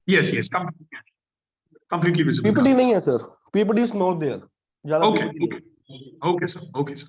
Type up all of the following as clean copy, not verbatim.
Yes, yes, completely visible. PPT नहीं है sir. PPT is not there. ज़्यादा Okay, PPT okay, नहीं. okay, sir. Okay, sir.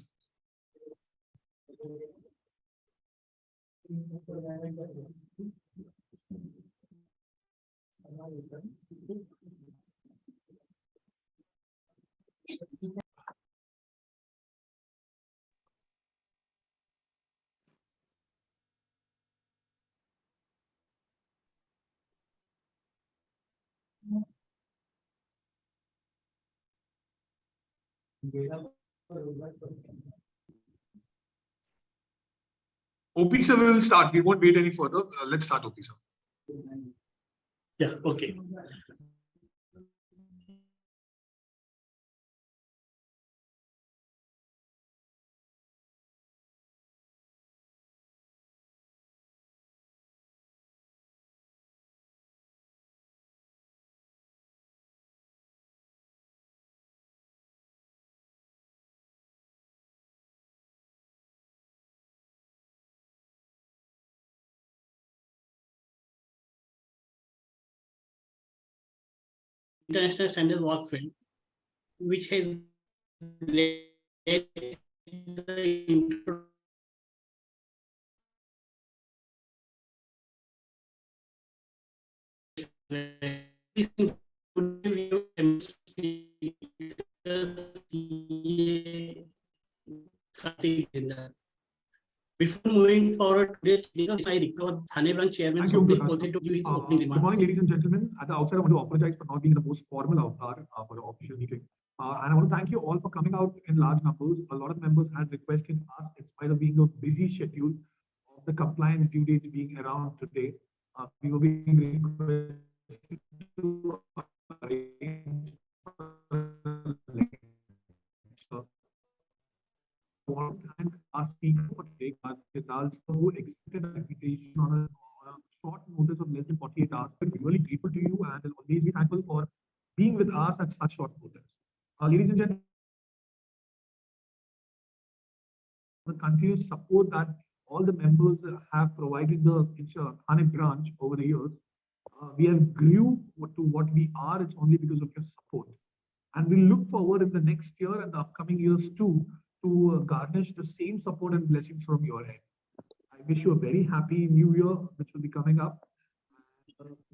OP sir will start. We won't wait any further. Let's start, OP sir. Yeah, okay. International standard work field, which has led the Before moving forward, today's discussion, I request Thane branch chairman Swapnil Kothe to give his opening Good remarks. morning, ladies and gentlemen. At the outset, I want to apologize for not being the most formal avatar for the official meeting. And I want to thank you all for coming out in large numbers. A lot of members had requested us, in spite of being a busy schedule of the compliance due date being around today, we were being requested to arrange lecture. I want to thank our speaker for today, Siddharth, who accepted an invitation on a short notice of less than 48 hours. We're really grateful to you and will always be thankful for being with us at such short notice. Ladies and gentlemen, the continuous support that all the members have provided the Thane branch over the years, we have grew to what we are. It's only because of your support. And we look forward in the next year and the upcoming years too to garnish the same support and blessings from your end. I wish you a very happy new year, which will be coming up.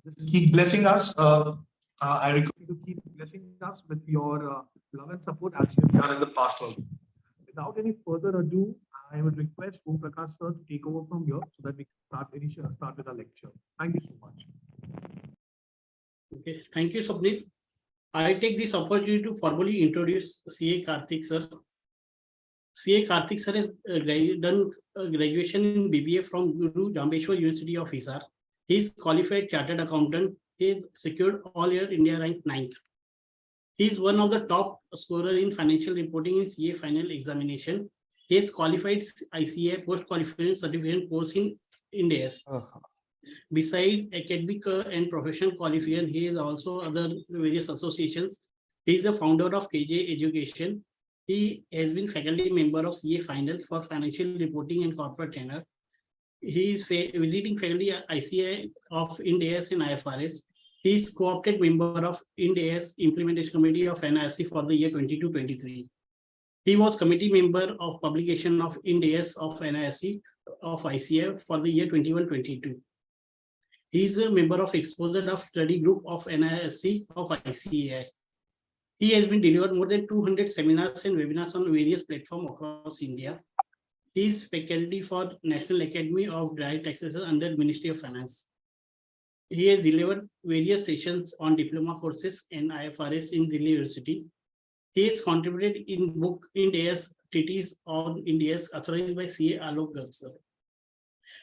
Just keep blessing us. I request you to keep blessing us with your love and support as you've done in the past also. Without any further ado, I would request Om Prakash sir to take over from here so that we can start with our lecture. Thank you so much. Okay, thank you, Swapnil. I take this opportunity to formally introduce CA Karthik sir. CA Karthik sir has done graduation in BBA from Guru Jambeshwar University of Hisar. He is qualified chartered accountant. He has secured all year India rank 9th. He is one of the top scorer in financial reporting in CA final examination. He has qualified ICA post-qualification certification course in Indias. Besides academic and professional qualification, he is also other various associations. He is the founder of KJ Education. He has been faculty member of CA Final for financial reporting and corporate tenure. He is visiting faculty at ICA of Indias and IFRS. He is co-opted member of Indias Implementation Committee of NIRC for the year 22-23. He was committee member of publication of Indias of NIRC of ICA for the year 21-22. He is a member of Exposure of Study Group of NIRC of ICAI. He has been delivered more than 200 seminars and webinars on various platforms across India. He is faculty for National Academy of Direct Taxation under Ministry of Finance. He has delivered various sessions on diploma courses and IFRS in Delhi University. He has contributed in book India's treatise on India's authorized by CA Alok Garg sir.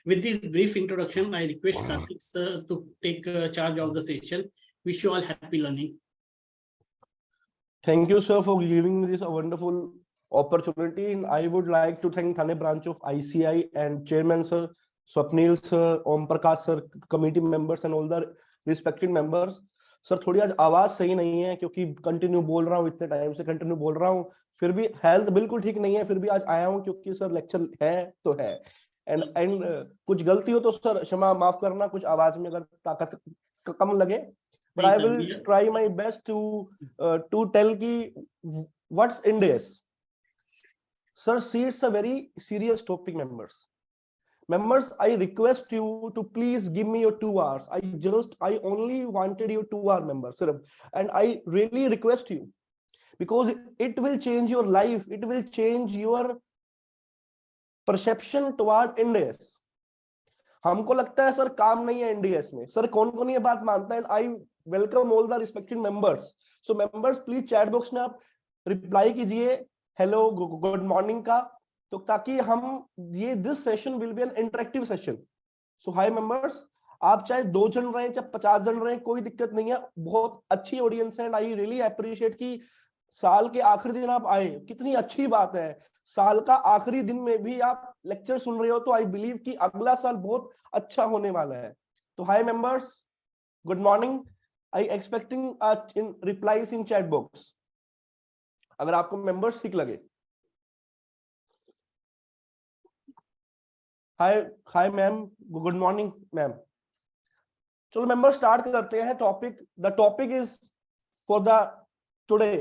With this brief introduction, I request Karthik sir to take charge of the session. Wish you all happy learning. Thank you, sir, for giving me this wonderful opportunity. And I would like to thank Thane branch of ICI and Chairman sir, Swapnil sir, Om Prakash sir, committee members and all the respected members. Sir थोड़ी आज आवाज सही नहीं है क्योंकि continue बोल रहा हूँ, इतने टाइम से कंटिन्यू बोल रहा हूँ, फिर भी हेल्थ बिल्कुल ठीक नहीं है, फिर भी आज आया हूँ क्योंकि सर लेक्चर है तो है. एंड कुछ गलती हो तो सर क्षमा माफ करना, कुछ आवाज में अगर ताकत कम लगे, but नहीं I sir, will we are- try my best to tell ki what's Indies. Sir, see, it's a very serious topic, members. Members, I request you to please give me your 2 hours. I only wanted your 2 hour, members, sir, and I really request you, because it will change your life, it will change your perception toward Indies. हमको लगता है sir काम नहीं है NDS में, sir कौन कौन ये बात मानता है? I welcome all the respected members. So members please chat box में आप रिप्लाई कीजिए हेलो गुड मॉर्निंग का, तो ताकि हम ये this session will be N interactive session. So hi members, आप चाहे 2 जन रहे चाहे 50 जन रहे, कोई दिक्कत नहीं है, बहुत अच्छी ऑडियंस है एंड आई रियली अप्रिशिएट कि साल के आखिरी दिन आप आए, कितनी अच्छी बात है. साल का आखिरी दिन में भी आप लेक्चर सुन रहे हो, तो आई बिलीव कि अगला साल बहुत अच्छा होने वाला है. तो hi members, good morning. I expecting in replies in chat box, अगर आपको मेंबर्स ठीक लगे. Hi ma'am, good morning ma'am. चलो मेंबर स्टार्ट करते हैं topic. The topic is for the today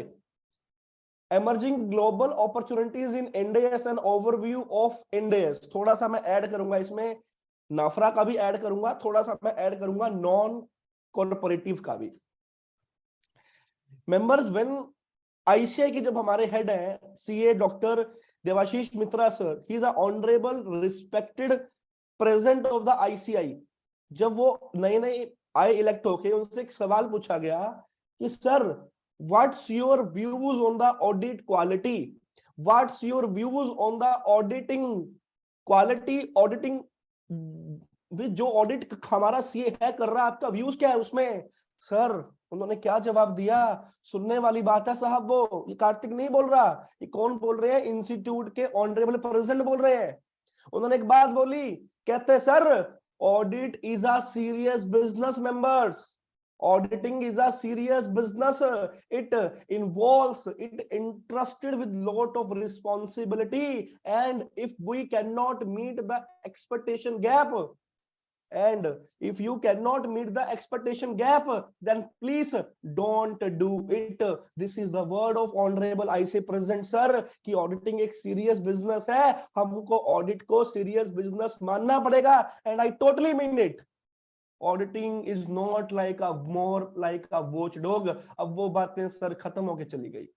emerging global opportunities in NDS and overview of NDS. थोड़ा सा मैं ऐड करूंगा इसमें, नाफरा का भी ऐड करूंगा, थोड़ा सा मैं ऐड करूंगा नॉन कॉर्पोरेटिव का भी. मेंबर्स, व्हेन ICI के जब हमारे हेड हैं CA doctor Debashish Mitra sir, he is a honourable respected president of the ICI. जब वो नए आए इलेक्ट होके, उनसे एक सवाल पूछा गया कि sir what's your views on the audit quality, what's your views on the auditing quality, auditing जो ऑडिट हमारा CA है कर रहा है, आपका व्यूज क्या है उसमें? सर उन्होंने क्या जवाब दिया? सुनने वाली बात है साहब, वो ये कार्तिक नहीं बोल रहा, ये कौन बोल रहे हैं? इंस्टीट्यूट के ऑनरेबल प्रेसिडेंट बोल रहे हैं. उन्होंने एक बात बोली, कहते sir audit is a serious business. Members, auditing is a serious business. It involves, it entrusted with lot of responsibility, and if we cannot meet the expectation gap, and if you cannot meet the expectation gap, then please don't do it. This is the word of honorable ICI president sir कि auditing एक serious business है, हमको audit को serious business मानना पड़ेगा, and I totally mean it. Auditing is not like a, more like a watchdog. अब वो बातें सर खत्म होके चली गई.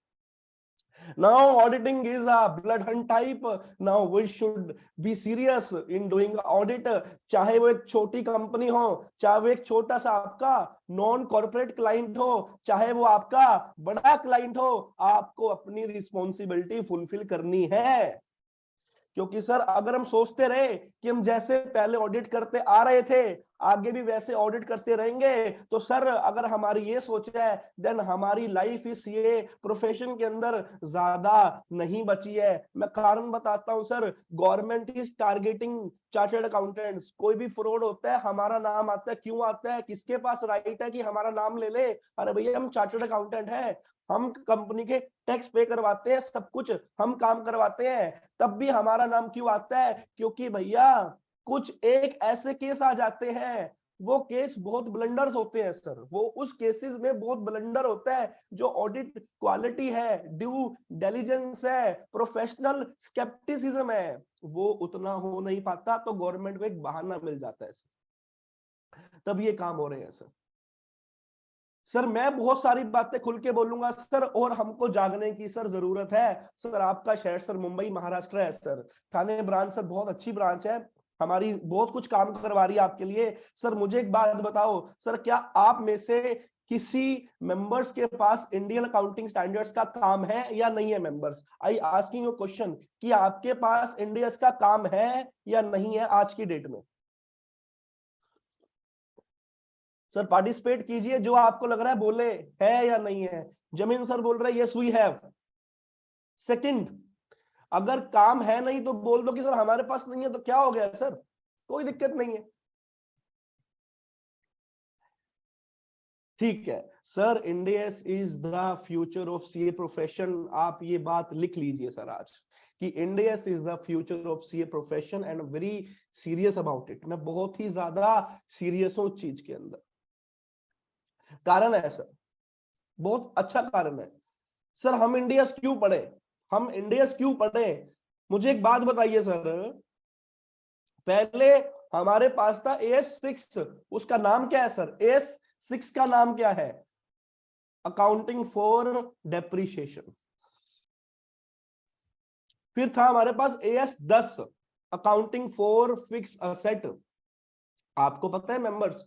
Now auditing is a blood hunt type. Now we should be serious in doing audit. चाहे वो एक छोटी कंपनी हो, चाहे वो एक छोटा सा आपका नॉन कॉर्पोरेट क्लाइंट हो, चाहे वो आपका बड़ा क्लाइंट हो, आपको अपनी रिस्पॉन्सिबिलिटी फुलफिल करनी है. क्योंकि सर अगर हम सोचते रहे कि हम जैसे पहले ऑडिट करते आ रहे थे आगे भी वैसे ऑडिट करते रहेंगे, तो सर अगर हमारी ये सोच है, देन हमारी लाइफ इस ये प्रोफेशन के अंदर ज्यादा नहीं बची है. मैं कारण बताता हूं sir. Government is targeting chartered accountants. कोई भी फ्रॉड होता है हमारा नाम आता है, क्यों आता है? किसके पास राइट है कि हमारा नाम ले ले? अरे भैया हम चार्टर्ड अकाउंटेंट है, हम कंपनी के टैक्स पे करवाते हैं, सब कुछ हम काम करवाते हैं, तब भी हमारा नाम क्यों आता है? क्योंकि भैया कुछ एक ऐसे केस आ जाते हैं, वो केस बहुत ब्लंडर्स होते हैं सर. वो उस केसेस में बहुत ब्लंडर होता है. जो ऑडिट क्वालिटी है, ड्यू डिलिजेंस है, प्रोफेशनल स्केप्टिसिज्म है, वो उतना हो नहीं पाता, तो गवर्नमेंट को एक बहाना मिल जाता है सर, तब ये काम हो रहे हैं सर. सर मैं बहुत सारी बातें खुल के बोलूंगा सर, और हमको जागने की सर जरूरत है. सर आपका शहर सर मुंबई महाराष्ट्र है सर, थाने ब्रांच सर बहुत अच्छी ब्रांच है हमारी, बहुत कुछ काम करवा रही है आपके लिए. सर मुझे एक बात बताओ सर, क्या आप में से किसी मेंबर्स के पास इंडियन अकाउंटिंग स्टैंडर्ड्स का काम है या नहीं है? Members, I asking you question कि आपके पास इंडियस का काम है या नहीं है आज की डेट में? सर पार्टिसिपेट कीजिए, जो आपको लग रहा है बोले है या नहीं है. जमीन सर बोल रहे हैं यस वी हैव. सेकंड, अगर काम है नहीं तो बोल दो कि सर हमारे पास नहीं है, तो क्या हो गया सर, कोई दिक्कत नहीं है. ठीक है sir, Indians is the future of CA profession. आप ये बात लिख लीजिए सर आज कि Indians is the future of CA profession and very serious about it. मैं बहुत ही ज्यादा सीरियस हूं उस चीज के अंदर. कारण है सर, बहुत अच्छा कारण है सर। हम इंडियस क्यों पढ़े, हम इंडियस क्यों पढ़े? मुझे एक बात बताइए सर, पहले हमारे पास था AS6, उसका नाम क्या है सर? AS6 का नाम क्या है? Accounting for depreciation. फिर था हमारे पास AS10, accounting for fix asset. आपको पता है मेंबर्स,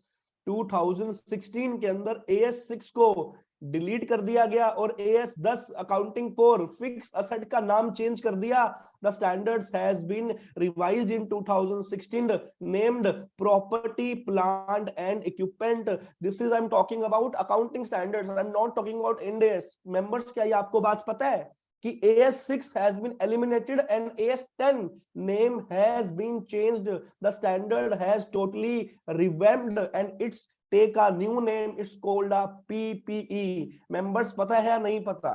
2016 के अंदर AS6 को डिलीट कर दिया गया और AS10 accounting for fix asset का नाम चेंज कर दिया। The standards has been revised in 2016, named property plant and equipment. This is I am talking about accounting standards, I am not talking about Ind AS। Members, क्या ये आपको बात पता है कि AS6 has been eliminated and AS10 name has been changed? The standard has totally revamped and it's take a new name, it's called a PPE. members पता है या नहीं पता?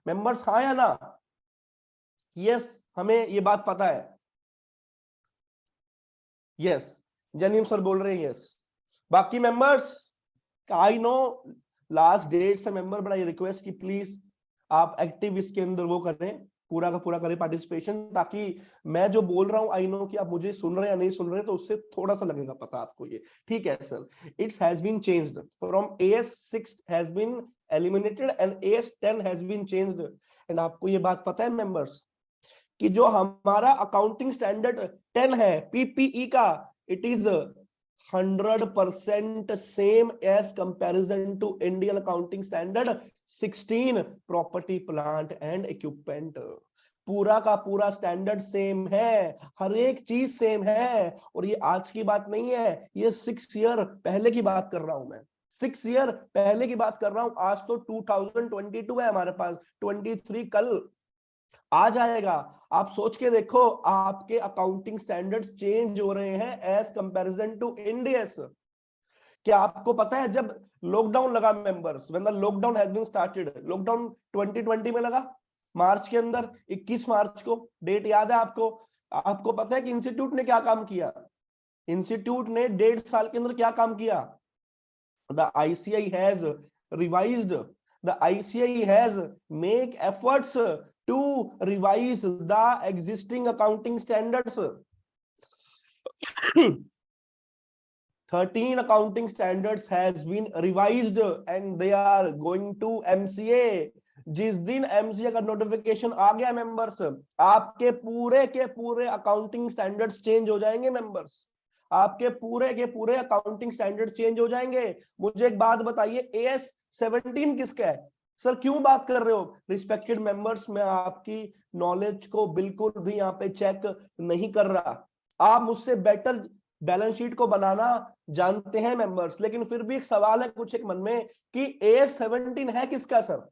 members हाँ या ना? yes, हमें ये बात पता है। yes, जनीम सर बोल रहे हैं yes। बाकी members, I know last date से मेंबर, बड़ा रिक्वेस्ट की प्लीज आप एक्टिव इसके अंदर वो करें, पूरा का पूरा करें पार्टिसिपेशन, ताकि मैं जो बोल रहा हूं आई नो कि आप मुझे सुन रहे हैं या नहीं सुन रहे, तो उससे थोड़ा सा लगेगा पता आपको ये। ठीक है sir, it's has been changed from AS6 has been eliminated and AS10 has been changed. And आपको ये बात पता है मेंबर्स कि जो हमारा अकाउंटिंग स्टैंडर्ड 10 है PPE का, it is 100% same as comparison to Indian accounting standard 16, property plant and equipment। पूरा का पूरा स्टैंडर्ड सेम है, हर एक चीज सेम है। और ये आज की बात नहीं है, ये 6 ईयर पहले की बात कर रहा हूं मैं, 6 ईयर पहले की बात कर रहा हूं। आज तो 2022 है हमारे पास, 23 कल आ जाएगा। आप सोच के देखो, आपके अकाउंटिंग स्टैंडर्ड्स चेंज हो रहे हैं एज कंपैरिजन टू इंडियस। क्या आपको पता है जब लॉकडाउन लगा members, when the lockdown has been started, lockdown 2020 में लगा, मार्च के अंदर, 21 मार्च को, डेट याद है आपको? आपको पता है कि इंस्टीट्यूट ने क्या काम किया? इंस्टीट्यूट ने 1.5 साल के अंदर क्या काम किया? The ICI has revised, the ICI has make efforts to revise the existing accounting standards। 13 accounting standards has been revised and they are going to MCA। जिस दिन MCA का नोटिफिकेशन आ गया मेंबर्स, आपके पूरे के पूरे अकाउंटिंग स्टैंडर्ड्स चेंज हो जाएंगे मेंबर्स, आपके पूरे के पूरे अकाउंटिंग स्टैंडर्ड चेंज हो जाएंगे। मुझे एक बात बताइए, AS17 किसका है? सर क्यों बात कर रहे हो? रिस्पेक्टेड मेंबर्स, मैं आपकी नॉलेज को बिल्कुल भी यहाँ पे चेक नहीं कर रहा, आप मुझसे बेटर बैलेंस शीट को बनाना जानते हैं मेंबर्स, लेकिन फिर भी एक सवाल है कुछ एक मन में कि AS17 है किसका? सर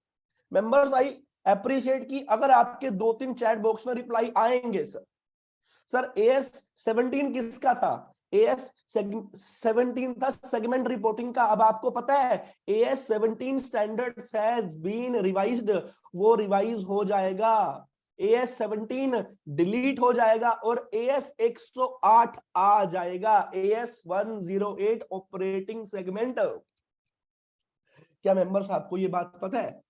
मेंबर्स, आई अप्रिशिएट कि अगर आपके 2-3 चैट बॉक्स में रिप्लाई आएंगे सर AS17 किसका था? AS17 था सेगमेंट रिपोर्टिंग का। अब आपको पता है AS17 standards has been revised, वो रिवाइज हो जाएगा, AS17 डिलीट हो जाएगा और AS108 आ जाएगा, AS108 ऑपरेटिंग सेगमेंट। क्या मेंबर्स आपको ये बात पता है?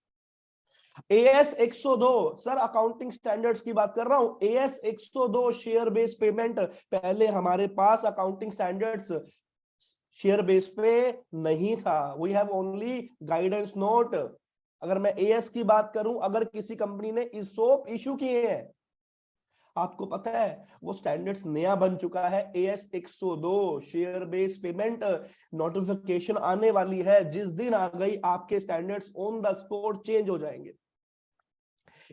AS102 सर अकाउंटिंग स्टैंडर्ड्स की बात कर रहा हूं, AS102 शेयर बेस्ड पेमेंट। पहले हमारे पास अकाउंटिंग स्टैंडर्ड्स शेयर बेस पे नहीं था, we have only guidance note. अगर मैं AS की बात करूं, अगर किसी कंपनी ने ISOP इशू किए हैं, आपको पता है वो स्टैंडर्ड्स नया बन चुका है, AS102 share based payment. Notification आने वाली है, जिस दिन आ गई आपके standards on the spot change हो जाएंगे।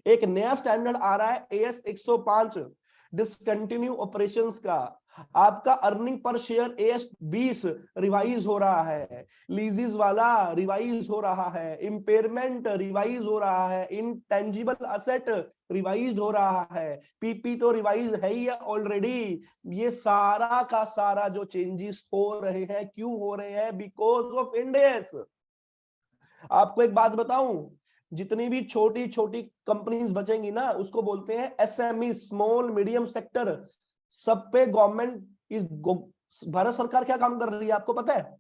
एक नया स्टैंडर्ड आ रहा है AS105 डिसकंटिन्यू ऑपरेशंस का। आपका earning per share AS20 revise हो रहा है, लीजेस वाला रिवाइज हो रहा है, इंपेयरमेंट रिवाइज हो रहा है, इंटेंजिबल असेट रिवाइज हो रहा है, PP तो रिवाइज है ही ऑलरेडी। ये सारा का सारा जो चेंजेस हो रहे हैं, क्यों हो रहे हैं? Because of Ind AS। आपको एक बात बताऊं, जितनी भी छोटी छोटी कंपनीज बचेंगी ना, उसको बोलते हैं SME, स्मॉल मीडियम सेक्टर। सब पे गवर्नमेंट, भारत सरकार क्या काम कर रही है आपको पता है?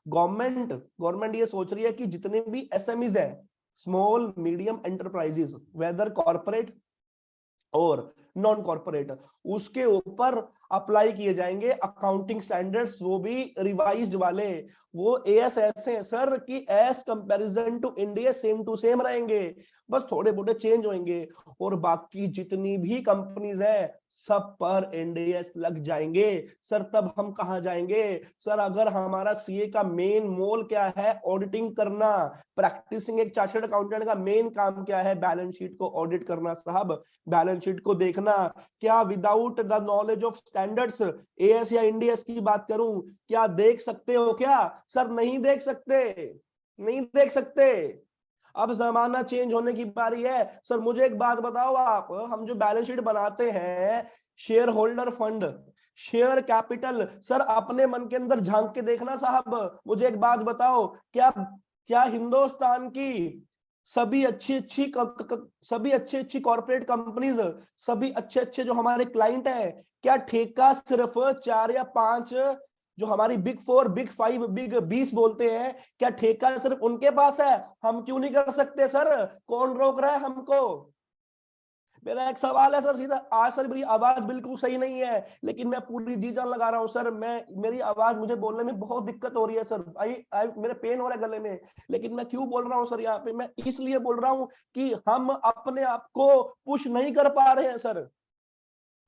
गवर्नमेंट ये सोच रही है कि जितने भी एसएमईज है, small medium enterprises, whether corporate और नॉन कॉर्पोरेट, उसके ऊपर अप्लाई किए जाएंगे अकाउंटिंग स्टैंडर्ड्स, वो भी रिवाइज्ड वाले। वो एएस ऐसे हैं सर कि as comparison to India same to same रहेंगे, बस थोड़े मोटे चेंज होंगे, और बाकी जितनी भी कंपनीज हैं सब पर एनडीएस लग जाएंगे सर। तब हम कहां जाएंगे सर? अगर हमारा सीए का मेन मोल क्या है, ऑडिटिंग करना, प्रैक्टिसिंग एक चार्टर्ड अकाउंटेंट का मेन काम क्या है, बैलेंस शीट को ऑडिट करना साहब, बैलेंस शीट को देखना। क्या without the knowledge of standards, as या इंडीएस की बात करूं, क्या देख सकते हो क्या सर? नहीं देख सकते, नहीं देख सकते। अब जमाना चेंज होने की बारी है सर। मुझे एक बात बताओ आप, हम जो बैलेंस शीट बनाते हैं, share holder fund, share capital, sir अपने मन के अंदर झांक के देखना साहब। मुझे एक बात बताओ, क्या हिंदुस्तान की सभी अच्छी अच्छी कॉर्पोरेट कंपनीज, सभी अच्छे जो हमारे क्लाइंट हैं, क्या ठेका सिर्फ 4 या 5 जो हमारी बिग 4, बिग 5, बिग 20 बोलते हैं, क्या ठेका सिर्फ उनके पास है? हम क्यों नहीं कर सकते सर? कौन रोक रहा है हमको? मेरा एक सवाल है सर सीधा। आज सर मेरी आवाज बिल्कुल सही नहीं है, लेकिन मैं पूरी जी जान लगा रहा हूं सर। मेरी आवाज, मुझे बोलने में बहुत दिक्कत हो रही है सर। मेरे पेन हो रहा है गले में, लेकिन मैं क्यों बोल रहा हूं सर यहाँ पे? मैं इसलिए बोल रहा हूं कि हम अपने आप को पुश नहीं कर पा रहे हैं सर।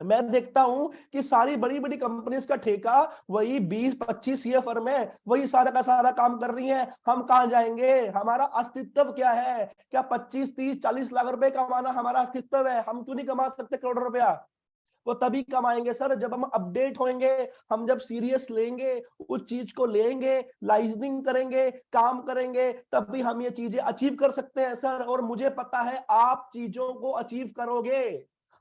मैं देखता हूं कि सारी बड़ी बड़ी कंपनीज का ठेका वही 20-25 ये फर्म है, वही सारा का सारा काम कर रही हैं। हम कहां जाएंगे? हमारा अस्तित्व क्या है? क्या 25-30-40 लाख रुपए कमाना हमारा अस्तित्व है? हम क्यों नहीं कमा सकते करोड़ रुपया? वो तभी कमाएंगे सर जब हम अपडेट होंगे, हम जब सीरियस लेंगे, उस चीज को लेंगे, लाइजनिंग करेंगे, काम करेंगे, तब भी हम ये चीजें अचीव कर सकते हैं सर। और मुझे पता है आप चीजों को अचीव करोगे।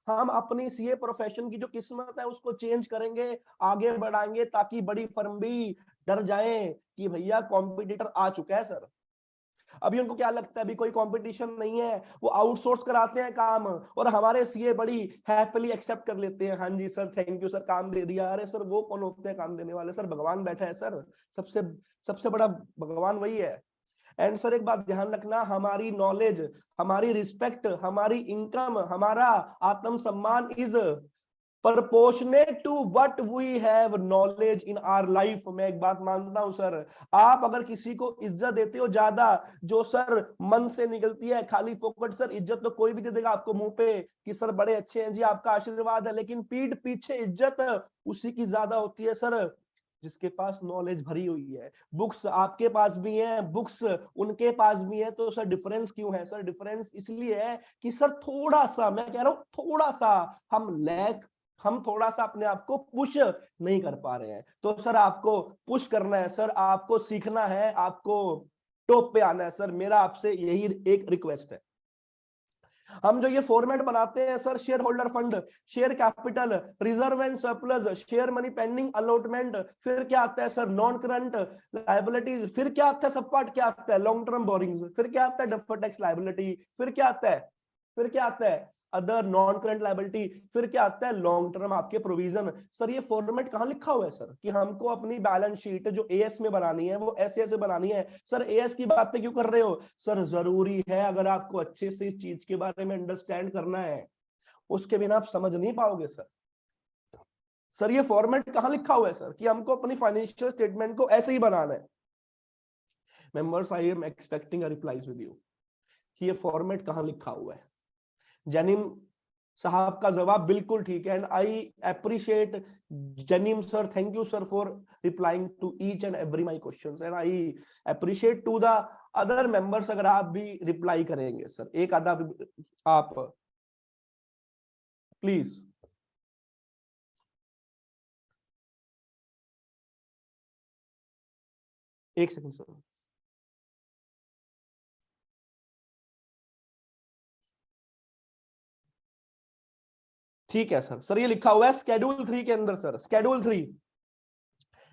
हम अपनी सीए प्रोफेशन की जो किस्मत है उसको चेंज करेंगे, आगे बढ़ाएंगे, ताकि बड़ी फर्म भी डर जाए कि भैया कॉम्पिटिटर आ चुका है सर। अभी उनको क्या लगता है, अभी कोई कंपटीशन नहीं है, वो आउटसोर्स कराते हैं काम, और हमारे सीए बड़ी हैप्पीली एक्सेप्ट कर लेते हैं। हाँ जी सर, थैंक यू सर, काम दे दिया। अरे सर वो कौन होते हैं काम देने वाले? सर भगवान बैठा है सर, सबसे सबसे बड़ा भगवान वही है। एंड सर एक बात ध्यान रखना, हमारी नॉलेज, हमारी रिस्पेक्ट, हमारी इनकम, हमारा आत्म सम्मान is proportionate to what we have knowledge in our life। मैं एक बात मानता हूं सर, आप अगर किसी को इज्जत देते हो ज्यादा, जो सर मन से निकलती है खाली फोकट, सर इज्जत तो कोई भी दे देगा आपको मुंह पे कि सर बड़े अच्छे हैं जी, आपका आशीर्वाद है, लेकिन पीठ पीछे इज्जत उसी की ज्यादा होती है सर जिसके पास नॉलेज भरी हुई है। बुक्स आपके पास भी है, बुक्स उनके पास भी है, तो सर डिफरेंस क्यों है सर? डिफरेंस इसलिए है कि सर थोड़ा सा, मैं कह रहा हूं थोड़ा सा हम थोड़ा सा अपने आप को पुश नहीं कर पा रहे हैं। तो सर आपको पुश करना है सर, आपको सीखना है, आपको टॉप पे आना है सर। मेरा आपसे यही एक रिक्वेस्ट है। हम जो ये फॉर्मेट बनाते हैं sir, share holder fund, share capital, reserve and surplus, share money pending allotment, फिर क्या आता है सर नॉन करंट लायबिलिटी, फिर क्या आता है सब पार्ट, क्या आता है लॉन्ग टर्म बोरिंग्स, फिर क्या आता है डेफर्ड टैक्स लायबिलिटी, फिर क्या आता है अदर नॉन करंट लायबिलिटी, फिर क्या आता है लॉन्ग टर्म आपके प्रोविजन। सर ये फॉर्मेट कहां लिखा हुआ है सर कि हमको अपनी बैलेंस शीट जो एएस में बनानी है वो ऐसे ऐसे बनानी है? सर एएस की बातें क्यों कर रहे हो सर? जरूरी है, अगर आपको अच्छे से इस चीज के बारे में अंडरस्टैंड करना है, उसके बिना आप समझ नहीं पाओगे सर। सर ये फॉर्मेट कहां लिखा हुआ है सर कि हमको अपनी फाइनेंशियल स्टेटमेंट को ऐसे ही बनाना है? Members, I am expecting a replies with you कि ये फॉर्मेट कहां लिखा हुआ है। जनीम साहब का जवाब बिल्कुल ठीक है, एंड आई अप्रिशिएट जनीम sir, thank you sir for replying to each and every my questions, and I appreciate to the other members अगर आप भी रिप्लाई करेंगे सर, एक आधा आप प्लीज। एक सेकंड सर। ठीक है सर, सर ये लिखा हुआ है स्केड्यूल 3 के अंदर sir, schedule 3,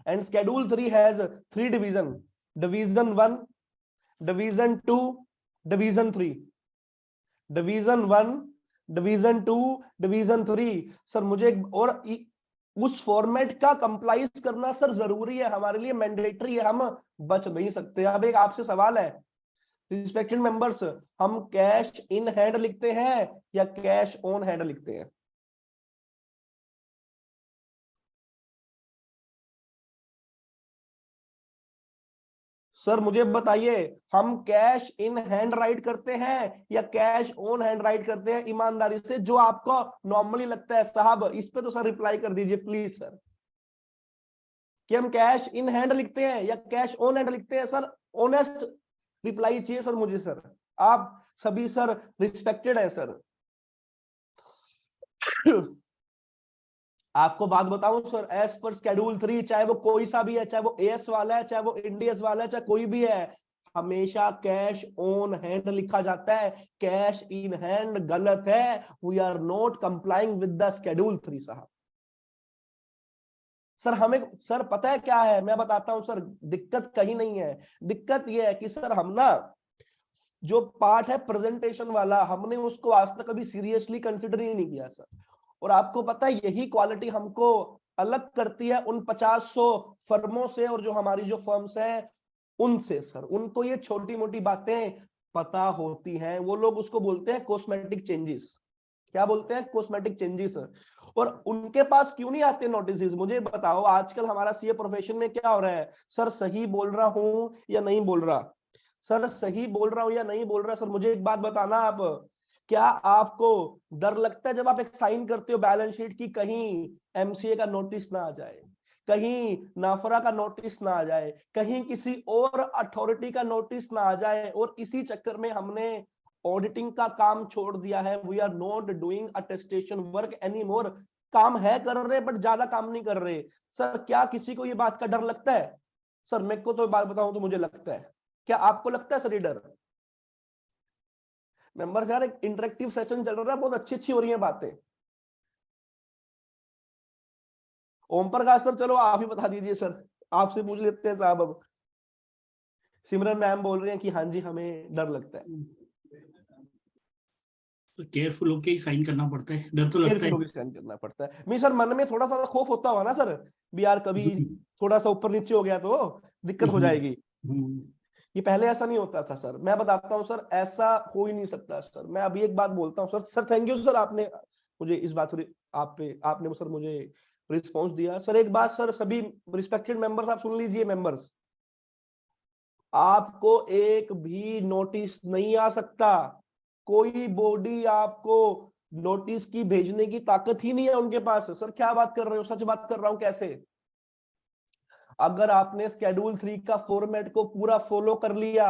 and schedule 3 has 3 division, division 1, division 2, division 3, division 1, division 2, division 3। Sir मुझे और उस फॉर्मेट का कंप्लाइज करना सर जरूरी है, हमारे लिए मैंडेटरी है, हम बच नहीं सकते। अब एक आपसे सवाल है रिस्पेक्टेड मेंबर्स, हम कैश इन हैंड लिखते हैं या कैश ऑन हैंड लिखते हैं? सर मुझे बताइए, हम कैश इन हैंड राइट करते हैं या कैश ऑन हैंड राइट करते हैं? ईमानदारी से जो आपको नॉर्मली लगता है साहब, इस पे तो सर रिप्लाई कर दीजिए प्लीज सर, कि हम कैश इन हैंड लिखते हैं या कैश ऑन हैंड लिखते हैं? सर ऑनेस्ट रिप्लाई चाहिए सर मुझे सर, आप सभी सर रिस्पेक्टेड है सर। आपको बात बताऊं सर, एज पर शेड्यूल 3, चाहे वो कोई सा भी है, चाहे वो एएस वाला है, चाहे वो इंडीएस वाला है, चाहे कोई भी है, हमेशा कैश ऑन हैंड लिखा जाता है। कैश इन हैंड गलत है, we are not complying with the schedule 3 साहब। सर हमें सर पता है क्या है, मैं बताता हूं सर, दिक्कत कहीं नहीं है। दिक्कत यह है कि सर हम ना जो पार्ट है प्रेजेंटेशन वाला, हमने उसको आज तक कभी सीरियसली कंसिडर ही नहीं किया सर। और आपको पता है यही क्वालिटी हमको अलग करती है उन 50-100 फर्मों से, और जो हमारी जो फर्म्स हैं उनसे सर। उनको ये छोटी मोटी बातें पता होती हैं, वो लोग उसको बोलते हैं कॉस्मेटिक चेंजेस। क्या बोलते हैं? Cosmetic changes. और उनके पास क्यों नहीं आते नोटिस? मुझे बताओ आजकल हमारा सीए प्रोफेशन में क्या हो रहा है? सर सही बोल रहा हूं या नहीं बोल रहा? सर सही बोल रहा हूं या नहीं बोल रहा? सर मुझे एक बात बताना आप, क्या आपको डर लगता है जब आप एक साइन करते हो बैलेंस शीट की, कहीं एमसीए का नोटिस ना आ जाए, कहीं नाफरा का नोटिस ना आ जाए, कहीं किसी और अथॉरिटी का नोटिस ना आ जाए, और इसी चक्कर में हमने ऑडिटिंग का काम छोड़ दिया है। We are not doing attestation work any more. काम है कर रहे बट ज्यादा काम नहीं कर रहे। सर क्या किसी को ये बात का डर लगता है? सर मेरे को तो बात बताऊं तो मुझे लगता है। क्या आपको लगता है सर ये डर? मेंबर्स यार एक इंटरेक्टिव सेशन चल रहा है, बहुत अच्छी अच्छी हो रही है बातें। ओम प्रकाश सर चलो आप ही बता दीजिए सर, आपसे पूछ लेते हैं साहब। अब सिमरन मैम बोल रहे हैं कि हाँ जी हमें डर लगता है। तो केयरफुल होके ही साइन करना पड़ता है, डर तो लगता है। साइन करना पड़ता है। मैं सर मन में थोड़ा सा खौफ होता हुआ ना सर, भी यार कभी थोड़ा सा ऊपर नीचे हो गया तो दिक्कत हो जाएगी। ये पहले ऐसा नहीं होता था सर, मैं बताता हूँ सर, ऐसा हो ही नहीं सकता सर। मैं अभी एक बात बोलता हूँ sir, sir thank you sir, आपने मुझे इस बात आपने सर मुझे रिस्पॉन्स दिया सर। एक बात सर, सभी रिस्पेक्टेड मेंबर्स आप सुन लीजिए मेंबर्स, आपको एक भी नोटिस नहीं आ सकता, कोई बॉडी आपको नोटिस की भेजने की ताकत ही नहीं है उनके पास। सर क्या बात कर रहे हो? सच बात कर रहा हूं। कैसे? अगर आपने शेड्यूल 3 का फॉर्मेट को पूरा फॉलो कर लिया,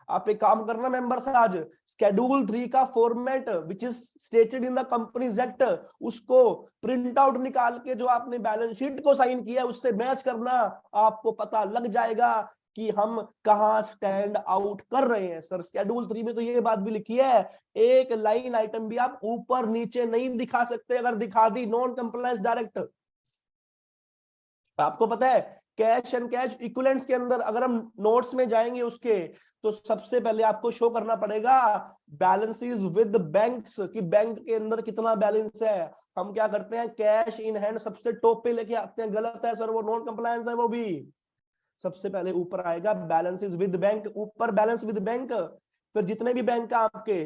आप एक काम करना मेंबर्स, आज शेड्यूल 3 का format which is stated in the companies act, उसको प्रिंट आउट निकाल के जो आपने बैलेंस शीट को साइन किया उससे मैच करना, आपको पता लग जाएगा कि हम कहां स्टैंड आउट कर रहे हैं। सर शेड्यूल 3 में तो ये बात भी लिखी है, एक लाइन आइटम भी आप ऊपर नीचे नहीं दिखा सकते, अगर दिखा दी नॉन कंप्लायंस डायरेक्ट। आपको पता है कैश एंड कैश इक्विवेलेंट्स के अंदर अगर हम नोट्स में जाएंगे उसके, तो सबसे पहले आपको शो करना पड़ेगा बैलेंसेस विद बैंक्स, कि बैंक के अंदर कितना बैलेंस है। हम क्या करते हैं, कैश इन हैंड सबसे टॉप पे लेके आते हैं, गलत है सर, वो नॉन कंप्लायंस है। वो भी सबसे पहले ऊपर आएगा बैलेंसेस विद बैंक, ऊपर बैलेंस विद बैंक, फिर जितने भी बैंक का आपके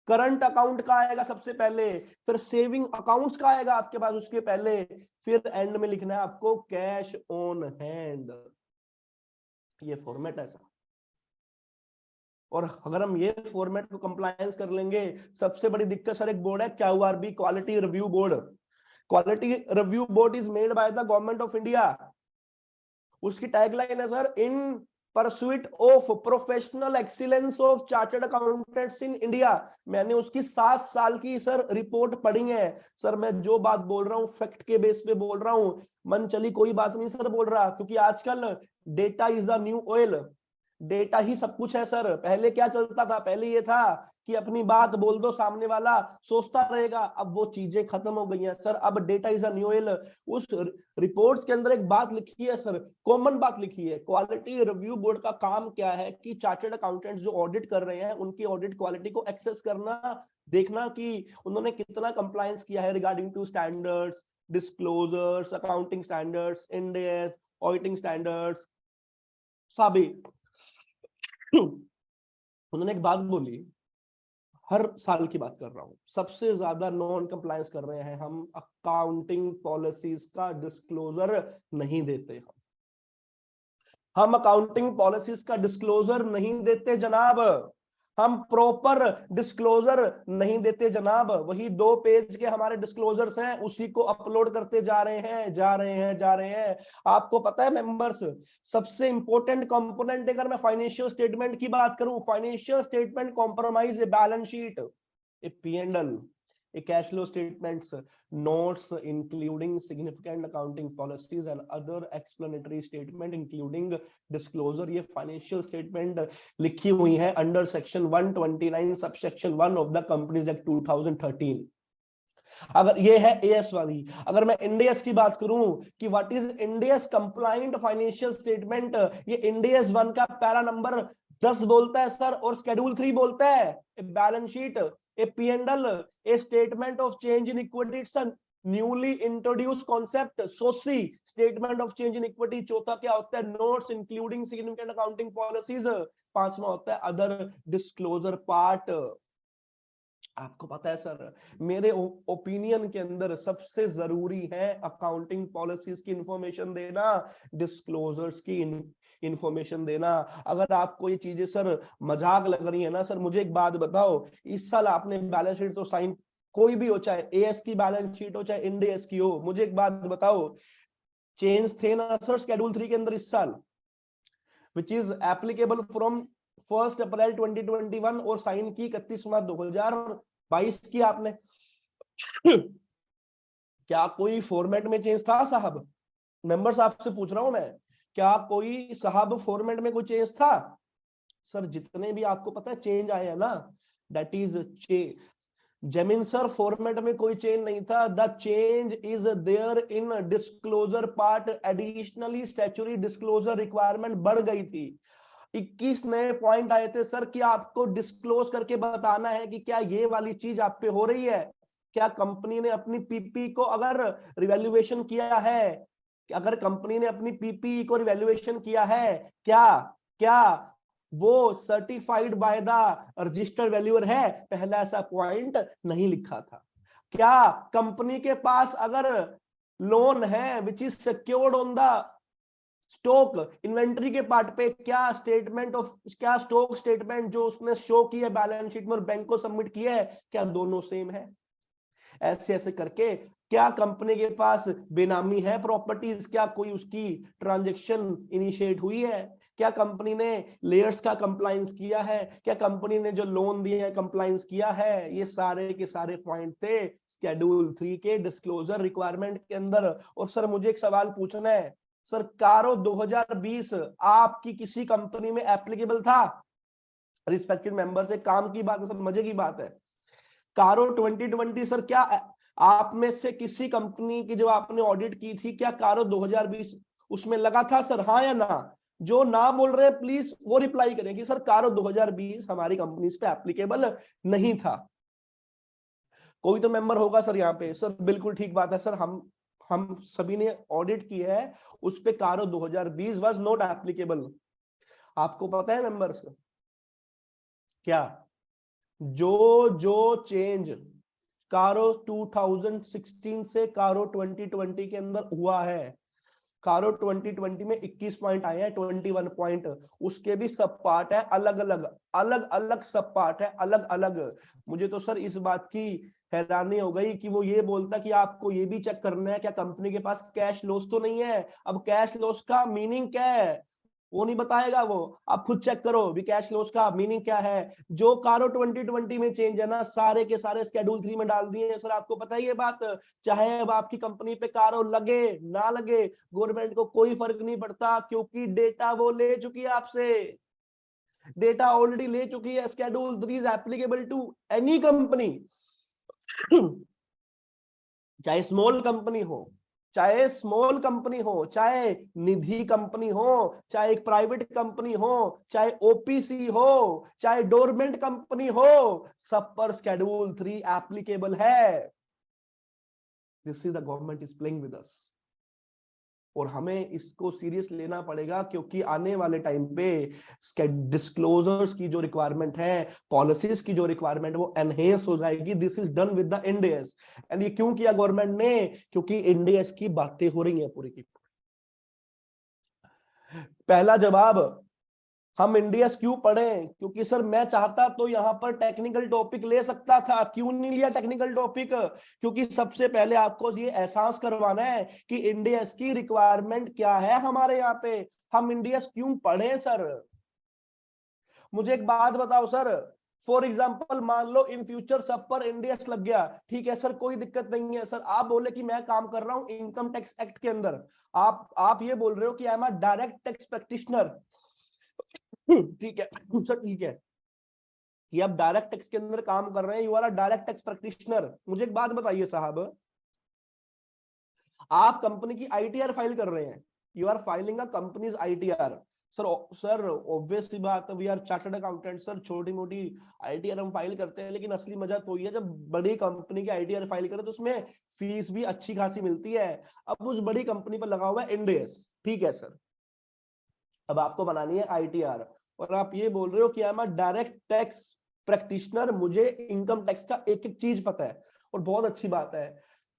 करंट अकाउंट का आएगा सबसे पहले, फिर सेविंग अकाउंट्स का आएगा आपके पास उसके पहले, फिर एंड में लिखना है आपको कैश ऑन हैंड। ये फॉर्मेट है सर। और अगर हम ये फॉर्मेट को कंप्लायंस कर लेंगे, सबसे बड़ी दिक्कत सर एक बोर्ड है QRB, quality review board. Quality review board is made by the government of India. उसकी टैगलाइन है sir, in pursuit of professional excellence of chartered accountants in India. मैंने उसकी 7 साल की सर रिपोर्ट पढ़ी है सर। मैं जो बात बोल रहा हूँ फैक्ट के बेस पे बोल रहा हूँ, मन चली कोई बात नहीं सर बोल रहा, क्योंकि आजकल data is the new oil. Data ही सब कुछ है सर। पहले क्या चलता था, पहले ये था कि अपनी बात बोल दो, सामने वाला सोचता रहेगा। अब वो चीजें खत्म हो गई हैं सर। अब data is a new oil. उस रिपोर्ट्स के अंदर एक बात लिखी है सर, कॉमन बात लिखी है। क्वालिटी रिव्यू बोर्ड का काम क्या है कि चार्टर्ड अकाउंटेंट्स जो ऑडिट कर रहे हैं उनकी ऑडिट क्वालिटी को एक्सेस करना, देखना कि उन्होंने कितना कंप्लायंस किया है regarding to standards, disclosures, accounting standards, Ind AS, auditing standards, SEBI. उन्होंने एक बात बोली, हर साल की बात कर रहा हूं, सबसे ज्यादा नॉन कंप्लायंस कर रहे हैं हम, अकाउंटिंग पॉलिसीज का डिस्क्लोजर नहीं देते। हम अकाउंटिंग पॉलिसीज का डिस्क्लोजर नहीं देते जनाब। हम प्रॉपर डिस्क्लोजर नहीं देते जनाब। वही 2 पेज के हमारे डिस्क्लोजर्स हैं, उसी को अपलोड करते जा रहे हैं। आपको पता है मेंबर्स, सबसे इंपॉर्टेंट कंपोनेंट अगर मैं फाइनेंशियल स्टेटमेंट की बात करूं, financial statement compromise a balance sheet, a P&L, a cash flow statements, notes including significant accounting policies and other explanatory statement including disclosure। ये financial statement लिखी हुई है under section 129 subsection 1 of the companies act 2013। अगर ये है as वाली। अगर मैं इंडियस की बात करूं कि what is Ind AS compliant financial statement, ये इंडियस 1 का पैरा नंबर 10 बोलता है सर, और शेड्यूल 3 बोलता है balance sheet, a P&L, a statement of change in equity, it's a newly introduced concept, सोसी, statement of change in equity. चौथा क्या होता है, notes including significant accounting policies. पांचवा होता है अदर डिस्क्लोजर पार्ट। आपको पता है सर, मेरे ओपिनियन के अंदर सबसे जरूरी है अकाउंटिंग पॉलिसीज की इंफॉर्मेशन देना, डिस्क्लोजर्स की इंफॉर्मेशन देना। अगर आपको ये चीजें सर मजाक लग रही है ना सर, मुझे एक बात बताओ, इस साल आपने बैलेंस शीट तो साइन, कोई भी हो, चाहे एएस की बैलेंस शीट हो चाहे इंड एस की हो, मुझे एक बात बताओ, चेंज थे ना सर शेड्यूल 3 के अंदर इस साल, विच इज एप्लीकेबल फ्रॉम 1 अप्रैल 2021 और साइन की 31 मार्च 2022 की आपने। क्या कोई फॉर्मेट में चेंज था साहब? मेंबर्स आपसे पूछ रहा हूं मैं, क्या कोई साहब फॉर्मेट में कोई चेंज था? सर जितने भी आपको पता है चेंज आए हैं ना, दैट इज जमीन सर, फॉर्मेट में कोई चेंज नहीं था। The change is there in disclosure part, additionally statutory disclosure requirement बढ़ गई थी। 21 नए पॉइंट आए थे सर कि आपको डिस्क्लोज करके बताना है कि क्या ये वाली चीज आप पे हो रही है, क्या कंपनी ने अपनी पीपी को अगर रिवैल्यूएशन किया है, अगर कंपनी ने अपनी पीपी को रिवैल्यूएशन किया है, क्या वो certified by the registered valuer है? पहला ऐसा पॉइंट नहीं लिखा था। क्या कंपनी के पास अगर लोन है which is secured on the stock inventory के पार्ट पे, क्या स्टॉक स्टेटमेंट जो उसने शो किया बैलेंस शीट में और बैंक को सबमिट किया है, क्या दोनों सेम है? ऐसे ऐसे करके, क्या कंपनी के पास बेनामी है प्रॉपर्टीज, क्या कोई उसकी ट्रांजैक्शन इनिशिएट हुई है, क्या कंपनी ने लेयर्स का कंप्लायंस किया है, क्या कंपनी ने जो लोन दिए हैं कंप्लायंस किया है? ये सारे के सारे पॉइंट थे शेड्यूल 3 के डिस्क्लोजर रिक्वायरमेंट के अंदर। और सर मुझे एक सवाल पूछना है सर, कारो 2020 आपकी किसी कंपनी में एप्लीकेबल था? रिस्पेक्टेड मेंबर से काम की बात है सर, मजे की बात है। कारो 2020 सर, क्या आप में से किसी कंपनी की जो आपने ऑडिट की थी, क्या कारो 2020 उसमें लगा था सर, हाँ या ना? जो ना बोल रहे हैं प्लीज वो रिप्लाई करें कि सर कारो 2020 हमारी कंपनी पे एप्लीकेबल नहीं था। कोई तो मेंबर होगा सर यहाँ पे, सर बिल्कुल ठीक बात है सर, हम सभी ने ऑडिट की है, उस पे कारो 2020 वाज नॉट एप्लीकेबल। आपको पता है मेंबर्स, क्या जो चेंज कारो 2016 से कारो 2020 के अंदर हुआ है, कारो 2020 में 21 पॉइंट आए हैं, 21 पॉइंट, उसके भी सब पार्ट है, अलग अलग सब पार्ट है, अलग अलग। मुझे तो सर इस बात की हैरानी हो गई कि वो ये बोलता कि आपको ये भी चेक करना है क्या कंपनी के पास कैश लॉस तो नहीं है। अब कैश लॉस का मीनिंग क्या है वो नहीं बताएगा वो, आप खुद चेक करो भी कैश लॉस का मीनिंग क्या है। जो कारो 2020 में चेंज है ना, सारे के सारे शेड्यूल 3 में डाल दिए हैं सर, आपको पता है ये बात। चाहे अब आपकी कंपनी पे कारो लगे ना लगे, गवर्नमेंट को कोई फर्क नहीं पड़ता, क्योंकि डेटा वो ले चुकी है आपसे। डेटा ऑलरेडी ले चुकी है। Schedule 3 is applicable to any company, चाहे स्मॉल कंपनी हो, चाहे स्मॉल कंपनी हो, चाहे निधि कंपनी हो, चाहे एक प्राइवेट कंपनी हो, चाहे ओपीसी हो, चाहे डोरमेंट कंपनी हो, सब पर Schedule 3 एप्लीकेबल है। This is the government is playing with us, और हमें इसको सीरियस लेना पड़ेगा, क्योंकि आने वाले टाइम पे डिस्क्लोजर्स की जो रिक्वायरमेंट है, पॉलिसीज की जो रिक्वायरमेंट वो एनहेंस हो जाएगी। This is done with the end AS. And ये क्यों किया गवर्नमेंट ने? क्योंकि इंड एस की बातें हो रही हैं पूरी की। पहला जवाब, हम इंडियस क्यों पढ़े? क्योंकि सर मैं चाहता तो यहाँ पर टेक्निकल टॉपिक ले सकता था। क्यों नहीं लिया टेक्निकल टॉपिक? क्योंकि सबसे पहले आपको ये एहसास करवाना है कि इंडियस की रिक्वायरमेंट क्या है हमारे यहाँ पे। हम इंडियस क्यों पढ़े सर? मुझे एक बात बताओ सर, फॉर एग्जाम्पल मान लो इन फ्यूचर सब पर इंडियस लग गया, ठीक है सर, कोई दिक्कत नहीं है सर। आप बोले कि मैं काम कर रहा हूं इनकम टैक्स एक्ट के अंदर, आप ये बोल रहे हो कि I am a direct tax practitioner, ठीक है सर, ठीक है कि आप डायरेक्ट टैक्स के अंदर काम कर रहे हैं, you are a direct tax practitioner. मुझे एक बात बताइए साहब, आप कंपनी की आईटीआर फाइल कर रहे हैं, you are filing a companies ITR. Sir obvious सी बात है, we are chartered accountant sir, छोटी मोटी आईटीआर हम फाइल करते हैं, लेकिन असली मजा तो ये जब बड़ी कंपनी की आईटीआर फाइल करें तो उसमें फीस भी अच्छी खासी मिलती है। अब उस बड़ी कंपनी पर लगा हुआ है इंड एस, ठीक है सर, अब आपको बनानी है आईटीआर, और आप ये बोल रहे हो कि I am a direct tax practitioner, मुझे इनकम टैक्स का एक एक चीज पता है, और बहुत अच्छी बात है।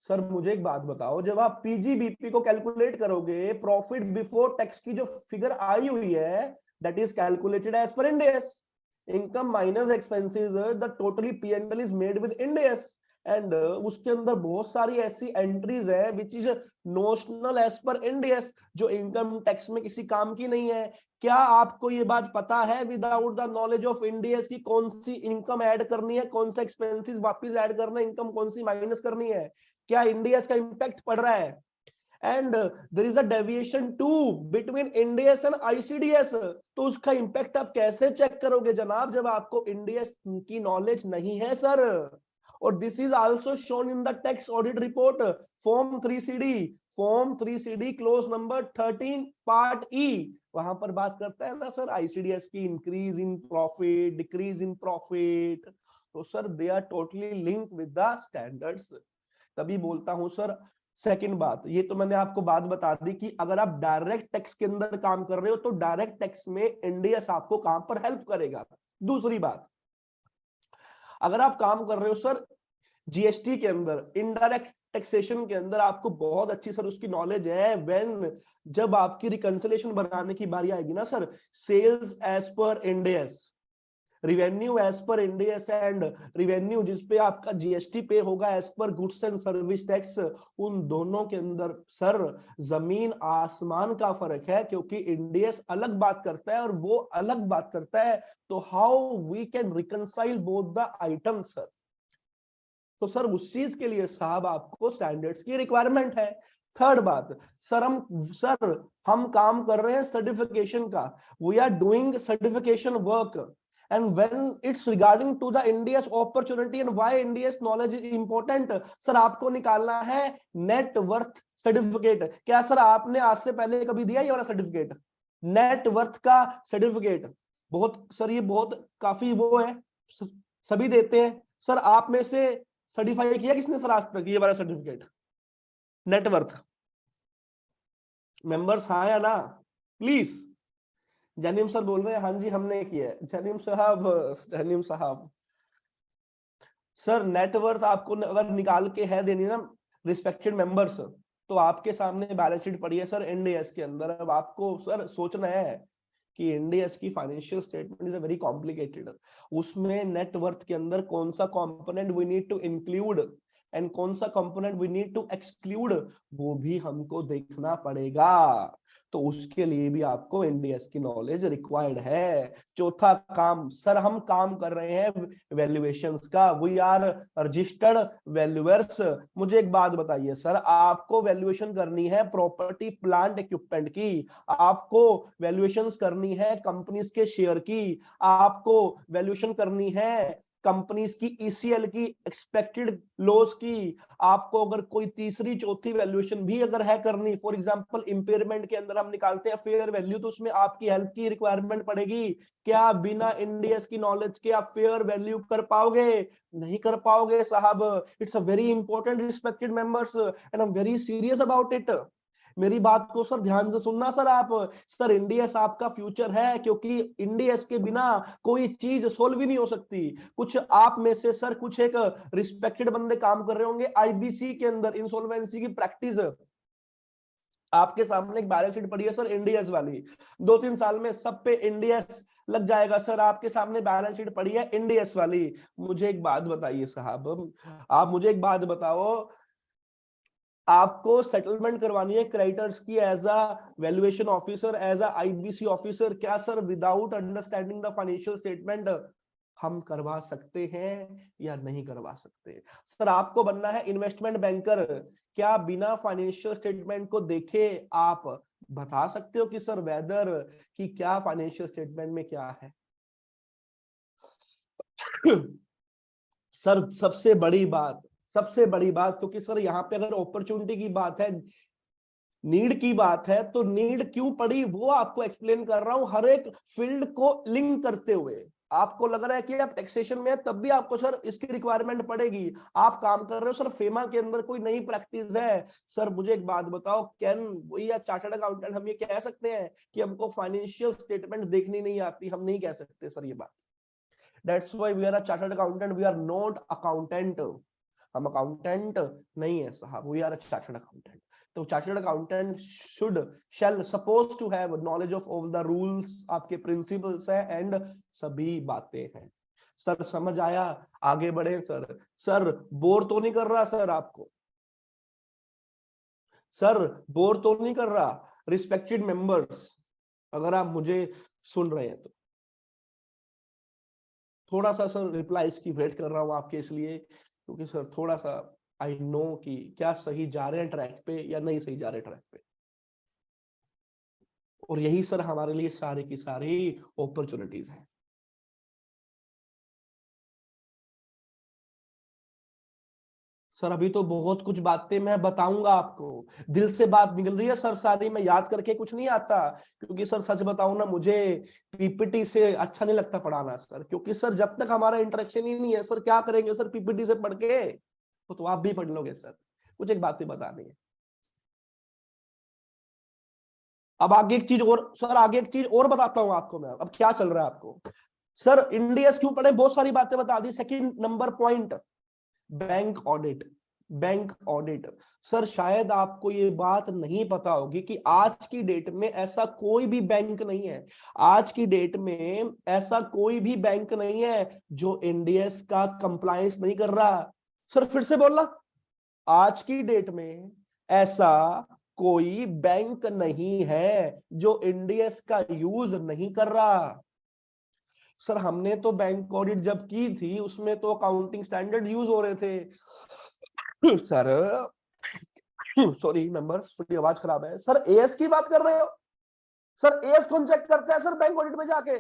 सर मुझे एक बात बताओ, जब आप पीजीबीपी को कैलकुलेट करोगे, प्रॉफिट बिफोर टैक्स की जो फिगर आई हुई है, that is calculated as per Ind AS. Income minus expenses, the totally P&L is made with Ind AS. And उसके अंदर बहुत सारी ऐसी एंट्रीज है which is notional as per Ind AS, जो इनकम टैक्स में किसी काम की नहीं है। क्या आपको ये बात पता है without the knowledge of end S की कौन सी इनकम ऐड करनी है, कौन सा एक्सपेंसेस वापस ऐड करना है, इनकम कौन सी माइनस करनी है? क्या इंड एस का इंपैक्ट पड़ रहा है? And there is a deviation to between Ind AS and ICDS, तो उसका इंपैक्ट आप कैसे चेक करोगे जनाब, जब आपको इंड एस की नॉलेज नहीं है सर? और this is also shown in the tax audit report, form 3CD clause number 13 part E, वहां पर बात करता है ना सर आईसीडीएस की increase in profit, decrease in profit. तो sir they are totally linked with the standards. तभी बोलता हूं सर, सेकंड बात, ये तो मैंने आपको बात बता दी कि अगर आप डायरेक्ट टैक्स के अंदर काम कर रहे हो तो डायरेक्ट टैक्स में इंडियस आपको काम पर हेल्प करेगा। दूसरी बात, अगर आप काम कर रहे हो सर जीएसटी के अंदर, इनडायरेक्ट टैक्सेशन के अंदर, आपको बहुत अच्छी सर उसकी नॉलेज है। व्हेन जब आपकी रिकंसिलिएशन बनाने की बारी आएगी ना sir, sales as per Ind AS, revenue as per Ind AS, and revenue जिसपे आपका जीएसटी पे होगा as per goods and service tax, उन दोनों के अंदर सर जमीन आसमान का फर्क है, क्योंकि इंड एस अलग बात करता है और वो अलग बात करता है। तो how we can reconcile both the items sir? तो सर उस चीज के लिए साहब आपको स्टैंडर्ड्स की रिक्वायरमेंट है। थर्ड बात, सर हम काम कर रहे हैं सर्टिफिकेशन का, we are doing certification work, and when it's regarding to the Ind AS opportunity and why Ind AS knowledge is important, sir आपको निकालना है नेट वर्थ सर्टिफिकेट। क्या सर आपने आज से पहले कभी दिया ये वाला सर्टिफिकेट, नेट वर्थ का सर्टिफिकेट? बहुत सर, ये बहुत काफी वो है, सभी देते हैं सर। आप में से सर्टिफाई किया किसने सर आज तक ये वाला सर्टिफिकेट नेटवर्थ? मेंबर्स हाँ या ना प्लीज? जनीम सर बोल रहे हैं हाँ जी हमने किया है। जनीम साहब सर नेटवर्थ आपको अगर निकाल के है देनी ना रिस्पेक्टेड मेंबर्स, तो आपके सामने बैलेंस शीट पड़ी है सर इंडियस के अंदर। अब आपको सर सोचना है कि इंडियस की financial statement is very complicated, उसमें नेटवर्थ के अंदर कौन सा component we need to include, and कौन सा component we need to exclude, वो भी हमको देखना पड़ेगा। तो उसके लिए भी आपको NDS की नॉलेज रिक्वायर्ड है। चौथा काम सर, हम काम कर रहे हैं वैल्यूएशंस का, वी आर रजिस्टर्ड वैल्यूअर्स। मुझे एक बात बताइए सर, आपको वैल्यूएशन करनी है प्रॉपर्टी प्लांट इक्विपमेंट की, आपको वैल्यूएशंस करनी है कंपनीज के शेयर की, आपको वैल्यूएशन करनी है कंपनीज की ECL की, एक्सपेक्टेड लॉस की, आपको अगर कोई तीसरी चौथी वैल्यूएशन भी अगर है करनी, फॉर एग्जांपल इंपेयरमेंट के अंदर हम निकालते हैं फेयर वैल्यू, तो उसमें आपकी हेल्प की रिक्वायरमेंट पड़ेगी। क्या बिना NDS की नॉलेज के आप फेयर वैल्यू कर पाओगे? नहीं कर पाओगे साहब। It's a very important respected members and I am very serious about it. मेरी बात को सर ध्यान से सुनना सर आप। सर NDS आपका फ्यूचर है, क्योंकि NDS के बिना कोई चीज सोल्व ही नहीं हो सकती। कुछ आप में से सर कुछ एक रिस्पेक्टेड बंदे काम कर रहे होंगे IBC के अंदर, इंसॉल्वेंसी की प्रैक्टिस। आपके सामने एक बैलेंस शीट पड़ी है सर NDS वाली, 2-3 साल में सब पे NDS लग जाएगा सर। आपके सामने बैलेंस शीट पड़ी है NDS वाली। मुझे एक बात बताइए साहब, आप मुझे एक बात बताओ, आपको सेटलमेंट करवानी है क्रेडिटर्स की as a valuation officer, as a IBC officer, क्या sir without understanding the financial statement हम करवा सकते हैं या नहीं करवा सकते? सर आपको बनना है इन्वेस्टमेंट बैंकर, क्या बिना फाइनेंशियल स्टेटमेंट को देखे आप बता सकते हो कि सर वेदर कि क्या फाइनेंशियल स्टेटमेंट में क्या है? सर सबसे बड़ी बात, क्योंकि सर यहाँ पे अगर अपॉर्चुनिटी की बात है, नीड की बात है, तो नीड क्यों पड़ी वो आपको एक्सप्लेन कर रहा हूं, हर एक फील्ड को लिंक करते हुए। आपको लग रहा है कि आप टैक्सेशन में है, तब भी आपको सर इसकी रिक्वायरमेंट पड़ेगी। आप काम कर रहे हो सर फेमा के अंदर, कोई नई प्रैक्टिस है सर, मुझे एक बात बताओ, कैन वही या चार्टर्ड अकाउंटेंट हम ये कह सकते हैं कि हमको फाइनेंशियल स्टेटमेंट देखनी नहीं आती? हम नहीं कह सकते सर ये बात। That's why we are a chartered accountant, we are not accountant. हम अकाउंटेंट नहीं है साहब, we are a chartered accountant. तो chartered accountant shall supposed to have knowledge of all the rules, आपके प्रिंसिपल्स है एंड सभी बातें हैं। सर समझ आया? आगे बढ़े सर। सर बोर तो नहीं कर रहा सर आपको? सर बोर तो नहीं कर रहा? रिस्पेक्टेड मेंबर्स, अगर आप मुझे सुन रहे हैं तो थोड़ा सा सर रिप्लाईज की वेट कर रहा हूं आपके, इसलिए क्योंकि सर थोड़ा सा आई नो कि क्या सही जा रहे हैं ट्रैक पे या नहीं सही जा रहे ट्रैक पे, और यही सर हमारे लिए सारी की सारी अपॉर्चुनिटीज हैं। सर अभी तो बहुत कुछ बातें मैं बताऊंगा आपको, दिल से बात निकल रही है सर सारी, मैं याद करके कुछ नहीं आता, क्योंकि सर सच बताऊं ना, मुझे PPT से अच्छा नहीं लगता पढ़ाना सर, क्योंकि सर जब तक हमारा इंटरेक्शन ही नहीं है सर, क्या करेंगे सर PPT से पढ़ के? तो आप भी पढ़ लोगे सर, कुछ एक बातें बतानी है। अब आगे एक चीज और सर, आगे एक चीज और बताता हूं आपको मैं, अब क्या चल रहा है आपको। सर NDS क्यों पढ़े, बहुत सारी बातें बता दी। Second number point, bank audit. Bank audit sir, शायद आपको ये बात नहीं पता होगी कि आज की डेट में ऐसा कोई भी बैंक नहीं है, आज की डेट में ऐसा कोई भी बैंक नहीं है जो NDS का कंप्लायंस नहीं कर रहा। सर फिर से बोलना, आज की डेट में ऐसा कोई बैंक नहीं है जो NDS का यूज नहीं कर रहा। सर हमने तो बैंक ऑडिट जब की थी, उसमें तो अकाउंटिंग स्टैंडर्ड यूज हो रहे थे सर। सॉरी मेंबर्स, थोड़ी आवाज खराब है सर। AS की बात कर रहे हो सर? AS कौन चेक करता है सर बैंक ऑडिट में जाके?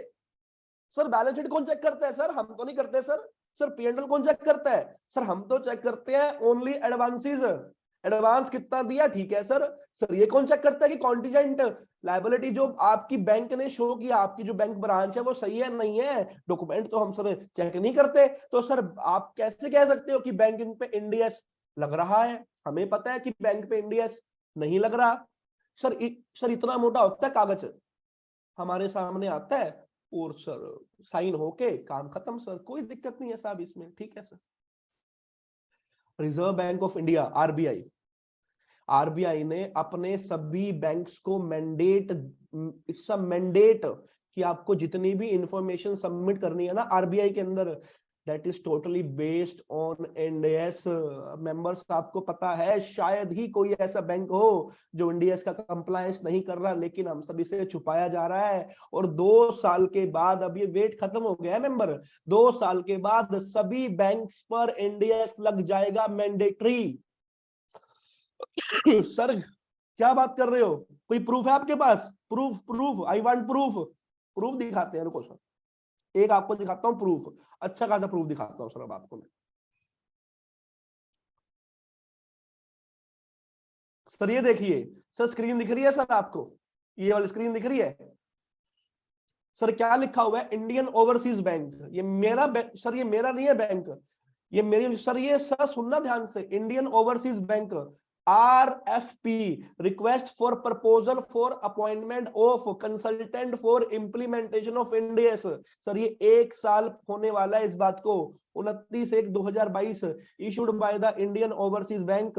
सर बैलेंस शीट कौन चेक करता है सर? हम तो नहीं करते सर। सर P&L कौन चेक करता है सर? हम तो चेक करते हैं ओनली एडवांसेस, एडवांस कितना दिया, ठीक है सर। सर ये कौन चेक करता है कि कॉन्टिजेंट लायबिलिटी जो आपकी बैंक ने शो किया, आपकी जो बैंक ब्रांच है वो सही है नहीं है? डॉक्यूमेंट तो हम सर चेक नहीं करते। तो सर आप कैसे कह सकते हो कि बैंक इन पे NDS लग रहा है? हमें पता है कि बैंक पे NDS नहीं लग रहा। सर सर इतना मोटा होता है कागज, हमारे सामने आता है और सर साइन होके काम खत्म सर, कोई दिक्कत नहीं है साहब इसमें, ठीक है sir. Reserve bank of India RBI ने अपने सभी बैंक्स को मैंडेट, इट्स अ मैंडेट कि आपको जितनी भी इंफॉर्मेशन सबमिट करनी है ना RBI के अंदर, that is totally based on NDS members। आपको पता है शायद ही कोई ऐसा बैंक हो जो NDS का कंप्लायंस नहीं कर रहा, लेकिन हम सभी से छुपाया जा रहा है। और 2 साल के बाद, अब ये वेट खत्म हो गया है मेंबर, 2 साल के बाद सभी बैंक्स पर NDS लग जाएगा मैंडेटरी। सर क्या बात कर रहे हो? कोई प्रूफ है आपके पास? प्रूफ आई वांट प्रूफ दिखाते हैं। रुको सर, एक आपको दिखाता हूं प्रूफ, अच्छा खासा प्रूफ दिखाता हूं सर अब आपको मैं। सर ये देखिए सर, स्क्रीन दिख रही है सर आपको? ये वाली स्क्रीन दिख रही है सर? क्या लिखा हुआ है? Indian overseas bank. ये मेरा सर, ये मेरा नहीं है बैंक, ये मेरी सर, ये सर सुनना ध्यान से, Indian overseas bank RFP, request for proposal for appointment of consultant for implementation of NDS। Sir ये 1 साल होने वाला है इस बात को, 29/1/2022, issued by the Indian overseas bank.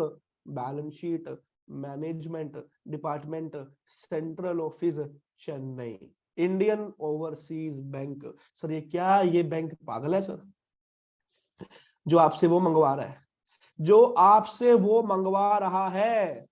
Balance sheet, management department, central office Chennai, Indian overseas bank. Sir ये क्या, ये बैंक पागल है सर? जो आपसे वो मंगवा रहा है, जो आपसे वो मंगवा रहा है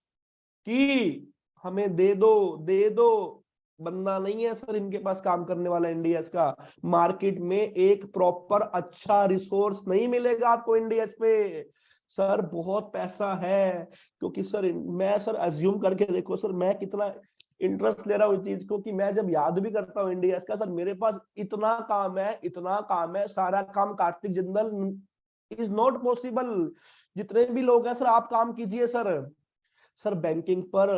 कि हमें दे दो, बंदा नहीं है सर इनके पास काम करने वाला NDS का। मार्केट में एक प्रॉपर अच्छा रिसोर्स नहीं मिलेगा आपको NDS पे। सर बहुत पैसा है, क्योंकि सर मैं सर अज्यूम करके देखो सर, मैं कितना इंटरेस्ट ले रहा हूँ इस चीज को, कि मैं जब याद भी करता हूँ NDS का, सर मेरे पास इतना काम है, सारा काम Kartik Jindal is not possible. जितने भी लोग हैं सर, आप काम कीजिए सर बैंकिंग पर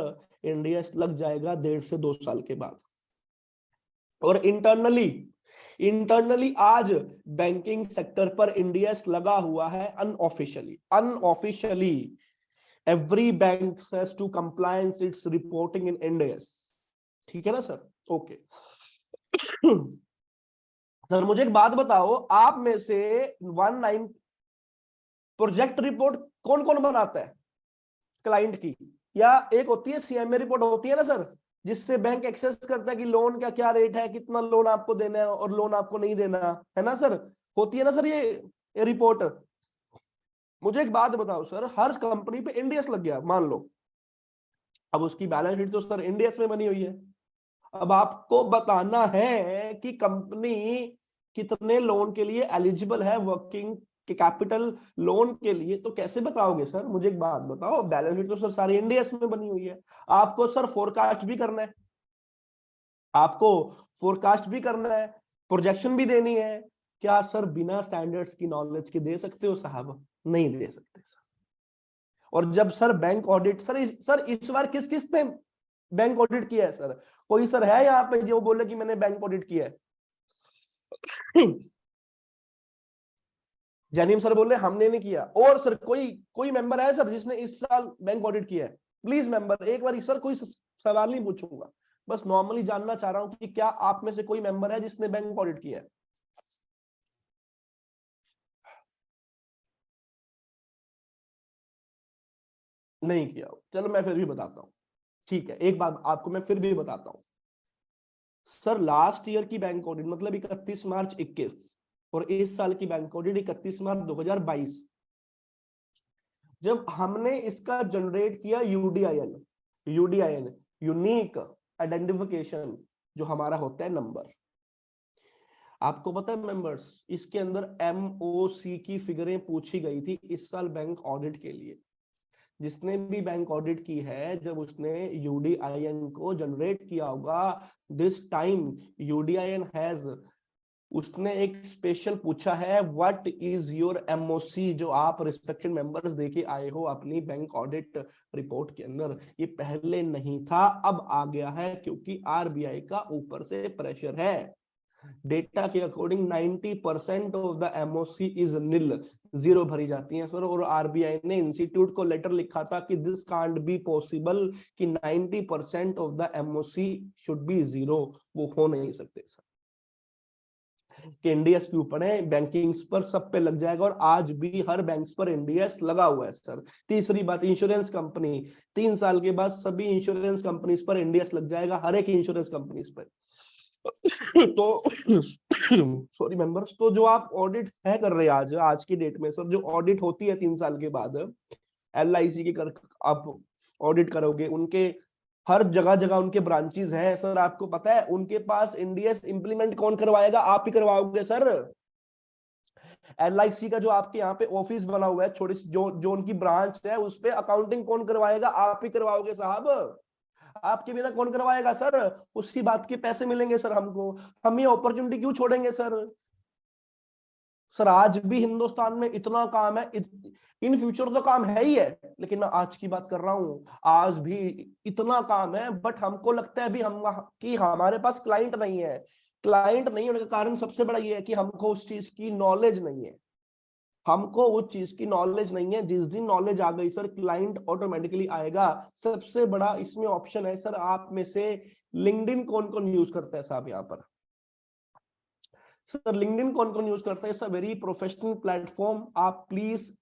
NDS लग जाएगा 1.5 से 2 साल के बाद। और इंटरनली आज बैंकिंग सेक्टर पर NDS लगा हुआ है unofficially. Every bank has to compliance its reporting in NDS। ठीक है ना सर? ओके। सर मुझे एक बात बताओ, आप में से 19 प्रोजेक्ट रिपोर्ट कौन कौन बनाता है क्लाइंट की? या एक होती है CMA रिपोर्ट होती है ना सर, जिससे बैंक एक्सेस करता है कि लोन का क्या रेट है, कितना लोन आपको देना है और लोन आपको नहीं देना है ना सर? होती है ना सर ये रिपोर्ट? मुझे एक बात बताओ सर, हर कंपनी पे NDS लग गया मान लो, अब उसकी बैलेंस शीट तो सर NDS में बनी हुई है। अब आपको बताना है कि कंपनी कितने लोन के लिए एलिजिबल है, वर्किंग के कैपिटल लोन के लिए, तो कैसे बताओगे सर? मुझे एक बात बताओ, बैलेंस शीट तो सर सारी NDS में बनी हुई है। आपको सर फोरकास्ट भी करना है, प्रोजेक्शन भी देनी है। क्या सर बिना स्टैंडर्ड्स की नॉलेज के दे सकते हो साहब? नहीं दे सकते सर। और जब सर बैंक ऑडिट, सर इस बार किस ने बैंक ऑडिट किया है सर? कोई सर है यहाँ पे जो बोले कि मैंने बैंक ऑडिट किया है? जैनिम सर बोले हमने नहीं किया। और सर कोई मेंबर है सर जिसने इस साल बैंक ऑडिट किया है? प्लीज मेंबर एक बार सर, कोई सवाल नहीं पूछूंगा, बस नॉर्मली जानना चाह रहा हूं कि क्या आप में से कोई मेंबर है जिसने बैंक ऑडिट किया है? नहीं किया? चलो मैं फिर भी बताता हूं, ठीक है, एक बात आपको मैं फिर भी बताता हूं। सर लास्ट ईयर की बैंक ऑडिट मतलब 31 मार्च 21 और इस साल की बैंक ऑडिट 31 मार्च 2022, जब हमने इसका जनरेट किया यूडीआईएन यूनिक आइडेंटिफिकेशन, जो हमारा होता है नंबर, आपको पता है मेंबर्स, इसके अंदर MOC की फिगरें पूछी गई थी इस साल बैंक ऑडिट के लिए। जिसने भी बैंक ऑडिट की है, जब उसने यूडीआईएन को जनरेट किया होगा, दिस टाइम यूडीआईएन हैज, उसने एक स्पेशल पूछा है व्हाट इज योर MOC, जो आप रिस्पेक्टेड मेंबर्स देके आए हो अपनी बैंक ऑडिट रिपोर्ट के अंदर। ये पहले नहीं था, अब आ गया है, क्योंकि RBI का ऊपर से प्रेशर है। डेटा के according 90% of the MOC is nil, 0 भरी जाती है सर। और RBI ने इंस्टीट्यूट को लेटर लिखा था कि दिस कांट बी पॉसिबल, कि 90% of the MOC should be 0, वो हो नहीं सकते सर। कि NDS के ऊपर है, बैंकिंग पर सब पे लग जाएगा, और आज भी हर बैंक पर NDS लगा हुआ है सर। तीसरी बात, इंश्योरेंस कंपनी, 3 साल के बाद सभी इंश्योरेंस कंपनीज पर NDS लग जाएगा, हर एक इंश्योरेंस कंपनीज पर। तो सॉरी मेंबर्स, तो जो आप ऑडिट है कर रहे हैं आज की डेट में सर, जो ऑडिट होती है 3 साल के बाद LIC की आप ऑडिट करोगे, उनके हर जगह जगह उनके ब्रांचेस हैं सर, आपको पता है उनके पास इंडियस इंप्लीमेंट कौन करवाएगा? आप ही करवाओगे सर। LIC का जो आपके यहाँ पे ऑफिस बना हुआ है, छोटी सी जो उनकी ब्रांच है, उस पे अकाउंटिंग कौन करवाएगा? आप ही करवाओगे साहब। आपके बिना कौन करवाएगा सर? उसकी बात के पैसे मिलेंगे सर हमको, हम ये अपॉर्चुनिटी क्यों छोड़ेंगे सर? सर आज भी हिंदुस्तान में इतना काम है, इन फ्यूचर तो काम है ही है, लेकिन मैं आज की बात कर रहा हूं, आज भी इतना काम है, बट हमको लगता है अभी कि हमारे पास क्लाइंट नहीं है। क्लाइंट नहीं होने का कारण सबसे बड़ा ये है कि हमको उस चीज की नॉलेज नहीं है, हमको उस चीज की नॉलेज नहीं है। जिस दिन नॉलेज आ गई सर, क्लाइंट ऑटोमेटिकली आएगा। सबसे बड़ा इसमें ऑप्शन है सर, आप में से लिंक्डइन कौन कौन यूज करता है साहब? यहाँ पर सर लिंक्डइन कौन कौन यूज करता है? It's a very professional platform, आप प्लीज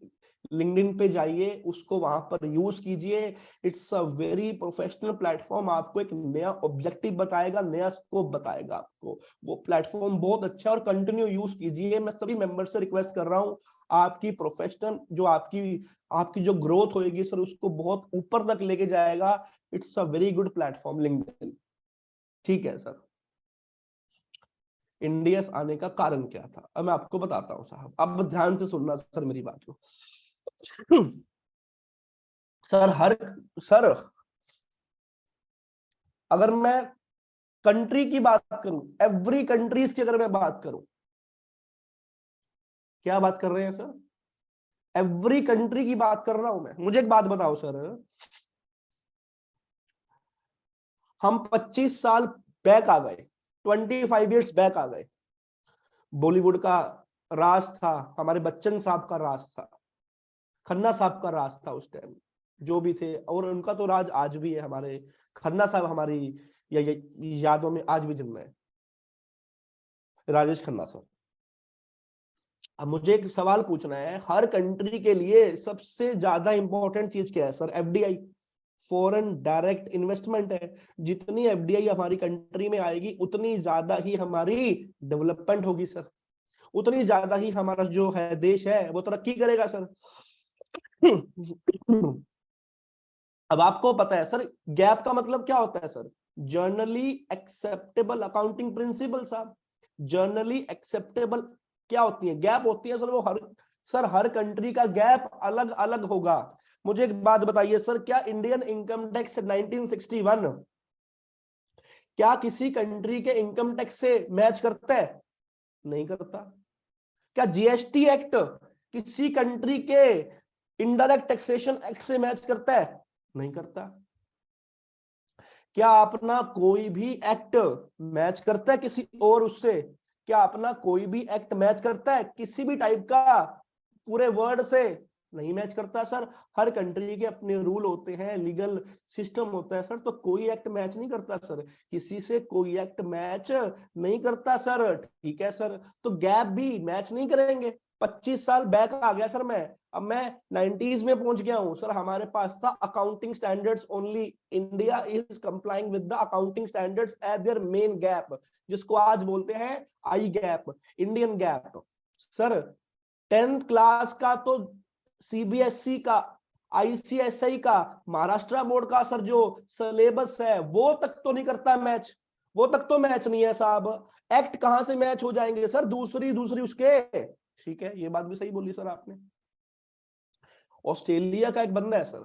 लिंक्डइन पे जाइए, उसको वहां पर यूज कीजिए। It's a very professional platform, आपको एक नया ऑब्जेक्टिव बताएगा, नया स्कोप बताएगा आपको। वो प्लेटफॉर्म बहुत अच्छा है और कंटिन्यू यूज कीजिए। मैं सभी मेंबर से रिक्वेस्ट कर रहा हूँ, आपकी प्रोफेशनल जो आपकी जो ग्रोथ होगी सर, उसको बहुत ऊपर तक लेके जाएगा। It's a very good platform LinkedIn. ठीक है सर, इंडियस आने का कारण क्या था, अब मैं आपको बताता हूं साहब, अब ध्यान से सुनना सर मेरी बात को। सर अगर मैं कंट्री की बात करूं, एवरी कंट्रीज की अगर मैं बात करूं, क्या बात कर रहे हैं सर? एवरी कंट्री की बात कर रहा हूं मैं। मुझे एक बात बताओ सर, हम 25 साल बैक आ गए, 25 इयर्स बैक आ गए। बॉलीवुड का राज था, हमारे बच्चन साहब का राज था, खन्ना साहब का राज था उस टाइम, जो भी थे, और उनका तो राज आज भी है। हमारे खन्ना साहब हमारी यादों में आज भी जिंदा है, राजेश खन्ना साहब। अब मुझे एक सवाल पूछना है, हर कंट्री के लिए सबसे ज्यादा इंपॉर्टेंट चीज क्या है sir? FDI, foreign direct investment है। जितनी FDI हमारी कंट्री में आएगी, उतनी ज्यादा ही हमारी डेवलपमेंट होगी सर, उतनी ज्यादा ही हमारा जो है देश है वो तरक्की करेगा सर। अब आपको पता है सर, गैप का मतलब क्या होता है sir? Generally acceptable accounting principle साहब। जर्नली एक्सेप्टेबल क्या होती है? गैप होती है सर, वो हर कंट्री का गैप अलग अलग होगा। मुझे एक बात बताइए सर, क्या इंडियन इनकम टैक्स 1961 क्या किसी कंट्री के इनकम टैक्स से मैच करता है? नहीं करता। क्या GST एक्ट किसी कंट्री के इनडायरेक्ट टैक्सेशन एक्ट से मैच करता है? नहीं करता। क्या अपना कोई भी एक्ट मैच करता है किसी और उससे? क्या अपना कोई भी एक्ट मैच करता है किसी भी टाइप का पूरे वर्ल्ड से? नहीं मैच करता सर। हर कंट्री के अपने रूल होते हैं, लीगल सिस्टम होता है सर, तो कोई एक्ट मैच नहीं करता सर, किसी से कोई एक्ट मैच नहीं करता सर। ठीक है सर, तो गैप भी मैच नहीं करेंगे। 25 साल बैक आ गया सर मैं, अब मैं 90s में पहुंच गया हूं सर। हमारे पास था accounting standards only, India is complying with the accounting standards as there main GAAP, जिसको आज बोलते हैं I GAAP, Indian GAAP. Sir 10th class का तो CBSE का, ICSI का, महाराष्ट्र बोर्ड का सर जो सिलेबस है वो तक तो नहीं करता मैच, वो तक तो मैच नहीं है साहब। एक्ट कहां से मैच हो जाएंगे सर? दूसरी उसके। ठीक है, ये बात भी सही बोली सर आपने। ऑस्ट्रेलिया का एक बंदा है सर,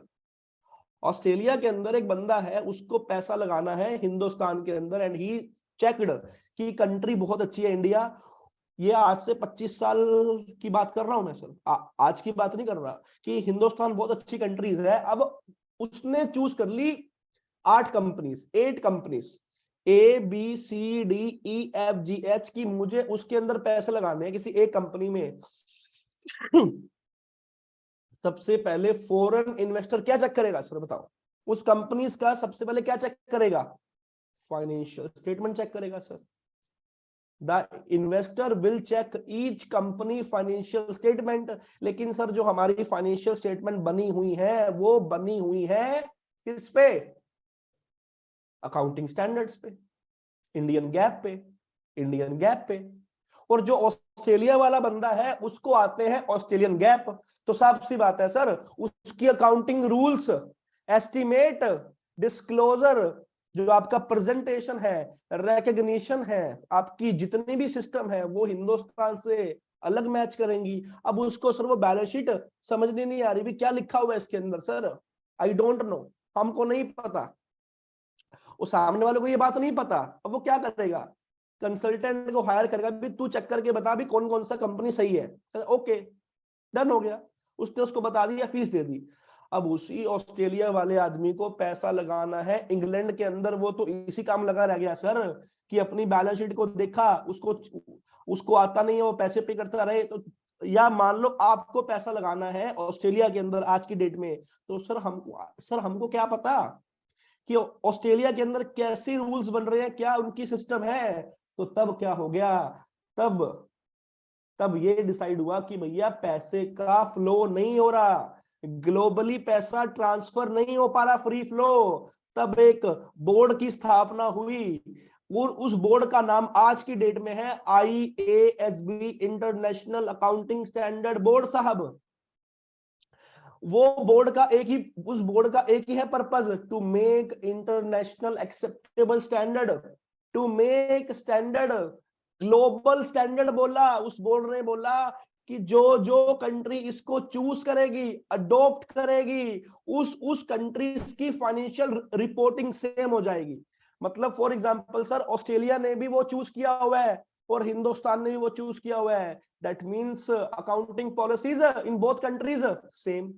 ऑस्ट्रेलिया के अंदर एक बंदा है, उसको पैसा लगाना है हिंदुस्तान के अंदर, एंड ही चेक्ड कि कंट्री बहुत अच्छी है इंडिया। ये आज से 25 साल की बात कर रहा हूं मैं सर, आज की बात नहीं कर रहा, कि हिंदुस्तान बहुत अच्छी कंट्रीज है। अब उसने चूज कर ली 8 कंपनीज, 8 कंपनीज, ABCDEFGH की, मुझे उसके अंदर पैसे लगाने हैं किसी एक कंपनी में। सबसे पहले फॉरेन इन्वेस्टर क्या चेक करेगा सर बताओ? उस कंपनीज का सबसे पहले क्या चेक करेगा? फाइनेंशियल स्टेटमेंट चेक करेगा sir. The investor will check each company financial statement. लेकिन सर जो हमारी फाइनेंशियल स्टेटमेंट बनी हुई है, वो बनी हुई है किस पे? अकाउंटिंग स्टैंडर्ड्स पे। इंडियन गैप पे, इंडियन गैप पे। और जो ऑस्ट्रेलिया वाला बंदा है उसको आते हैं ऑस्ट्रेलियन गैप। तो साफ सी बात है सर, उसकी अकाउंटिंग रूल्स, एस्टिमेट, डिस्क्लोजर, जो आपका प्रेजेंटेशन है, रिकॉग्निशन है, आपकी जितनी भी सिस्टम है वो हिंदुस्तान से अलग मैच करेंगी। अब उसको सर वो बैलेंस शीट समझने नहीं आ रही भी क्या लिखा हुआ है इसके अंदर। सर आई डोंट नो, हमको नहीं पता, वो सामने वाले को ये बात नहीं पता। अब वो क्या करेगा, कंसल्टेंट को हायर करेगा, भी तू चेक करके बता भी कौन कौन सा कंपनी सही है। ओके, डन हो गया, उसने उसको बता दिया, फीस दे दी। अब उसी ऑस्ट्रेलिया वाले आदमी को पैसा लगाना है इंग्लैंड के अंदर, वो तो इसी काम लगा रह गया सर कि अपनी बैलेंस शीट को देखा, उसको आता नहीं है, वो पैसे पे करता रहे। तो या मान लो आपको पैसा लगाना है ऑस्ट्रेलिया के अंदर आज की डेट में, तो सर हमको क्या पता कि ऑस्ट्रेलिया के अंदर कैसे रूल्स बन रहे हैं, क्या उनकी सिस्टम है। तो तब क्या हो गया, तब ये डिसाइड हुआ कि भैया पैसे का फ्लो नहीं हो रहा, ग्लोबली पैसा ट्रांसफर नहीं हो पा रहा, फ्री फ्लो। तब एक बोर्ड की स्थापना हुई और उस बोर्ड का नाम आज की डेट में है IASB, international accounting standard board साहब। वो बोर्ड का उस बोर्ड का एक ही है purpose, to make international acceptable standard, to make standard global standard. बोला उस बोर्ड ने, बोला कि जो कंट्री इसको चूज करेगी, अडॉप्ट करेगी, उस कंट्री की फाइनेंशियल रिपोर्टिंग सेम हो जाएगी। मतलब फॉर एग्जांपल सर, ऑस्ट्रेलिया ने भी वो चूज किया हुआ है और हिंदुस्तान ने भी वो चूज किया हुआ है। That means accounting policies in both countries same,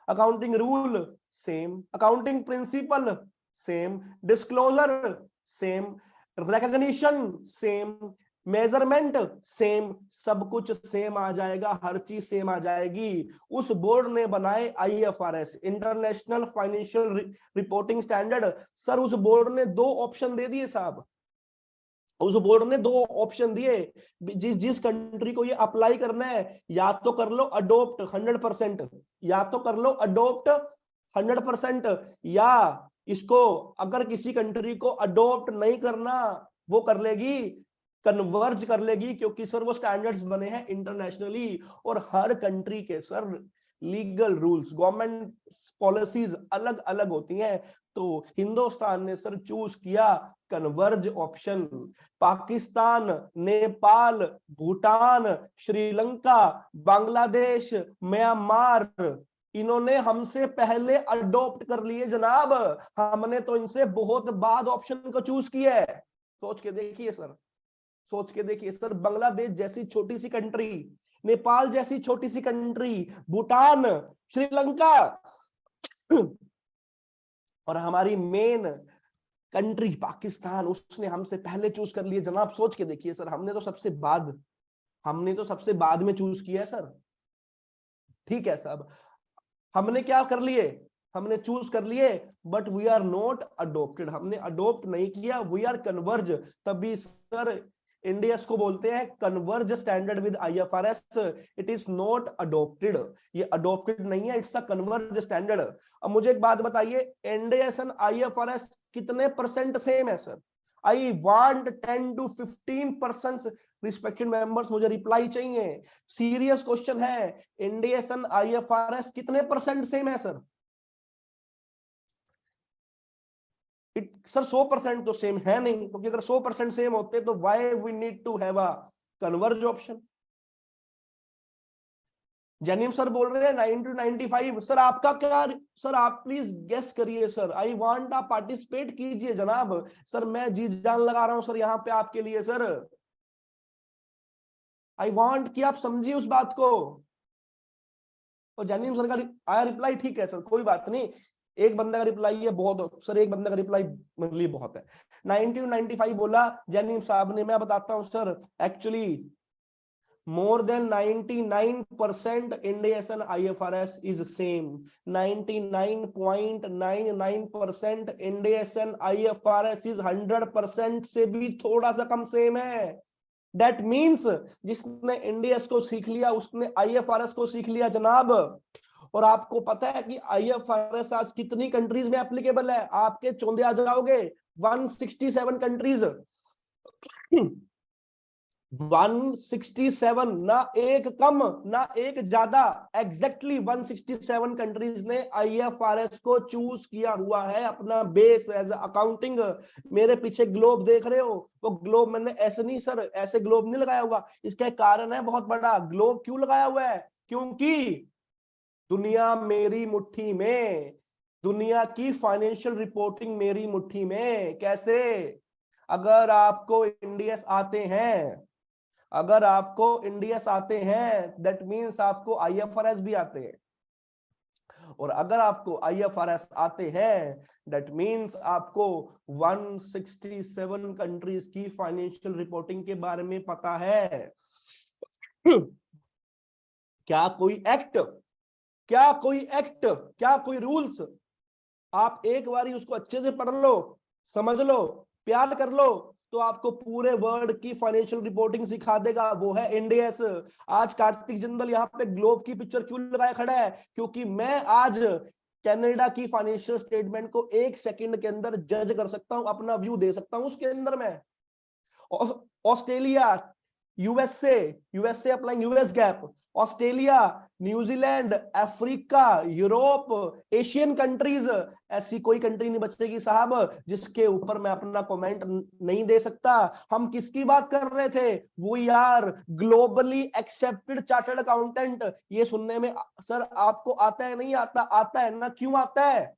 accounting rule same, accounting principle same, disclosure same, recognition same, measurement same, सब कुछ सेम आ जाएगा, हर चीज सेम आ जाएगी। उस बोर्ड ने बनाए IFRS, international financial reporting standard. Sir उस बोर्ड ने 2 ऑप्शन दे दिए साहब, उस बोर्ड ने 2 ऑप्शन दिए, जिस कंट्री को ये अप्लाई करना है, या तो कर लो अडोप्ट 100%, या तो कर लो अडोप्ट 100%, या इसको अगर किसी कंट्री को अडोप्ट नहीं करना, वो कर लेगी, कन्वर्ज कर लेगी, क्योंकि सर वो स्टैंडर्ड्स बने हैं इंटरनेशनली। और हर कंट्री के sir legal rules, government policies अलग अलग होती हैं। तो हिंदुस्तान ने सर चूज किया converge option. Pakistan, Nepal, Bhutan, Sri Lanka, Bangladesh, Myanmar, इन्होंने हमसे पहले अडॉप्ट कर लिए जनाब, हमने तो इनसे बहुत बाद ऑप्शन को चूज किया है। सोच के देखिए सर, सोच के देखिए सर, बांग्लादेश जैसी छोटी सी कंट्री, नेपाल जैसी छोटी सी कंट्री, भूटान, श्रीलंका, और हमारी मेन कंट्री पाकिस्तान, उसने हमसे पहले चूज कर लिए जनाब। सोच के देखिए सर, हमने तो सबसे बाद में चूज किया है सर। ठीक है साहब, हमने क्या कर लिए, हमने चूज कर लिए, but we are not adopted, हमने अडोप्ट नहीं किया, वी आर कन्वर्ज। तभी सर इंडिया को बोलते हैं converge standard with IFRS, it is not adopted, ये अडोप्टेड नहीं है, इट्स अ कन्वर्ज स्टैंडर्ड। अब मुझे एक बात बताइए, इंडियस एंड IFRS कितने परसेंट सेम है sir? I want 10 to 15% respected members, मुझे रिप्लाई चाहिए, सीरियस क्वेश्चन है। इंडियस एंड IFRS कितने परसेंट सेम है सर? सर 100% तो सेम है नहीं, क्योंकि अगर 100% सेम होते तो why we need to have a converge option. Jainim sir बोल रहे हैं 9 to 95, सर आपका क्या, सर आप प्लीज गेस करिए सर, आई वांट आप पार्टिसिपेट कीजिए जनाब, सर मैं जी जान लगा रहा हूं सर यहाँ पे आपके लिए सर, आई वांट कि आप समझिए उस बात को। और जैनिम सर का आया रिप्लाई, ठीक है सर कोई बात नहीं, एक बंदा का रिप्लाई है बहुत सर, एक बंदा का रिप्लाई मेरे लिए बहुत है। 90 to 95 बोला जैनिम साहब ने, मैं बताता हूं sir, actually more than 99% Indias and IFRS is same, 99.99% Indias and IFRS is 100% से भी थोड़ा सा कम सेम है। That means जिसने इंडियस को सीख लिया उसने IFRS को सीख लिया जनाब। और आपको पता है कि IFRS आज कितनी कंट्रीज में एप्लीकेबल है? आपके चौंधे आ जाओगे, 167 कंट्रीज, 167, ना एक कम ना एक ज्यादा, एग्जैक्टली 167 कंट्रीज ने IFRS को चूज किया हुआ है अपना बेस एज अकाउंटिंग। मेरे पीछे ग्लोब देख रहे हो, वो ग्लोब मैंने ऐसे नहीं सर, ऐसे ग्लोब नहीं लगाया हुआ, इसका एक कारण है बहुत बड़ा। ग्लोब क्यों लगाया हुआ है? क्योंकि दुनिया मेरी मुट्ठी में, दुनिया की फाइनेंशियल रिपोर्टिंग मेरी मुट्ठी में। कैसे? अगर आपको इंडियस आते हैं, अगर आपको इंडियस आते हैं, दैट मींस आपको IFRS भी आते हैं, और अगर आपको IFRS आते हैं दैट मींस आपको 167 कंट्रीज की फाइनेंशियल रिपोर्टिंग के बारे में पता है। क्या कोई एक्ट, क्या कोई एक्ट, क्या कोई रूल्स, आप एक बारी उसको अच्छे से पढ़ लो, समझ लो, प्यार कर लो, तो आपको पूरे वर्ल्ड की फाइनेंशियल रिपोर्टिंग सिखा देगा, वो है इंडियस। आज कार्तिक जिंदल यहाँ पे ग्लोब की पिक्चर क्यों लगाया खड़ा है? क्योंकि मैं आज कनाडा की फाइनेंशियल स्टेटमेंट को 1 सेकंड के अंदर जज कर सकता हूं, अपना व्यू दे सकता हूं उसके अंदर में। Australia, USA applying US gap, Australia, New Zealand, Africa, Europe, Asian countries, ऐसी कोई कंट्री नहीं बचेगी साहब जिसके ऊपर मैं अपना कमेंट नहीं दे सकता। हम किसकी बात कर रहे थे? We are globally accepted chartered accountant. ये सुनने में सर आपको आता है नहीं आता? आता है ना। क्यों आता है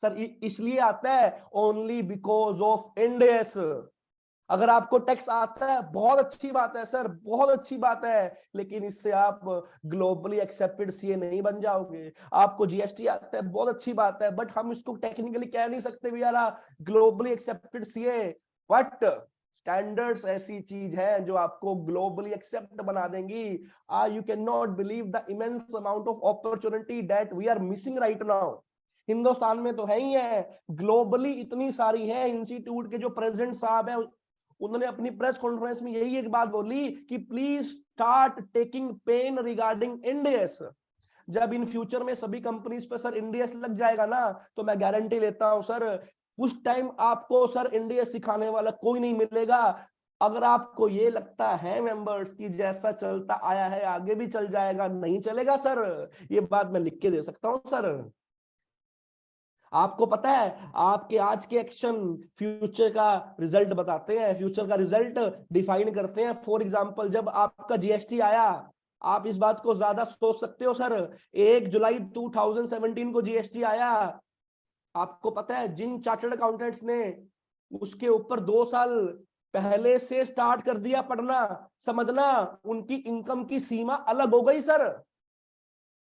सर? इसलिए आता है ओनली बिकॉज ऑफ इंडियस। अगर आपको टैक्स आता है बहुत अच्छी बात है सर, बहुत अच्छी बात है, लेकिन इससे आप ग्लोबली एक्सेप्टेड सीए नहीं बन जाओगे। आपको जीएसटी आता है बहुत अच्छी बात है, बट हम इसको टेक्निकली कह नहीं सकते भैया globally accepted CA. But standards ऐसी चीज है जो आपको ग्लोबली एक्सेप्ट बना देंगी। You can not believe the immense amount of opportunity that we are missing right now. Hindustan में तो है ही है, ग्लोबली इतनी सारी है। इंस्टीट्यूट के जो प्रेसिडेंट साहब है उन्होंने अपनी प्रेस कॉन्फ्रेंस में यही एक बात बोली कि please start taking pain regarding Ind AS. जब इन फ्यूचर में सभी कंपनीज पे सर इंडियस लग जाएगा ना, तो मैं गारंटी लेता हूं सर उस टाइम आपको सर इंडियस सिखाने वाला कोई नहीं मिलेगा। अगर आपको ये लगता है मेंबर्स की जैसा चलता आया है आगे भी चल जाएगा, नहीं चलेगा सर, ये बात मैं लिख के दे सकता हूं सर। आपको पता है आपके आज के एक्शन फ्यूचर का रिजल्ट बताते हैं, फ्यूचर का रिजल्ट डिफाइन करते हैं। फॉर एग्जांपल जब आपका जीएसटी आया, आप इस बात को ज्यादा सोच सकते हो सर, 1 जुलाई 2017 को जीएसटी आया, आपको पता है जिन चार्टर्ड अकाउंटेंट्स ने उसके ऊपर 2 साल पहले से स्टार्ट कर दिया पढ़ना समझना, उनकी इनकम की सीमा अलग हो गई सर,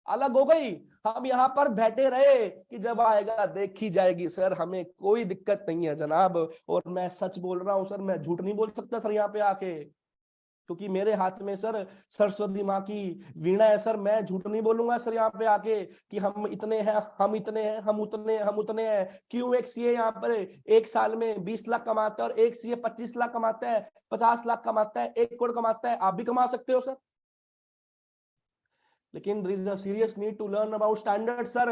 अलग हो गई। हम यहाँ पर बैठे रहे कि जब आएगा देखी जाएगी सर, हमें कोई दिक्कत नहीं है जनाब। और मैं सच बोल रहा हूं सर, मैं झूठ नहीं बोल सकता सर यहाँ पे आके, क्योंकि मेरे हाथ में सर सरस्वती माँ की वीणा है सर। मैं झूठ नहीं बोलूंगा सर यहाँ पे आके कि हम इतने हैं, हम इतने हैं, हम उतने हैं, हम उतने हैं। क्यों? एक सीए यहाँ पर 1 साल में 20 लाख कमाता है, और एक सीए 25 लाख कमाता है, 50 लाख कमाता है, 1 करोड़ कमाता है। आप भी कमा सकते हो सर, लेकिन there is a serious need to learn about standards sir.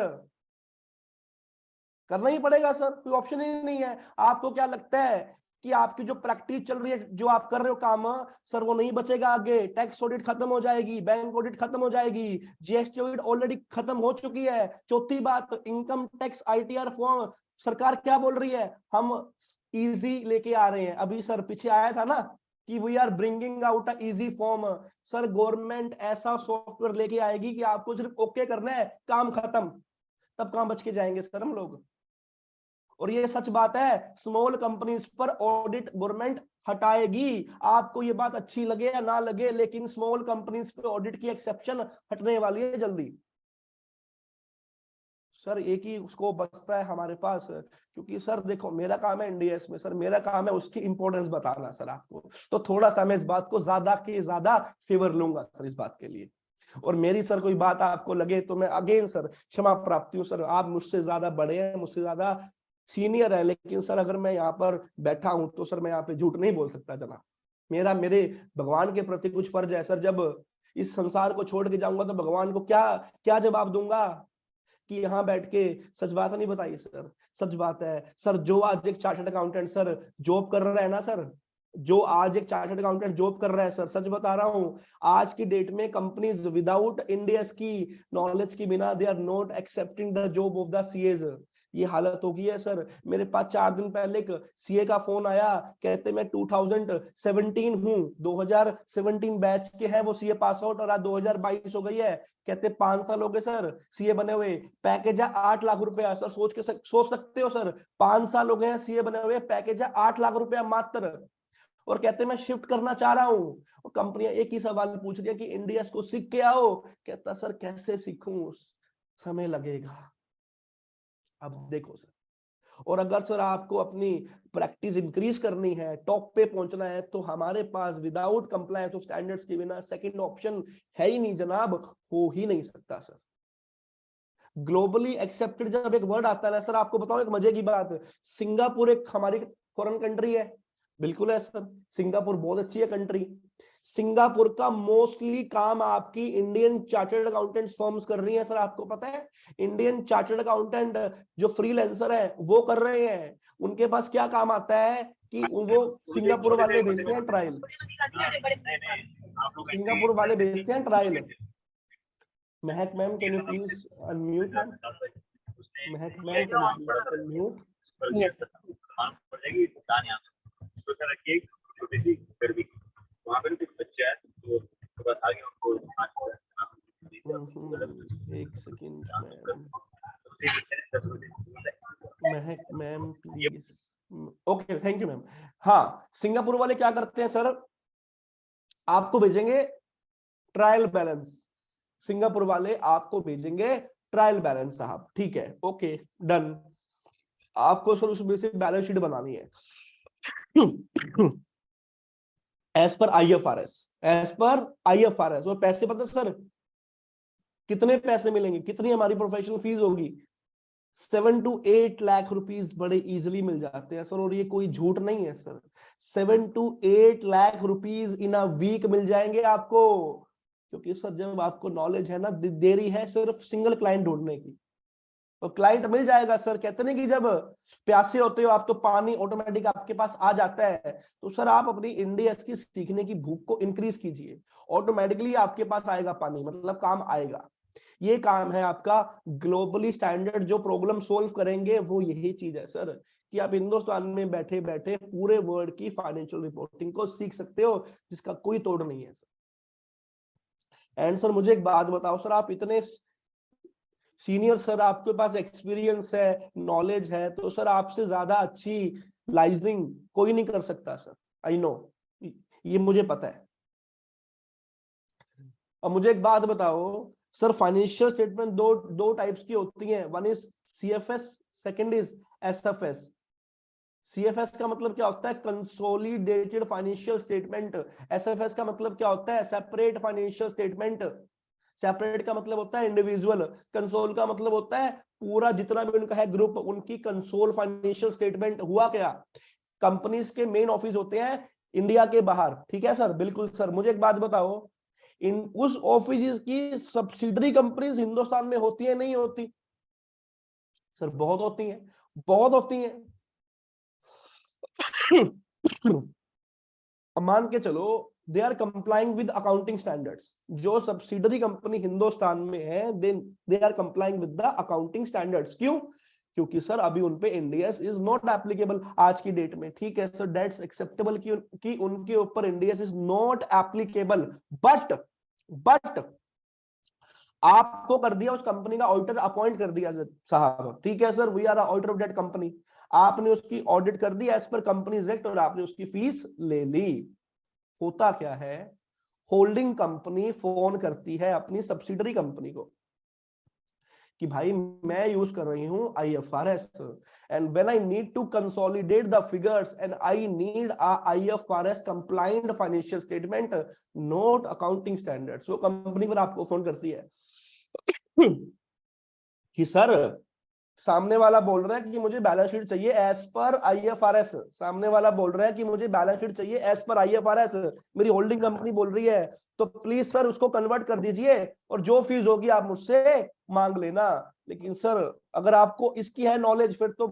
करना ही पड़ेगा सर, कोई ऑप्शन ही नहीं है। आपको क्या लगता है कि आपकी जो प्रैक्टिस चल रही है, जो आप कर रहे हो काम सर, वो नहीं बचेगा आगे? टैक्स ऑडिट खत्म हो जाएगी, बैंक ऑडिट खत्म हो जाएगी, जीएसटी ऑडिट ऑलरेडी खत्म हो चुकी है। चौथी बात, इनकम टैक्स ITR फॉर्म सरकार क्या बोल रही है? हम इजी लेके आ रहे हैं। अभी सर पीछे आया था ना कि we are bringing out a easy form. Sir government ऐसा सॉफ्टवेयर लेके आएगी कि आपको सिर्फ ओके करना है, काम खत्म। तब कहां बच के जाएंगे सर हम लोग? और ये सच बात है, स्मॉल कंपनीज पर ऑडिट गवर्नमेंट हटाएगी। आपको ये बात अच्छी लगे या ना लगे, लेकिन स्मॉल कंपनीज पे ऑडिट की एक्सेप्शन हटने वाली है जल्दी। सर एक ही उसको बचता है हमारे पास, क्योंकि सर देखो मेरा काम है इंडियस में सर, मेरा काम है उसकी इंपॉर्टेंस बताना सर आपको, तो थोड़ा सा मैं इस बात को ज्यादा के ज्यादा फेवर लूंगा सर इस बात के लिए। और मेरी सर कोई बात आपको लगे तो मैं अगेन सर क्षमा प्राप्ति हूँ सर। आप मुझसे ज्यादा बड़े हैं, मुझसे ज्यादा सीनियर है, लेकिन सर अगर मैं यहाँ पर बैठा हूं तो सर मैं यहाँ पे झूठ नहीं बोल सकता जनाब। मेरे भगवान के प्रति कुछ फर्ज है सर। जब इस संसार को छोड़ के जाऊंगा तो भगवान को क्या जवाब दूंगा कि यहाँ बैठ के? सच बात नहीं बताइए सर, सच बात है सर। जो आज एक चार्टर्ड अकाउंटेंट सर जॉब कर रहा है ना सर, जो आज एक चार्टर्ड अकाउंटेंट जॉब कर रहा है सर, सच बता रहा हूं, आज की डेट में कंपनीज विदाउट इंडियस की नॉलेज की बिना they are not accepting the job of the CAs. ये हालत हो गई है सर। मेरे पास 4 दिन पहले एक सीए का फोन आया, कहते मैं 2017 हूँ, 2017 बैच के हैं वो सीए पास आउट, और आज 2022 हो गई है। कहते 5 साल हो गए सर सीए बने हुए, पैकेज है 8 लाख रुपया। सर सोच सकते हो सर, 5 साल हो गए हैं सीए बने हुए, पैकेज है 8 लाख रुपया मात्र, और कहते मैं शिफ्ट करना चाह रहा हूं। और कंपनियां एक ही सवाल पूछ रही है कि इंडिया को सीख के आओ। कहता सर कैसे सीखूं, समय लगेगा। अब देखो सर, और अगर सर आपको अपनी प्रैक्टिस इंक्रीज करनी है, टॉप पे पहुंचना है, तो हमारे पास विदाउट कंप्लायंस ऑफ स्टैंडर्ड्स के बिना सेकंड ऑप्शन है ही नहीं जनाब, हो ही नहीं सकता सर। ग्लोबली एक्सेप्टेड जब एक वर्ड आता है ना सर, आपको बताऊं एक मजे की बात, सिंगापुर एक हमारी फॉरेन कंट्री है, बिल्कुल है सर, सिंगापुर बहुत अच्छी है कंट्री। सिंगापुर का मोस्टली काम आपकी इंडियन चार्टर्ड अकाउंटेंट फर्म्स कर रही है सर, आपको पता है। इंडियन चार्टर्ड अकाउंटेंट जो फ्रीलांसर है वो कर रहे हैं। उनके पास क्या काम आता है कि वो सिंगापुर वाले भेजते हैं ट्रायल, सिंगापुर वाले भेजते हैं trial. Mahak ma'am can you please unmute ma'am, Mahak ma'am can you please unmute. Yes तो सर रखिए छोटी सी घर भी वहाँ पर कुछ बच्चे हैं तो बस आगे उनको एक second ma'am, Mahak ma'am please. Okay thank you ma'am. हाँ, सिंगापुर वाले क्या करते हैं सर, आपको भेजेंगे ट्रायल बैलेंस, सिंगापुर वाले आपको भेजेंगे ट्रायल बैलेंस साहब, ठीक है, ओके डन। आपको सर उसमें से बैलेंस शीट बनानी है as per IFRS, as per IFRS। और पैसे पता सर कितने पैसे मिलेंगे, कितनी हमारी प्रोफेशनल फीस होगी, 7 to 8 लाख रुपीस बड़े इजीली मिल जाते हैं सर। और ये कोई झूठ नहीं है sir, 7 to 8 lakh rupees in a week मिल जाएंगे आपको। क्योंकि सर जब आपको नॉलेज है ना, देरी है सिर्फ सिंगल क्लाइंट ढूंढने की, तो क्लाइंट मिल जाएगा सर। कहते नहीं कि जब प्यासे होते हो आप तो पानी ऑटोमेटिक आपके पास आ जाता है। तो सर आप अपनी इंडियस की सीखने की भूख को इंक्रीज कीजिए, ऑटोमेटिकली आपके पास आएगा पानी, मतलब काम आएगा। ये काम है आपका ग्लोबली स्टैंडर्ड जो प्रॉब्लम सोल्व करेंगे, वो यही चीज है सर, कि आप हिंदुस्तान में बैठे बैठे पूरे वर्ल्ड की फाइनेंशियल रिपोर्टिंग को सीख सकते हो, जिसका कोई तोड़ नहीं है सर। एंड सर मुझे एक बात बताओ सर, आप इतने सीनियर सर, आपके पास एक्सपीरियंस है, नॉलेज है, तो सर आपसे ज्यादा अच्छी लाइजनिंग कोई नहीं कर सकता सर, आई नो, ये मुझे पता है। अब मुझे एक बात बताओ सर, फाइनेंशियल स्टेटमेंट दो टाइप्स की होती हैं, one is CFS, second is SFS। CFS का मतलब क्या होता है, कंसोलिडेटेड फाइनेंशियल स्टेटमेंट। SFS का मतलब क्या होता है, सेपरेट फाइनेंशियल स्टेटमेंट। सेपरेट का मतलब होता है इंडिविजुअल, कंसोल का मतलब होता है पूरा जितना भी उनका है ग्रुप, उनकी कंसोल फाइनेंशियल स्टेटमेंट। हुआ क्या, कंपनीज के मेन ऑफिस होते हैं इंडिया के बाहर, ठीक है सर, बिल्कुल सर। मुझे एक बात बताओ, इन उस ऑफिस की सब्सिडरी कंपनीज हिंदुस्तान में होती है नहीं होती सर? बहुत होती हैं, बहुत होती हैं। मान के चलो they are complying with accounting standards, जो सब्सिडरी कंपनी हिंदुस्तान में है they are complying with the accounting standards. क्यों? क्योंकि सर अभी उनपे इंडियस इज नॉट एप्लीकेबल आज की डेट में, ठीक है सर, दैट्स एक्सेप्टेबल कि उनके ऊपर Indians is not applicable. But आपको कर दिया उस कंपनी का ऑडिटर अपॉइंट कर दिया साहब, ठीक है sir, we are auditor of that company. आपने उसकी ऑडिट कर दी एज पर कंपनीज एक्ट और आपने उसकी फीस ले ली। होता क्या है, होल्डिंग कंपनी फोन करती है अपनी सब्सिडरी कंपनी को कि भाई मैं यूज कर रही हूं IFRS and when I need to consolidate the figures and I need a IFRS compliant financial statement, not accounting standards. वो कंपनी पर आपको फोन करती है कि सर सामने वाला बोल रहा है कि मुझे बैलेंस शीट चाहिए एज पर IFRS, सामने वाला बोल रहा है कि मुझे बैलेंस शीट चाहिए एज पर IFRS, मेरी होल्डिंग कंपनी बोल रही है, तो प्लीज सर उसको कन्वर्ट कर दीजिए और जो फीस होगी आप मुझसे मांग लेना। लेकिन सर अगर आपको इसकी है नॉलेज फिर तो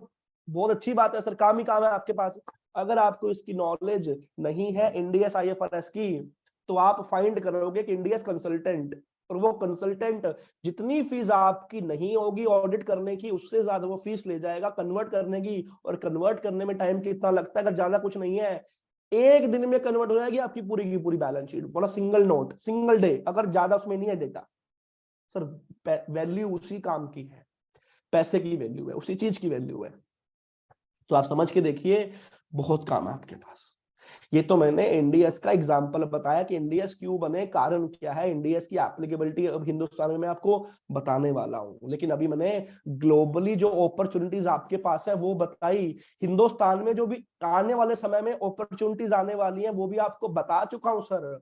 बहुत अच्छी बात है सर, काम ही काम है आपके पास। अगर आपको इसकी नॉलेज नहीं है इंडियस IFRS की, तो आप फाइंड करोगे कि इंडियस कंसल्टेंट, और वो कंसल्टेंट जितनी फीस आपकी नहीं होगी ऑडिट करने की, उससे ज्यादा वो फीस ले जाएगा कन्वर्ट करने की। और कन्वर्ट करने में टाइम कितना लगता है? अगर ज्यादा कुछ नहीं है, एक दिन में कन्वर्ट हो जाएगी आपकी पूरी की पूरी बैलेंस शीट, बोला सिंगल नोट, सिंगल डे, अगर ज्यादा उसमें नहीं है डेटा। सर वैल्यू उसी काम की है, पैसे की वैल्यू है, उसी चीज की वैल्यू है। तो आप समझ के देखिए, बहुत काम है आपके पास। ये तो मैंने इंडियस का एग्जांपल बताया कि इंडियस क्यों बने, कारण क्या है, इंडियस की एप्लीकेबिलिटी अब हिंदुस्तान में मैं आपको बताने वाला हूं। लेकिन अभी मैंने ग्लोबली जो अपॉर्चुनिटीज आपके पास है वो बताई, हिंदुस्तान में जो भी आने वाले समय में अपॉर्चुनिटीज आने वाली हैं वो भी आपको बता चुका हूं सर।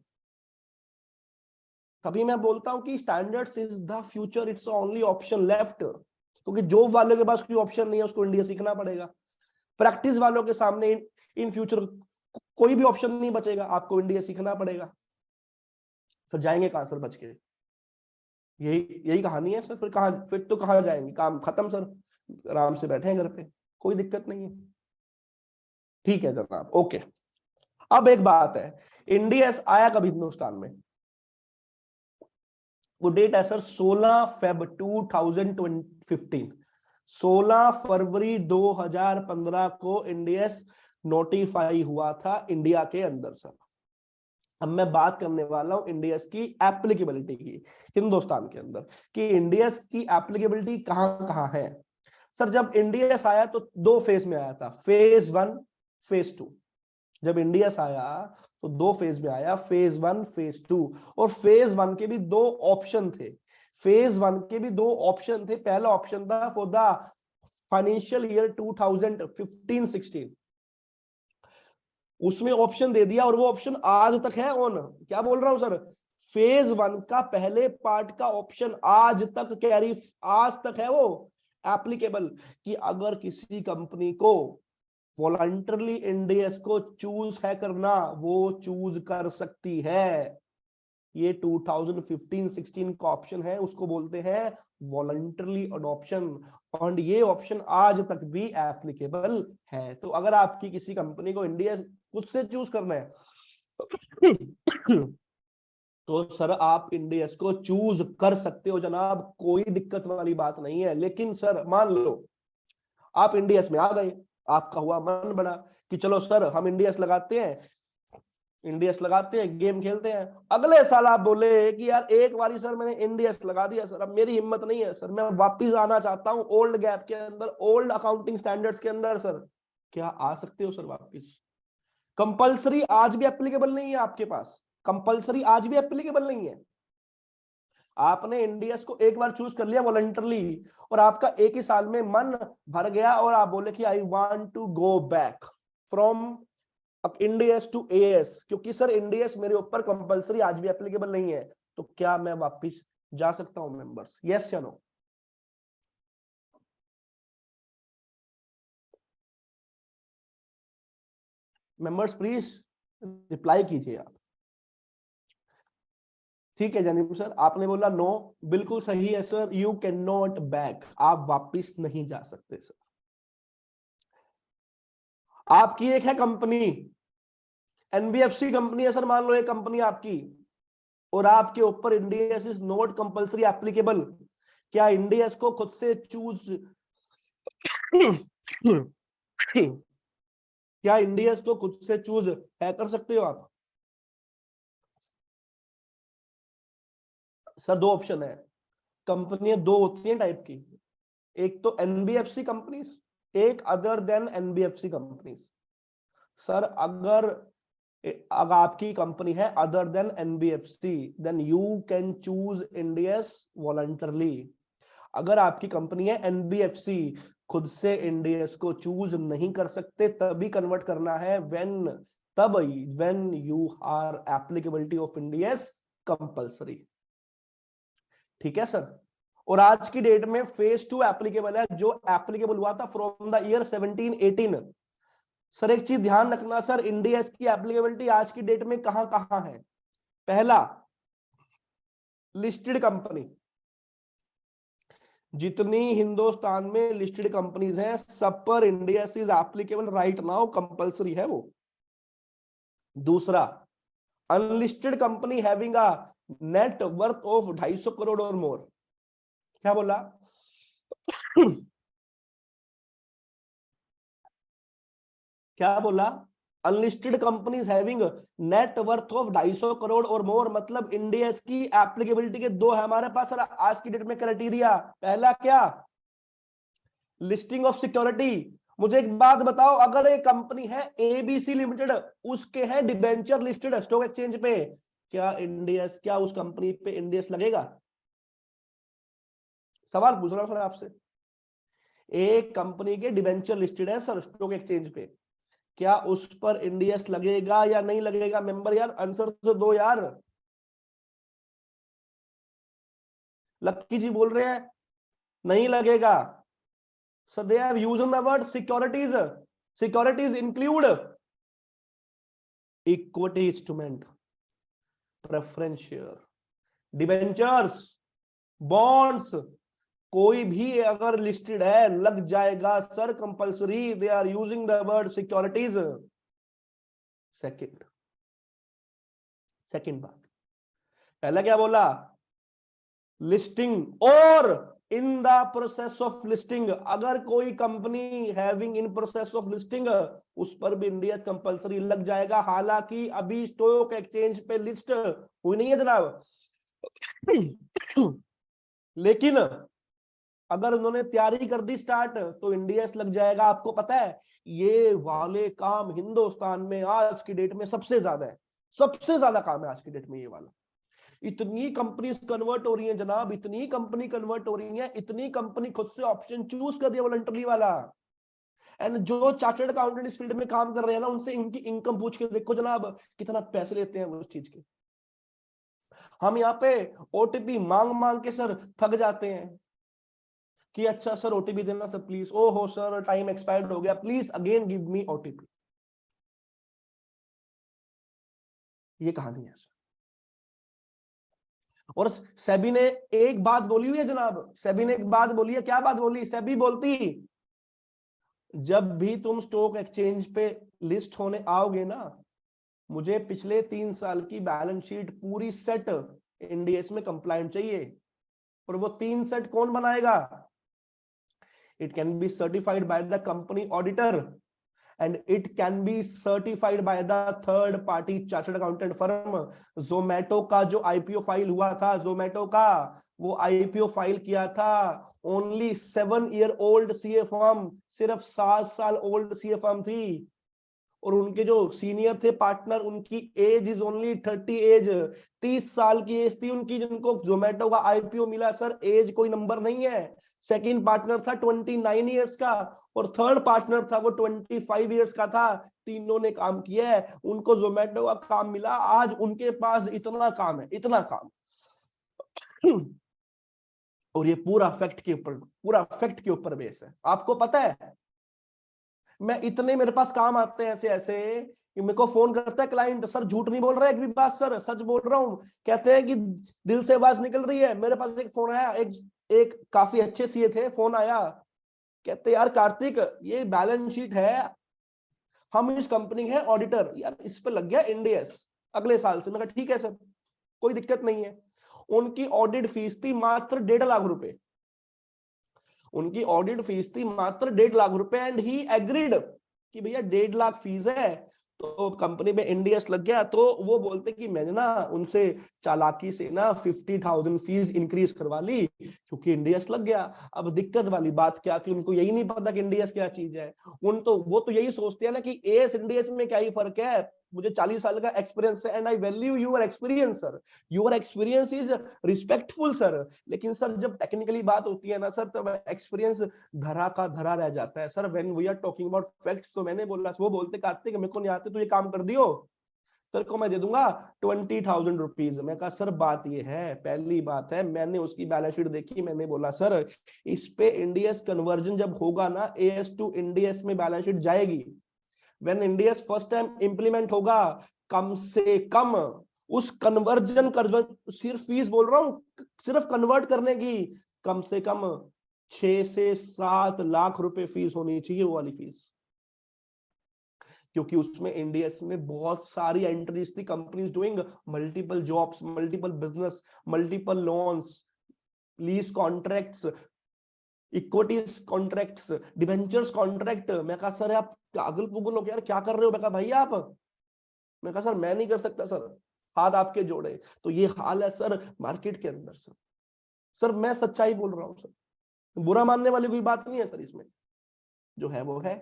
तभी मैं बोलता हूं कि standards is the future, it's only option left. क्योंकि जॉब वालों के पास कोई ऑप्शन नहीं है, उसको इंडिया सीखना पड़ेगा। प्रैक्टिस वालों के सामने इन फ्यूचर कोई भी ऑप्शन नहीं बचेगा, आपको इंडिया सीखना पड़ेगा। फिर जाएंगे कहां सर बच के? यही कहानी है सर। फिर तो कहां जाएंगे? काम खत्म सर, आराम से बैठे हैं घर पे, कोई दिक्कत नहीं है। ठीक है जनाब, ओके। अब एक बात है, इंडियस आया कब हिंदुस्तान में? वो डेट है सर 16 फेब 2015, 16 फरवरी 2015 को इंडियस नोटिफाई हुआ था इंडिया के अंदर सर। अब मैं बात करने वाला हूं इंडियस की एप्लीकेबिलिटी की हिंदुस्तान के अंदर, कि इंडियस की एप्लीकेबिलिटी कहां कहां है। सर जब इंडियस आया तो दो फेज में आया था, फेज 1 फेज 2। जब इंडियस आया तो दो फेज में आया, फेज 1 फेज 2। और फेज 1 के भी दो ऑप्शन थे, फेज 1 के भी दो ऑप्शन थे। पहला ऑप्शन था फॉर द फाइनेंशियल ईयर 2015-16, उसमें ऑप्शन दे दिया और वो ऑप्शन आज तक है ऑन। क्या बोल रहा हूं सर? फेज 1 का पहले पार्ट का ऑप्शन आज तक कैरी, आज तक है वो एप्लीकेबल, कि अगर किसी कंपनी को वॉलंटरली इंडियस को चूज है करना, वो चूज कर सकती है। ये 2015-16 का ऑप्शन है, उसको बोलते हैं वॉलंटरली अडॉप्शन, और ये ऑप्शन आज तक भी एप्लीकेबल है। तो अगर आपकी किसी कंपनी को इंडिया खुद से चूज करना है तो सर आप इंडियस को चूज कर सकते हो जनाब, कोई दिक्कत वाली बात नहीं है। लेकिन सर मान लो आप इंडियस में आ गए, आपका हुआ मन बड़ा कि चलो सर हम इंडियस लगाते हैं, इंडियस लगाते हैं, गेम खेलते हैं। अगले साल आप बोले कि यार एक बारी सर मैंने इंडियस लगा दिया सर, अब मेरी हिम्मत नहीं है सर, मैं वापिस आना चाहता हूं ओल्ड गैप के अंदर, ओल्ड अकाउंटिंग स्टैंडर्ड्स के अंदर। सर क्या आ सकते हो सर वापिस? कंपल्सरी आज भी एप्लीकेबल नहीं है आपके पास, कंपल्सरी आज भी एप्लीकेबल नहीं है। आपने इंडियस को एक बार चूज कर लिया वॉलंटरली, और आपका एक ही साल में मन भर गया और आप बोले कि I want to go back from Ind AS to AS, क्योंकि सर इंडियस मेरे ऊपर कंपल्सरी आज भी एप्लीकेबल नहीं है, तो क्या मैं वापिस जा सकता हूं मेंबर्स? यस या नो? मेंबर्स प्लीज रिप्लाई कीजिए आप। ठीक है जानिब सर, आपने बोला नो, बिल्कुल सही है sir, you can not back, आप वापिस नहीं जा सकते सर। आपकी एक है कंपनी, NBFC कंपनी है सर, मान लो ये कंपनी आपकी, और आपके ऊपर Indians is not compulsory applicable, क्या इंडियस को खुद से चूज क्या इंडियस को खुद से चूज है कर सकते हो आप? सर दो ऑप्शन है, कंपनियां दो होती हैं टाइप की, एक तो NBFC कंपनीज, एक other than NBFC companies. Sir अगर आपकी कंपनी है other than NBFC, then you can choose Ind AS voluntarily. अगर आपकी कंपनी है NBFC, खुद से इंडियस को चूज नहीं कर सकते, तभी कन्वर्ट करना है when you are applicability of Ind AS compulsory. ठीक है सर। और आज की डेट में फेज 2 एप्लीकेबल है, जो एप्लीकेबल हुआ था फ्रॉम द ईयर 17-18। सर एक चीज ध्यान रखना सर, इंडियस की एप्लीकेबिलिटी आज की डेट में कहां कहां है? पहला, लिस्टेड कंपनी, जितनी हिंदुस्तान में लिस्टेड कंपनीज हैं सब पर India is applicable right now, compulsory है वो। दूसरा, unlisted company having a net worth of 250 crore और मोर। क्या बोला? क्या बोला? Unlisted companies having net worth of 250 crore और मोर, मतलब इंडिया की एप्लीकेबिलिटी के दो है हमारे पास सर आज की डेट में क्राइटेरिया। पहला क्या? Listing of security. मुझे एक बात बताओ, अगर एक कंपनी है एबीसी लिमिटेड, उसके हैं डिबेंचर लिस्टेड स्टॉक एक्सचेंज पे, क्या उस कंपनी पे इंडियस लगेगा? सवाल पूछ रहा हूं सर आपसे। एक कंपनी के डिबेंचर लिस्टेड है सर स्टॉक एक्सचेंज पे, क्या उस पर इंडियस लगेगा या नहीं लगेगा? मेंबर यार आंसर तो दो यार। लक्की जी बोल रहे हैं नहीं लगेगा। So they have used the word securities. Securities include equity instrument, preference share, debentures, bonds. कोई भी अगर लिस्टेड है लग जाएगा sir compulsory. They are using the word securities. Second बात, पहला क्या बोला? लिस्टिंग और in the process of listing. अगर कोई company having in process of listing, उस पर भी इंडिया कंपलसरी लग जाएगा। हालांकि अभी स्टॉक एक्सचेंज पे लिस्ट हुई नहीं है जनाब, लेकिन अगर उन्होंने तैयारी कर दी स्टार्ट तो इंडिया लग जाएगा। आपको पता है ये वाले काम हिंदुस्तान में आज की डेट में सबसे ज्यादा है, सबसे ज्यादा काम है आज की डेट में ये वाला। इतनी कंपनीज कन्वर्ट हो रही हैं जनाब, इतनी कंपनी कन्वर्ट हो रही हैं, इतनी कंपनी खुद से ऑप्शन चूज कर रही है वॉलंटरी वाला। एंड जो चार्टर्ड अकाउंटेंट इस फील्ड में काम कर रहे हैं ना, उनसे इनकी इनकम पूछ के देखो जनाब कितना पैसे लेते हैं वो उस चीज के। हम यहाँ पे ओटीपी मांग मांग के सर थक जाते हैं कि अच्छा सर ओटीपी देना सर प्लीज, ओ हो सर टाइम एक्सपायर्ड हो गया, please again give me OTP. ये कहानी है सर। और सेबी ने एक बात बोली हुई है जनाब, सेबी ने एक बात बोली है। क्या बात बोली? सेबी बोलती जब भी तुम स्टॉक एक्सचेंज पे लिस्ट होने आओगे ना, मुझे पिछले 3 साल की बैलेंस शीट पूरी सेट इंडियस में कंप्लायंट चाहिए। और वो 3 सेट कौन बनाएगा? It can be certified by the company auditor and it can be certified by the third party chartered accountant firm. Zomato का जो IPO फाइल हुआ था, Zomato का वो IPO फाइल किया था only 7-year-old CA फर्म, सिर्फ 7 साल ओल्ड CA फर्म थी। और उनके जो सीनियर थे पार्टनर, उनकी एज इज ओनली 30 एज, 30 साल की एज थी उनकी जिनको जोमेटो का IPO मिला। सर एज कोई नंबर नहीं है। सेकंड पार्टनर था 29 इयर्स का और थर्ड पार्टनर था वो 25 इयर्स का था। तीनों ने काम किया है, उनको जोमेटो का काम मिला। आज उनके पास इतना काम है, इतना काम। और ये पूरा फैक्ट के ऊपर बेस है। आपको पता है मैं इतने मेरे पास काम आते हैं ऐसे ऐसे कि मेरे को फोन करता है क्लाइंट, सर झूठ नहीं बोल रहा है एक भी बात सर, सच बोल रहा हूँ। कहते हैं कि दिल से आवाज निकल रही है। मेरे पास एक फोन आया, एक काफी अच्छे सीए थे, फोन आया, कहते यार कार्तिक ये बैलेंस शीट है, हम इस कंपनी है ऑडिटर, यार इस पे लग गया इंडियस अगले साल से। मैं कहा ठीक है सर कोई दिक्कत नहीं है। उनकी ऑडिट फीस थी मात्र 1.5 लाख रुपए, उनकी ऑडिट फीस थी मात्र 1.5 लाख रुपए। एंड ही एग्रीड कि भैया 1.5 लाख फीस है। तो कंपनी में इंडियस लग गया। तो वो बोलते कि मैंने ना उनसे चालाकी से ना 50,000 फीस इंक्रीज करवा ली क्योंकि इंडियस लग गया। अब दिक्कत वाली बात क्या थी, उनको यही नहीं पता कि इंडियस क्या चीज है। वो तो यही सोचते हैं ना कि एएस इंडियस में क्या ही फर्क है। मुझे 40 साल का एक्सपीरियंस है and I value your experience sir, your experience is respectful sir. लेकिन सर जब टेक्निकली बात होती है ना सर, तब एक्सपीरियंस धरा का धरा रह जाता है sir. When we are talking about facts, तो मैंने बोला, वो बोलते कार्तिक मेरे को नहीं आते तो ये काम कर दियो, सर को मैं दे दूंगा 20,000 रुपीज। मैं कहा सर बात ये है, पहली बात है मैंने उसकी बैलेंस शीट देखी, मैंने बोला सर इस पे इंडियस कन्वर्जन जब होगा ना, एएस टू इंडियस में बैलेंस शीट जाएगी। When Indians first time implement होगा, कम से कम उस कन्वर्जन सिर्फ फीस बोल रहा हूं, सिर्फ कन्वर्ट करने की कम से कम 6 से 7 लाख रुपए फीस होनी चाहिए, वो वाली फीस, क्योंकि उसमें इंडियस में बहुत सारी एंट्रीज थी, companies doing multiple jobs, multiple business, multiple loans, lease contracts, equities contracts, debentures contract. मैं कहा सर आप पागल पुगल हो यार, क्या कर रहे हो? मैं कहा भाई आप, मैं कहा सर मैं नहीं कर सकता सर, हाथ आपके जोड़े। तो ये हाल है सर मार्केट के अंदर। सर मैं सच्चाई बोल रहा हूं सर, बुरा मानने वाली कोई बात नहीं है सर, इसमें जो है वो है।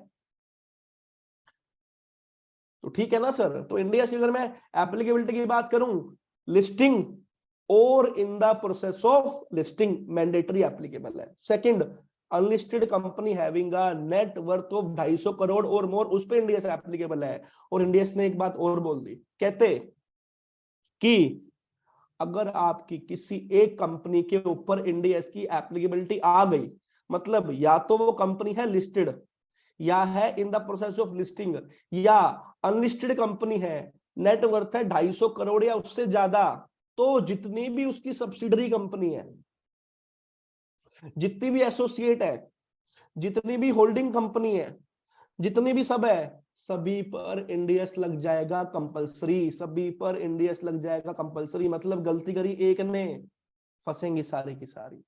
तो ठीक है ना सर। तो इंडिया से अगर मैं एप्लीकेबिलिटी की बात करूं, लिस्टिंग और in the process of listing mandatory applicable है। Second, unlisted company having a net worth of 250 crore और मोर, उस पे इंडिया से एप्लीकेबल है। और इंडिया ने एक बात और बोल दी, कहते कि अगर आपकी किसी एक कंपनी के ऊपर इंडिया की एप्लीकेबिलिटी आ गई, मतलब या तो वो कंपनी है लिस्टेड, या है इन द प्रोसेस ऑफ लिस्टिंग, या अनलिस्टेड कंपनी है, नेट वर्थ है 250 करोड़ या उससे ज्यादा, तो जितनी भी उसकी सब्सिडरी कंपनी है, जितनी भी एसोसिएट है, जितनी भी होल्डिंग कंपनी है, जितनी भी सब है, सभी पर इंडियस लग जाएगा कंपलसरी, सभी पर इंडियस लग जाएगा कंपलसरी। मतलब गलती करी एक ने, फंसेंगी सारी की सारी।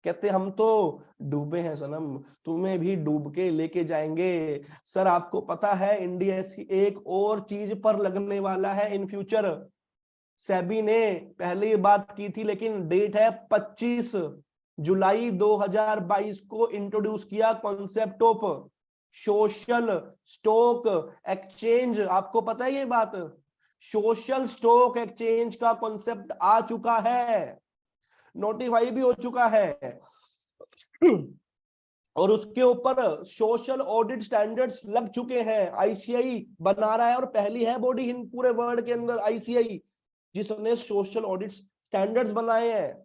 कहते हम तो डूबे हैं सनम, तुम्हें भी डूब के लेके जाएंगे। सर आपको पता है इंडियस की एक और चीज पर लगने वाला है इन फ्यूचर। सेबी ने पहले ये बात की थी, लेकिन डेट है 25 जुलाई 2022 को इंट्रोड्यूस किया concept of social stock exchange. आपको पता है ये बात? सोशल स्टॉक एक्सचेंज का कॉन्सेप्ट आ चुका है, नोटिफाई भी हो चुका है, और उसके ऊपर सोशल ऑडिट स्टैंडर्ड्स लग चुके हैं। आईसीआई बना रहा है, और पहली है बॉडी हिंद पूरे वर्ल्ड के अंदर आईसीआई जिसने सोशल ऑडिट स्टैंडर्ड्स बनाए हैं।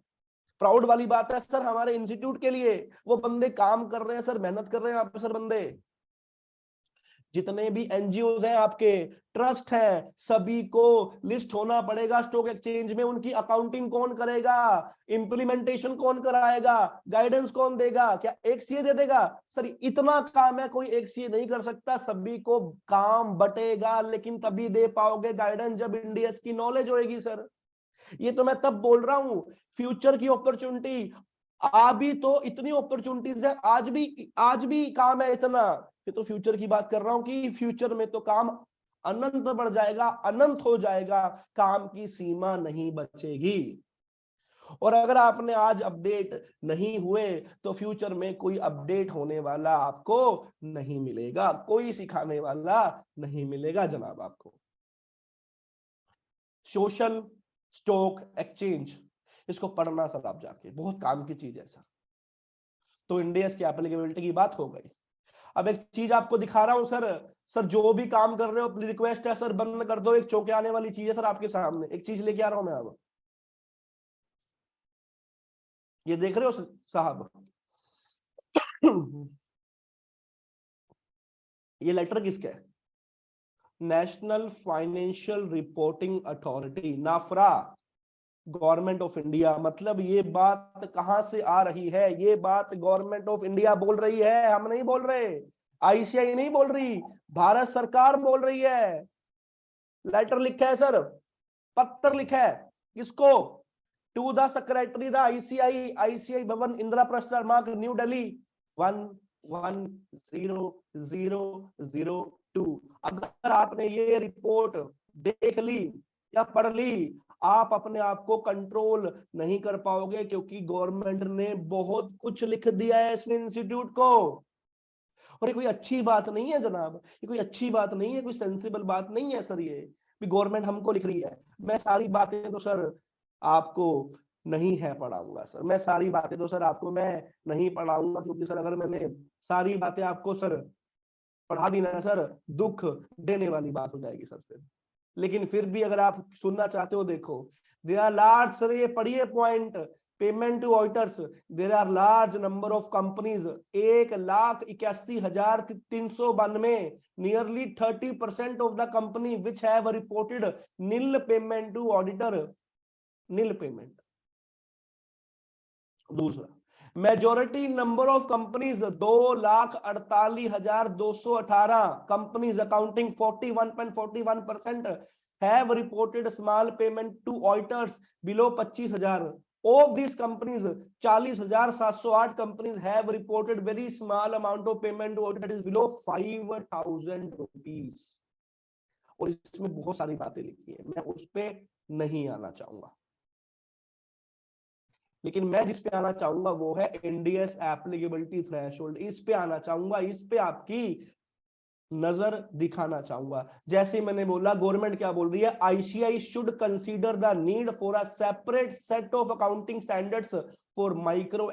प्राउड वाली बात है सर हमारे इंस्टीट्यूट के लिए। वो बंदे काम कर रहे हैं सर, मेहनत कर रहे हैं यहाँ पे सर बंदे। जितने भी एनजीओ हैं आपके, ट्रस्ट है, सभी को लिस्ट होना पड़ेगा स्टॉक एक्सचेंज में। उनकी अकाउंटिंग कौन करेगा, इंप्लीमेंटेशन कौन कराएगा, गाइडेंस कौन देगा? क्या एक सीए दे देगा? सर इतना काम है, कोई एक सीए नहीं कर सकता। सभी को काम बटेगा, लेकिन तभी दे पाओगे गाइडेंस जब इंडिया की नॉलेज होएगी सर। ये तो मैं तब बोल रहा हूं फ्यूचर की अपॉर्चुनिटी। अभी तो इतनी अपॉर्चुनिटीज है, आज भी काम है इतना। ये तो फ्यूचर की बात कर रहा हूं कि फ्यूचर में तो काम अनंत बढ़ जाएगा, अनंत हो जाएगा, काम की सीमा नहीं बचेगी। और अगर आपने आज अपडेट नहीं हुए तो फ्यूचर में कोई अपडेट होने वाला आपको नहीं मिलेगा, कोई सिखाने वाला नहीं मिलेगा जनाब आपको। सोशल स्टॉक एक्सचेंज, इसको पढ़ना सर आप जाके, बहुत काम की चीज है सर। तो इंडिया की एप्लीकेबिलिटी की बात हो गई। अब एक चीज आपको दिखा रहा हूं सर। सर जो भी काम कर रहे हो रिक्वेस्ट है सर बंद कर दो, एक चौंके आने वाली चीज है सर आपके सामने। एक चीज लेके आ रहा हूं मैं अब, ये देख रहे हो साहब? ये लेटर किसका है? National financial reporting authority, NFRA, government of India. मतलब ये बात कहां से आ रही है? ये बात गवर्नमेंट ऑफ इंडिया बोल रही है, हम नहीं बोल रहे, आईसीआई नहीं बोल रही, भारत सरकार बोल रही है। लेटर लिखा है सर, पत्र लिखा है, किसको? To the secretary the ICI, ICI Bhawan, Indira प्रस्थ मार्ग, न्यू दिल्ली 110002। अगर आपने ये रिपोर्ट देख ली या पढ़ ली, आप अपने आप को कंट्रोल नहीं कर पाओगे, क्योंकि गवर्नमेंट ने बहुत कुछ लिख दिया है इस इंस्टीट्यूट को। और ये कोई अच्छी बात नहीं है जनाब, ये कोई अच्छी बात नहीं है, कोई सेंसिबल बात नहीं है सर। ये भी गवर्नमेंट हमको लिख रही है। मैं सारी बातें तो सर आपको नहीं है पढ़ाऊंगा सर, मैं सारी बातें तो सर आपको मैं नहीं पढ़ाऊंगा, क्योंकि सर अगर मैंने सारी बातें आपको सर पढ़ा दी ना सर, दुख देने वाली बात हो जाएगी सर फिर। लेकिन फिर भी अगर आप सुनना चाहते हो, देखो दे आर लार्ज, सर ये पढ़िए point, payment to auditors, there are large number of companies, 1,81,392, nearly 30% of the company which have reported nil payment to auditor, nil payment. दूसरा, majority number of companies 2,48,218 companies accounting 41.41% have reported small payment to auditors below 25,000. Of these companies, 40,708 companies have reported very small amount of payment to auditor that is below 5,000 rupees. और इसमें बहुत सारी बातें लिखी है, मैं उस पे नहीं आना चाहूंगा, लेकिन मैं जिस पे आना चाहूंगा वो है इंडियस एप्लीकेबिलिटी थ्रेशोल्ड। इस पे आना चाहूंगा, इस पे आपकी नजर दिखाना चाहूंगा। जैसे ही मैंने बोला, गवर्नमेंट क्या बोल रही है, ICI should consider the need for a separate set of accounting standards for micro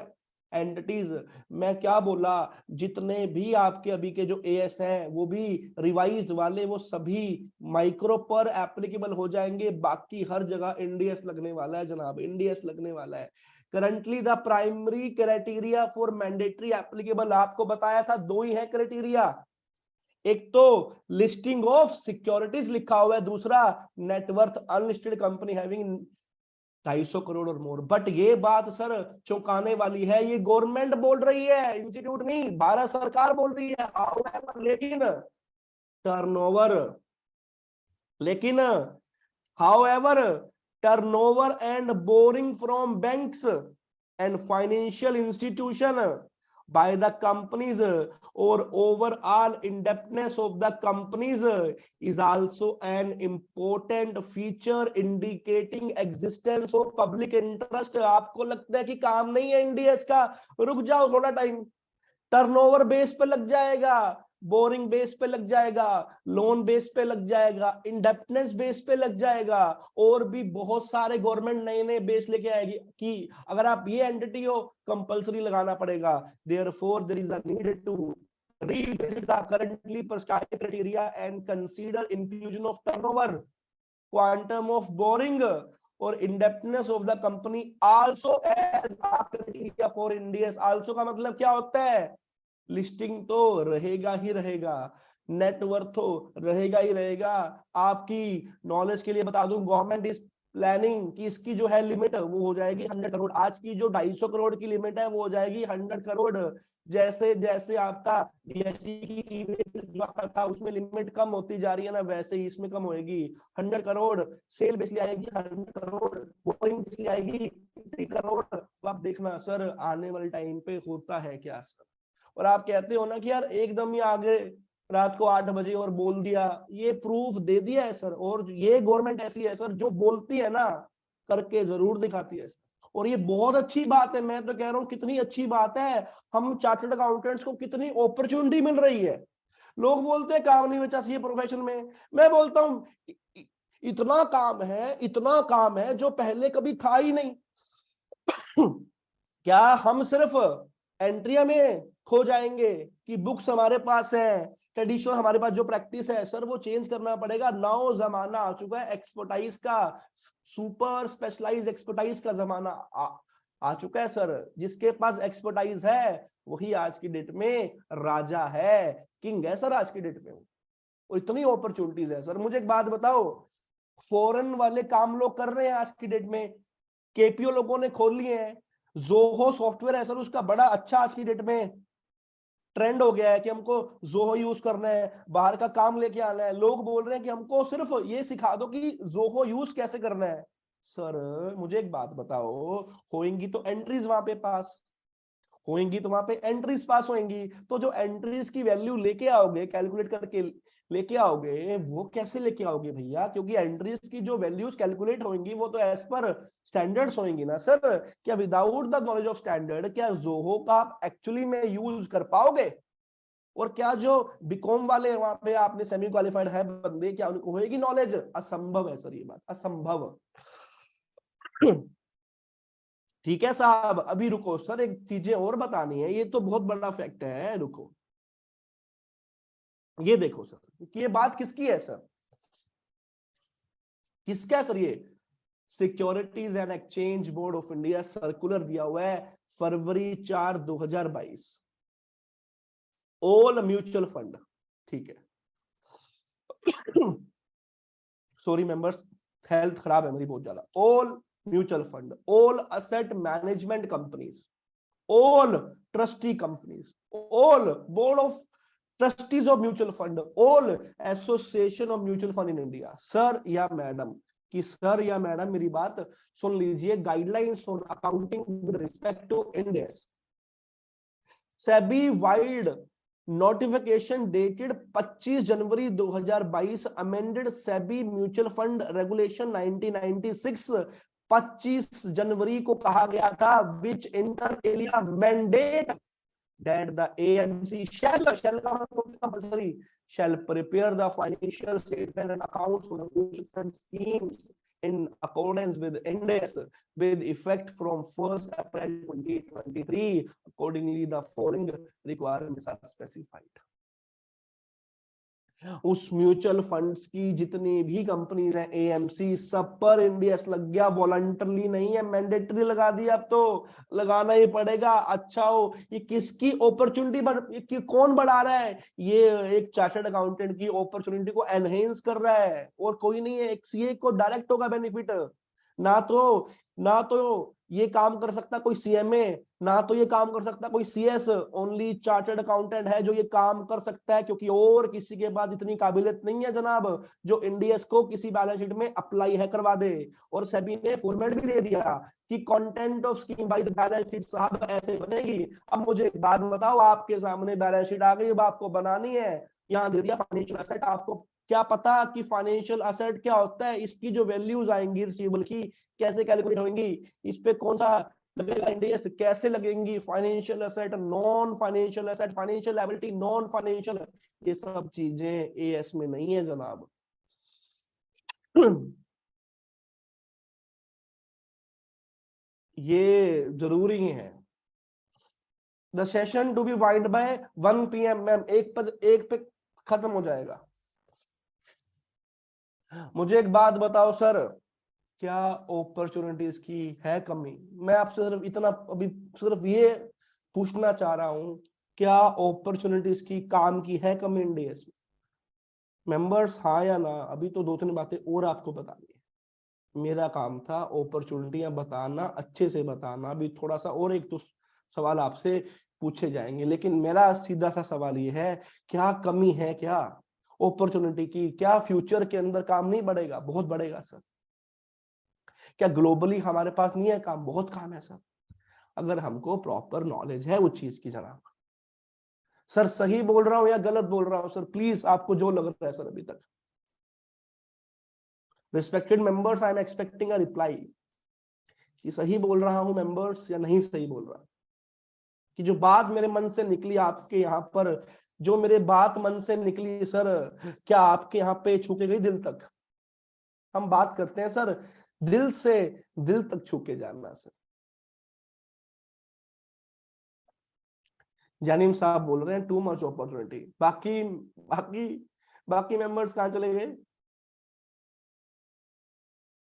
entities. मैं क्या बोला, जितने भी आपके अभी के जो एएस हैं वो भी रिवाइज्ड वाले, वो सभी माइक्रो पर एप्लीकेबल हो जाएंगे, बाकी हर जगह इंडियस लगने वाला है जनाब, इंडियस लगने वाला है। Currently the primary criteria for mandatory applicable, आपको बताया था दो ही है क्राइटेरिया, एक तो लिस्टिंग ऑफ सिक्योरिटीज लिखा हुआ है, दूसरा net worth unlisted company having 250 crore और मोर। बट ये बात सर चौंकाने वाली है, ये गवर्नमेंट बोल रही है, इंस्टीट्यूट नहीं, भारत सरकार बोल रही है। However turnover and boring from banks and financial institution by the companies or overall indebtedness of the companies is also an important feature indicating existence of public interest। आपको लगता है कि काम नहीं है इंडियस का, रुक जाओ थोड़ा टाइम, टर्नओवर बेस पे लग जाएगा, बोरिंग बेस पे लग जाएगा, लोन बेस पे लग जाएगा, इंडेप्टनेस बेस पे लग जाएगा, और भी बहुत सारे गवर्नमेंट नए नए बेस लेके आएगी कि अगर आप ये एंटिटी हो कंपलसरी लगाना पड़ेगा। Therefore there is a need to revisit the currently prescribed criteria and consider inclusion of turnover, quantum of borrowing or indebtedness of the company also as a criteria for Indians। also का मतलब क्या होता है, listing तो रहेगा ही रहेगा, net worth तो रहेगा ही रहेगा। आपकी नॉलेज के लिए बता दूं, गवर्नमेंट इज प्लानिंग कि इसकी जो है लिमिट वो हो जाएगी 100 करोड़। आज की जो 250 करोड़ की लिमिट है वो हो जाएगी 100 करोड़। जैसे जैसे आपका जीएसटी की जो था उसमें लिमिट कम होती जा रही है ना, वैसे ही इसमें कम होएगी। 100 करोड़ सेल बेस आएगी, 100 करोड़ बोरिंग बेस आएगी 3 करोड़। तो आप देखना सर आने वाले टाइम पे होता है क्या सर। और आप कहते हो ना कि यार एकदम ही आगे रात को 8 बजे और बोल दिया, ये प्रूफ दे दिया है सर। और ये गवर्नमेंट ऐसी है सर, जो बोलती है ना करके जरूर दिखाती है सर। और ये बहुत अच्छी बात है, मैं तो कह रहा हूँ कितनी अच्छी बात है, हम चार्टर्ड अकाउंटेंट्स को कितनी अपॉर्चुनिटी मिल रही है। लोग बोलते हैं काम नहीं बचा ये प्रोफेशन में, मैं बोलता हूँ इतना काम है जो पहले कभी था ही नहीं। क्या हम सिर्फ एंट्रिया में खो जाएंगे कि बुक्स हमारे पास है, ट्रेडिशनल हमारे पास जो प्रैक्टिस है सर वो चेंज करना पड़ेगा। नौ जमाना आ चुका है एक्सपर्टाइज का, सुपर स्पेशलाइज्ड एक्सपर्टाइज का जमाना आ चुका है सर। जिसके पास एक्सपर्टाइज है वही आज की डेट में राजा है, किंग है सर आज की डेट में। और इतनी अपॉर्चुनिटीज है सर। मुझे एक बात बताओ, फॉरेन वाले काम लोग कर रहे हैं आज की डेट में, केपीओ लोगों ने खोल लिए हैं, जोहो सॉफ्टवेयर है सर उसका बड़ा अच्छा आज की डेट में ट्रेंड हो गया है कि हमको जोहो यूज करना है, बाहर का काम लेके आना है। लोग बोल रहे हैं कि हमको सिर्फ ये सिखा दो कि जोहो यूज कैसे करना है। सर मुझे एक बात बताओ, होंगी तो एंट्रीज वहां पे पास होंगी, तो वहां पे एंट्रीज पास होंगी, तो जो एंट्रीज की वैल्यू लेके आओगे कैलकुलेट करके लेके आओगे, वो कैसे लेके आओगे भैया? क्योंकि एंट्रीज की जो वैल्यूज कैलकुलेट होंगी वो तो एज पर स्टैंडर्ड्स होंगी ना सर। क्या without the knowledge of standard क्या जोहो का आप एक्चुअली में यूज कर पाओगे? और क्या जो बीकॉम वाले वहां पे आपने सेमी क्वालिफाइड है बंदे, क्या उनको होएगी नॉलेज? असंभव है सर, ये बात असंभव। ठीक है साहब, अभी रुको सर, एक चीजें और बतानी है, ये तो बहुत बड़ा फैक्ट है, रुको। ये देखो सर, ये बात किसकी है सर? किसका है सर? ये securities and exchange board of India circular दिया हुआ है फरवरी 4, 2022। ऑल म्यूचुअल फंड, ठीक है सॉरी मेंबर्स, हेल्थ खराब है मेरी बहुत ज्यादा। All mutual fund, all asset management companies, all trustee companies, all board of trustees of mutual fund, all association of mutual fund in India. Sir या madam कि sir या मैडम मेरी बात सुन लीजिए, guidelines on accounting with respect to Ind AS, SEBI vide notification dated 25 January 2022, amended SEBI mutual fund regulation 1996, 25 जनवरी को कहा गया था, which inter alia mandate that the AMC shall compulsory shall prepare the financial statement and accounts for the mutual fund schemes in accordance with Ind AS with effect from 1st April 2023. Accordingly, the following requirements are specified. उस mutual funds की जितनी भी companies हैं AMC, सब पर Indians लग गया, voluntarily नहीं है, मैंडेटरी लगा दिया, अब तो लगाना ही पड़ेगा। अच्छा हो, ये किसकी अपॉर्चुनिटी कौन बढ़ा रहा है? ये एक चार्टर्ड अकाउंटेंट की अपॉर्चुनिटी को एनहेंस कर रहा है, और कोई नहीं है। एक सीए को डायरेक्ट होगा बेनिफिट, ना तो ये काम कर सकता कोई सीएमए, ना तो ये काम कर सकता कोई सीएस, ओनली चार्टर्ड अकाउंटेंट है जो ये काम कर सकता है, क्योंकि और किसी के बाद इतनी काबिलियत नहीं है जनाब जो इंडियस को किसी बैलेंस शीट में अप्लाई है करवा दे। और सेबी ने फॉर्मेट भी दे दिया कि content of scheme wise balance sheet साहब ऐसे बनेगी। अब मुझे एक बात बताओ, आपके सामने बैलेंस शीट आ गई, अब आपको बनानी है, यहाँ दे दिया फाइनेंशियल एसेट। आपको क्या पता कि फाइनेंशियल एसेट क्या होता है, इसकी जो वैल्यूज आएंगी रिसीवेबल की कैसे कैलकुलेट होंगी, इस पे कौन सा लगेगा इंडेक्स, कैसे लगेंगी, financial asset, non financial asset, financial liability, non financial, ये सब चीजें एएस में नहीं है जनाब। ये जरूरी है। The session to be wind by 1 PM ma'am, एक पे खत्म हो जाएगा। मुझे एक बात बताओ सर, क्या अपॉर्चुनिटीज की है कमी? मैं आपसे सिर्फ इतना अभी सिर्फ ये पूछना चाह रहा हूं, क्या अपॉर्चुनिटीज की काम की है कमी इंडियस मेंबर्स, हाँ या ना? अभी तो 2-3 बातें और आपको बतानी है। मेरा काम था अपॉर्चुनिटियां बताना, अच्छे से बताना। अभी थोड़ा सा और एक तो सवाल आपसे पूछे जाएंगे, लेकिन मेरा सीधा सा सवाल ये है, क्या कमी है क्या अपॉर्चुनिटी की? क्या फ्यूचर के अंदर काम नहीं बढ़ेगा? बहुत बढ़ेगा सर। क्या ग्लोबली हमारे पास नहीं है काम? बहुत काम है सर, अगर हमको प्रॉपर नॉलेज है वो चीज की। जनाब सर सही बोल रहा हूं या गलत बोल रहा हूं सर? प्लीज आपको जो लग रहा है सर अभी तक। Respected members, I am expecting a reply कि सही बोल रहा हूं मेंबर्स या नहीं सही बोल रहा। कि जो बात मेरे मन से निकली आपके यहाँ पर, जो मेरे बात मन से निकली सर, क्या आपके यहाँ पे छू के गई दिल तक? हम बात करते हैं सर दिल से दिल तक छू के जानना सर। जानिम साहब बोल रहे हैं टू मच अपॉर्चुनिटी। बाकी मेंबर्स कहाँ चले गए?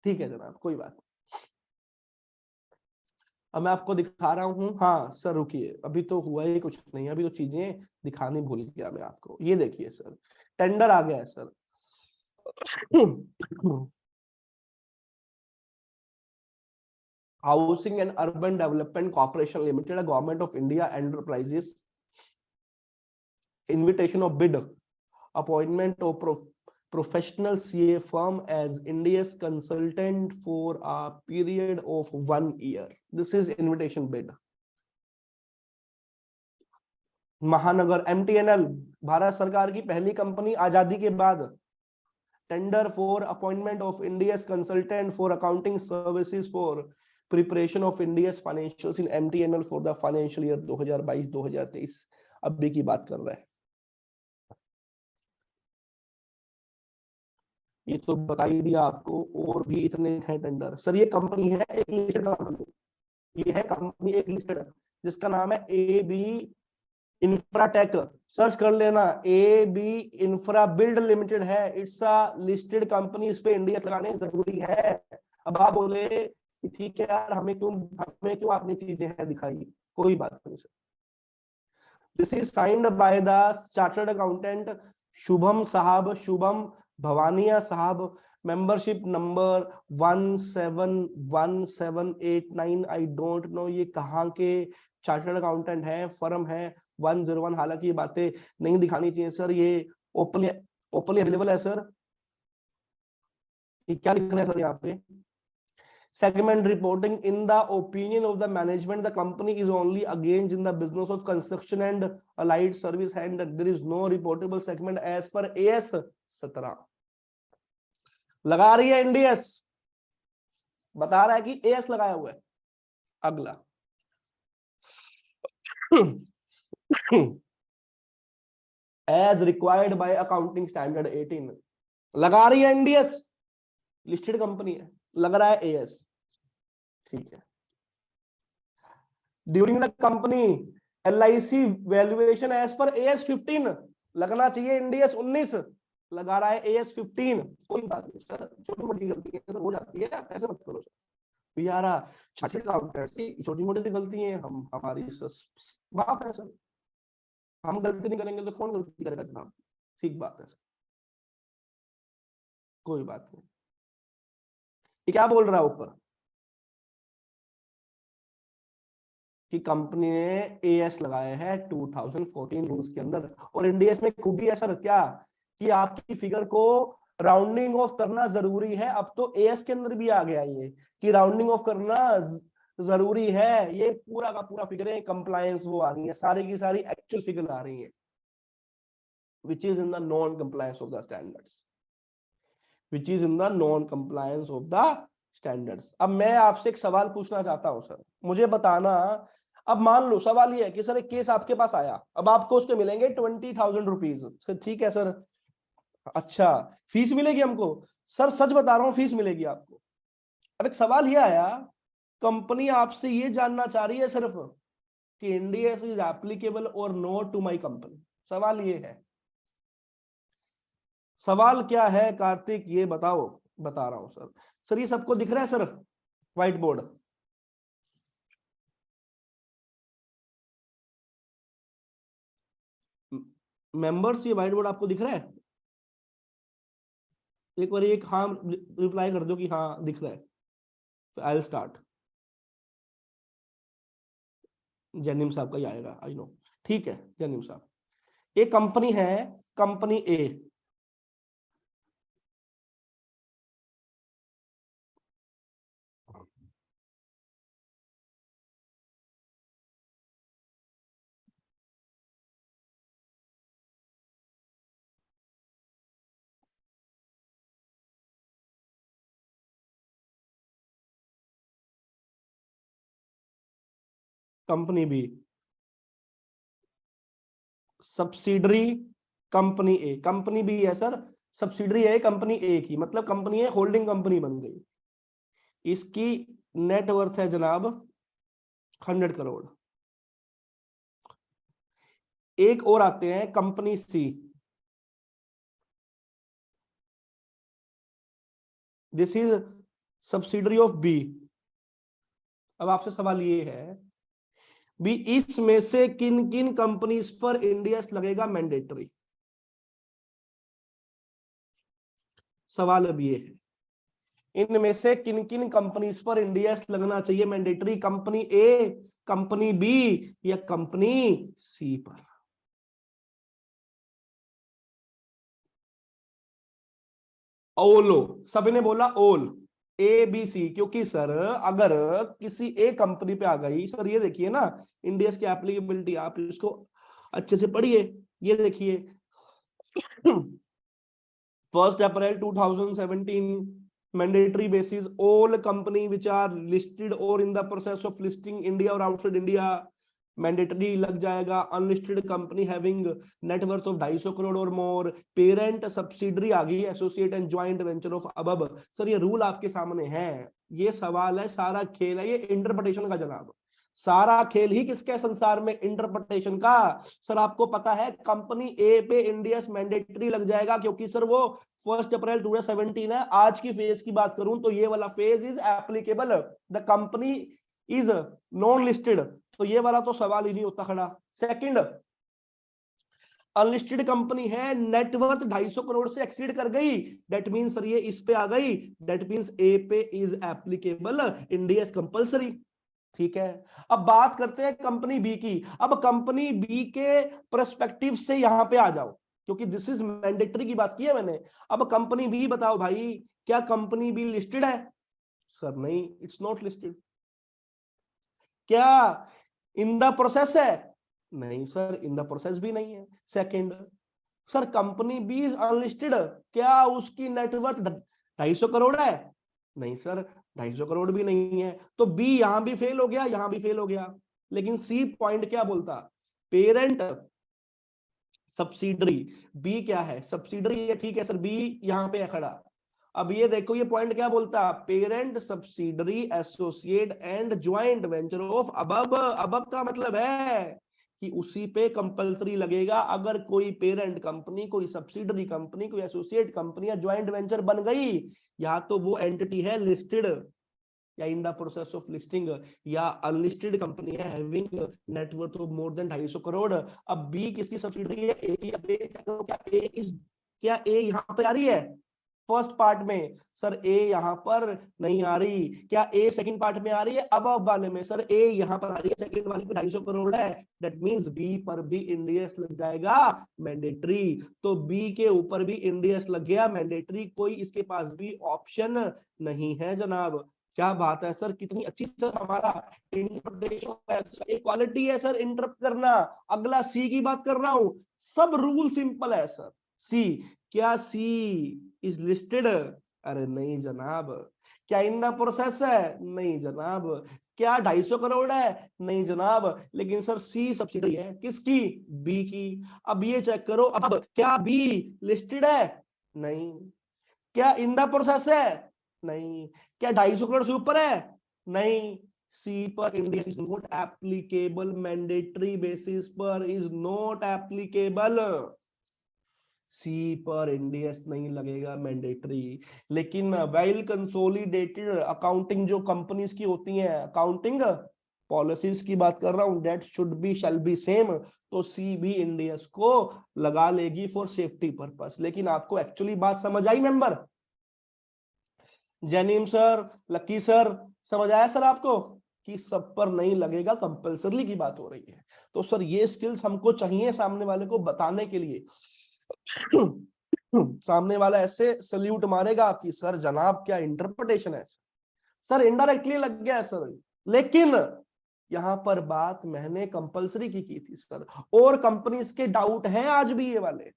ठीक है जनाब, कोई बात। अब मैं आपको दिखा रहा हूँ। हाँ सर रुकिए, अभी तो हुआ ही कुछ नहीं, अभी तो चीजें दिखानी भूल गया मैं आपको। ये देखिए सर, टेंडर आ गया है sir. Housing and urban development corporation limited, government of India enterprises, invitation of bid, appointment of professional CA firm as India's consultant for a period of 1 year. This is invitation bid. महानगर MTNL, Bharat सरकार की पहली company आजादी के बाद, tender for appointment of India's consultant for accounting services for preparation of India's financials in MTNL for the financial year 2022-2023 अभी की बात कर रहा है। ये तो बता ही दिया आपको, और भी इतने हैं टेंडर सर। ये कंपनी है एक लिस्टेड कंपनी, ये है कंपनी एक लिस्टेड जिसका नाम है AB इंफ्राटेक। सर्च कर लेना, AB इंफ्रा बिल्ड लिमिटेड है, इट्स अ लिस्टेड कंपनी। इस पे इंडिया लगाने जरूरी है। अब आप बोले कि ठीक है यार, हमें क्यों आपने चीजें हैं दिखाई, कोई बात नहीं sir. This is signed by the chartered accountant Shubham साहब, शुभम भवानिया साहब, membership number 171789, I don't know ये कहाँ के चार्टर्ड अकाउंटेंट है, फर्म है 101। हालांकि ये बातें नहीं दिखानी चाहिए सर, ये ओपनली अवेलेबल है सर। ये क्या लिख रहे हैं सर यहाँ पे? Segment reporting, in the opinion of the management, the company is only engaged in the business of construction and allied service, and there is no reportable segment as per AS 17। लगा रही है NDS, बता रहा है कि AS लगाया हुआ है। अगला as required by accounting standard 18, लगा रही है NDS, लिस्टेड कंपनी है, लग रहा है AS, ठीक है। During the company LIC valuation as per AS 15, लगना चाहिए NDS 19, लगा रहा है AS 15। कोई बात नहीं सर, छोटी मोटी गलती है सर, हो जाती है, ऐसे मत करो सर यार, चार्टर्ड अकाउंटेंट से छोटी मोटी गलती है, हम हमारी माफ है सर, हम गलती नहीं करेंगे तो कौन गलती करेगा जनाब, ठीक बात है सर, कोई बात नहीं। ये क्या बोल रहा है ऊपर कि कंपनी ने AS लगाए हैं 2014 रूल्स के अंदर, और NDS में खूबी है सर क्या कि आपकी फिगर को राउंडिंग ऑफ करना जरूरी है। अब तो AS के अंदर भी आ गया ये कि राउंडिंग ऑफ करना जरूरी है। ये पूरा का पूरा फिगर कंप्लायंस वो आ रही है, सारी की सारी एक्चुअल फिगर आ रही है, which is in the non compliance of the standards, which is in the non compliance of the standards। अब मैं आपसे एक सवाल पूछना चाहता हूं सर, मुझे बताना, अब मान लो सवाल ये है कि सर एक केस आपके पास आया, अब आपको उसके मिलेंगे 20,000 रुपीज, ठीक है सर, अच्छा फीस मिलेगी हमको, सर सच बता रहा हूं फीस मिलेगी आपको। अब एक सवाल ये आया, कंपनी आपसे ये जानना चाह रही है सिर्फ कि NDS इज एप्लीकेबल और नॉट टू माई कंपनी, सवाल ये है। सवाल क्या है कार्तिक, ये बताओ। बता रहा हूं सर, सर ये सबको दिख रहा है सर व्हाइट बोर्ड? मेंबर्स, ये व्हाइट बोर्ड आपको दिख रहा है? एक बार एक हाँ रिप्लाई कर दो कि हाँ दिख रहा है, आई विल स्टार्ट। जैनिम साहब का ही आएगा, आई नो, ठीक है जैनिम साहब। एक कंपनी है, company A, company B, subsidiary company A, company B है सर, सब्सिडरी है कंपनी A की, मतलब कंपनी है, होल्डिंग कंपनी बन गई। इसकी नेटवर्थ है जनाब 100 करोड़। एक और आते हैं company C, this is subsidiary of B। अब आपसे सवाल ये है भी, इसमें से किन किन कंपनीज पर इंडियस लगेगा मैंडेटरी? सवाल अब ये है, इनमें से किन किन कंपनीज पर इंडियस लगना चाहिए mandatory? Company A, company B या कंपनी C पर? ओलो, सभी ने बोला ओल, ABC, क्योंकि सर अगर किसी एक कंपनी पे आ गई, सर ये देखिए ना इंडियस की एप्लीकेबिलिटी, आप इसको अच्छे से पढ़िए, ये देखिए 1 April 2017 mandatory basis all company which are listed or in the process of listing India or outside India mandatory लग जाएगा। Unlisted company having net worth of 250 crore और मोर, पेरेंट सब्सिडरी आ गई, associate and joint venture of above. Sir ये rule आपके सामने है, ये सवाल है, सारा खेल है ये इंटरप्रिटेशन का जनाब, सारा खेल ही किसके संसार में? इंटरप्रिटेशन का। सर आपको पता है कंपनी A पे इंडियस मैंडेटरी लग जाएगा, क्योंकि सर वो 1 अप्रैल 2017 है। आज की फेज की बात करूं तो ये वाला phase is applicable, the company is non listed, तो ये वाला तो सवाल ही नहीं होता खड़ा। सेकंड, अनलिस्टेड कंपनी है, नेटवर्थ 250 करोड़ से एक्सीड कर गई, दैट मीन सर ये इस पे आ गई, दैट मीन्स ए पे is applicable, India is compulsory. ठीक है, अब बात करते हैं कंपनी बी की। अब कंपनी बी के पर्सपेक्टिव से यहां पे आ जाओ, क्योंकि दिस इज मैंडेटरी की बात की है मैंने। अब कंपनी बी बताओ भाई, क्या कंपनी बी लिस्टेड है? सर नहीं, इट्स नॉट लिस्टेड। क्या इन द प्रोसेस है? नहीं सर, इन द प्रोसेस भी नहीं है। Second, sir company B is unlisted, क्या उसकी नेटवर्थ 250 करोड़ है? नहीं सर, 250 करोड़ भी नहीं है। तो बी यहां भी फेल हो गया, यहां भी फेल हो गया। लेकिन सी पॉइंट क्या बोलता? Parent subsidiary. बी क्या है? सब्सिडरी है, ठीक है सर, बी यहां पे है खड़ा। अब ये देखो, ये पॉइंट क्या बोलता? Parent subsidiary associate and joint venture of अबब। अबब का मतलब है कि उसी पे कंपलसरी लगेगा। अगर कोई पेरेंट कंपनी, कोई सब्सिडरी कंपनी, कोई एसोसिएट कंपनी या ज्वाइंट वेंचर बन गई, या तो वो एंटिटी है लिस्टेड या इन द प्रोसेस ऑफ लिस्टिंग, या अनलिस्टेड कंपनी है having net worth of more than 250 crore. अब बी किसकी सब्सिडरी है? ए की। अब क्या ए यहां पे आ रही है फर्स्ट पार्ट में? सर ए यहां पर नहीं आ रही। क्या ए सेकंड पार्ट में आ रही है? अब वाले में सर ए यहां पर आ रही है, सेकंड वाली पे 250 करोड़ है, दैट मींस बी पर भी इंडियस लग जाएगा मैंडेटरी। तो बी के ऊपर भी इंडियस लग गया मैंडेटरी, कोई इसके पास भी ऑप्शन नहीं है जनाब। क्या बात है सर, कितनी अच्छी सर हमारा इंटरप्रिटेशन है, इक्वालिटी है सर इंटरप्ट करना। अगला सी की बात कर रहा हूं, सब रूल सिंपल है सर। सी, क्या सी इज लिस्टेड? अरे नहीं जनाब। क्या इन द प्रोसेस है? नहीं जनाब। क्या 250 करोड़ है? नहीं जनाब। लेकिन सर सी सब्सिडी है, किसकी? बी की। अब ये चेक करो, अब क्या बी लिस्टेड है? नहीं। क्या इन द प्रोसेस है? नहीं। क्या 250 करोड़ से ऊपर है? नहीं। सी पर India is not applicable, mandatory basis पर इज नॉट एप्लीकेबल। सी पर इंडियस नहीं लगेगा मैंडेटरी। लेकिन वेल कंसोलिडेटेड अकाउंटिंग जो कंपनीज की होती हैं, अकाउंटिंग पॉलिसीज की बात कर रहा हूं, that should be shall be same, तो सी भी इंडियस को लगा लेगी फॉर सेफ्टी पर्पस। लेकिन आपको एक्चुअली बात समझ आई मेंबर? जैनिम सर, लकी सर, समझ आया सर आपको कि सब पर नहीं लगेगा, कंपल्सरी की बात हो रही है। तो सर ये स्किल्स हमको चाहिए सामने वाले को बताने के लिए। सामने वाला ऐसे सल्यूट मारेगा कि सर जनाब क्या इंटरप्रिटेशन है सर, इनडायरेक्टली लग गया है सर। लेकिन यहां पर बात मैंने कंपल्सरी की थी सर, और कंपनीज के डाउट हैं आज भी ये वाले।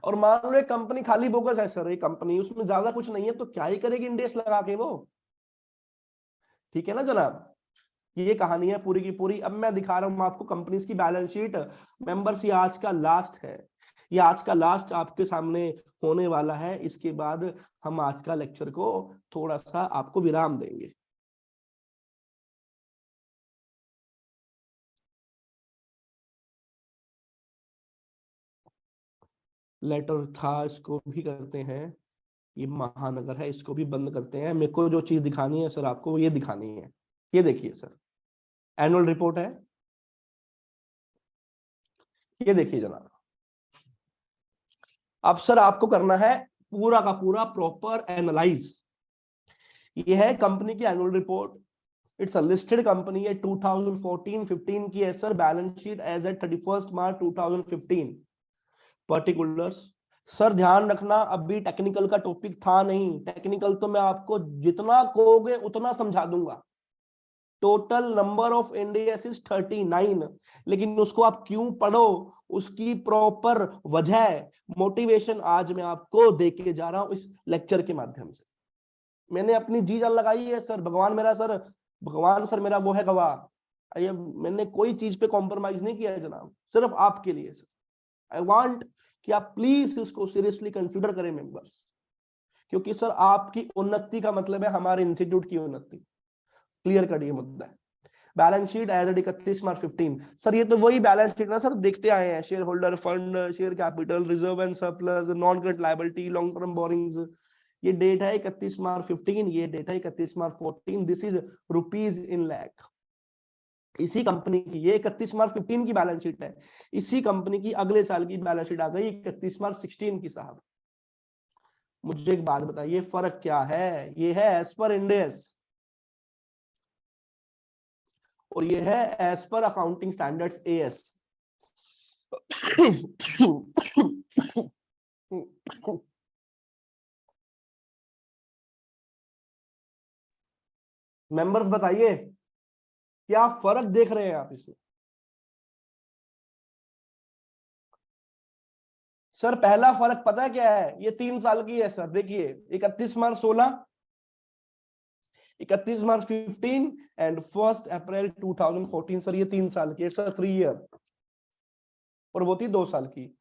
और मान लो एक कंपनी खाली बोगस है सर, एक कंपनी उसमें ज्यादा कुछ नहीं है, तो क्या ही करेगी इंडेक्स लगा के वो? ठीक है ना जनाब, ये कहानी है पूरी की पूरी। अब मैं दिखा रहा हूं आपको कंपनीज की बैलेंस शीट। मेंबर्स, ये आज का लास्ट है, ये आज का लास्ट आपके सामने होने वाला है। इसके बाद हम आज का लेक्चर को थोड़ा सा आपको विराम देंगे। लेटर था, इसको भी करते हैं। ये महानगर है, इसको भी बंद करते हैं। मेरे को जो चीज दिखानी है सर आपको, ये दिखानी है। ये देखिए सर, एनुअल रिपोर्ट है, ये देखिए जनाब। अब सर आपको करना है पूरा का पूरा प्रॉपर एनालाइज। ये है कंपनी की annual report, it's a listed company है, 2014-15 की है sir balance sheet as at 31 March 2015। Particulars sir ध्यान रखना, अभी टेक्निकल का टॉपिक था नहीं, टेक्निकल तो मैं आपको जितना कहोगे उतना समझा दूंगा। Total number of Indians is 39, लेकिन उसको आप क्यों पढ़ो, उसकी प्रॉपर वजह, मोटिवेशन आज मैं आपको देके जा रहा हूं इस लेक्चर के माध्यम से। मैंने अपनी जी जान लगाई है सर, भगवान मेरा सर, भगवान सर मेरा वो है गवाह। मैंने कोई चीज पे कॉम्प्रोमाइज नहीं किया है जनाब, सिर्फ आपके लिए सर। आई वांट कि आप प्लीज इसको सीरियसली कंसीडर करें मेंबर्स, क्योंकि सर आपकी उन्नति का मतलब है हमारे इंस्टीट्यूट की उन्नति। क्लियर कट ये मुद्दा है। Balance sheet as at 31 March 15। Sir ये तो वही बैलेंस शीट ना सर, देखते आए हैं, share holder fund, share capital, reserve and surplus, non current liability, long term borrowings. ये डेट है 31 मार्च 15, ये डेट है 31 मार्च 14। This is rupees in lakh. इसी कंपनी की, ये 31 मार्च 15 की बैलेंस शीट है, इसी कंपनी की अगले साल की बैलेंस शीट आ गई 31 मार्च 16 की। साहब मुझे एक बात बताइए, फर्क क्या है? ये है एज पर इंड एस और ये है as per accounting standards AS। Members बताइए क्या फर्क देख रहे हैं आप इसमें? सर पहला फर्क पता है क्या है? ये 3 साल की है सर। देखिए 31 मार्च 16, 31 मार्च 15 एंड 1 अप्रैल 2014। सर ये 3 साल की, इट्स अ 3 ईयर। और वो थी 2 साल की।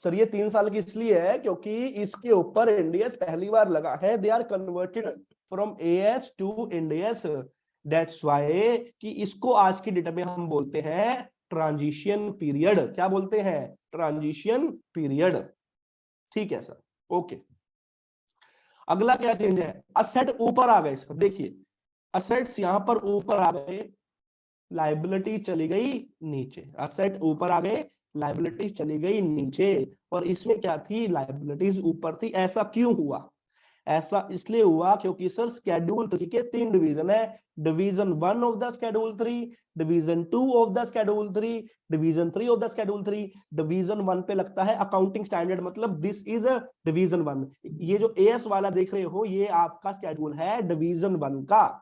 सर ये 3 साल की इसलिए है क्योंकि इसके ऊपर इंडियस पहली बार लगा है। They are converted from AS to Ind AS, that's why कि इसको आज की डेट में हम बोलते हैं ट्रांजिशन पीरियड। क्या बोलते हैं? Transition period. ठीक है सर, ओके। अगला क्या चेंज है? असेट ऊपर आ गए सर। देखिए असेट्स यहां पर ऊपर आ गए, लाइबिलिटी चली गई नीचे। असेट ऊपर आ गए, लाइबिलिटी चली गई नीचे। और इसमें क्या थी? लाइबिलिटीज ऊपर थी। ऐसा क्यों हुआ? ऐसा इसलिए हुआ क्योंकि सर स्केड्यूल 3 के 3 डिवीजन है। Division 1 of the schedule 3, division 2 of the schedule 3, division 3 of the schedule 3। Division 1 पे लगता है अकाउंटिंग स्टैंडर्ड, मतलब दिस इज अ डिवीजन 1। ये जो AS वाला देख रहे हो ये आपका स्केड्यूल है डिवीजन 1 का,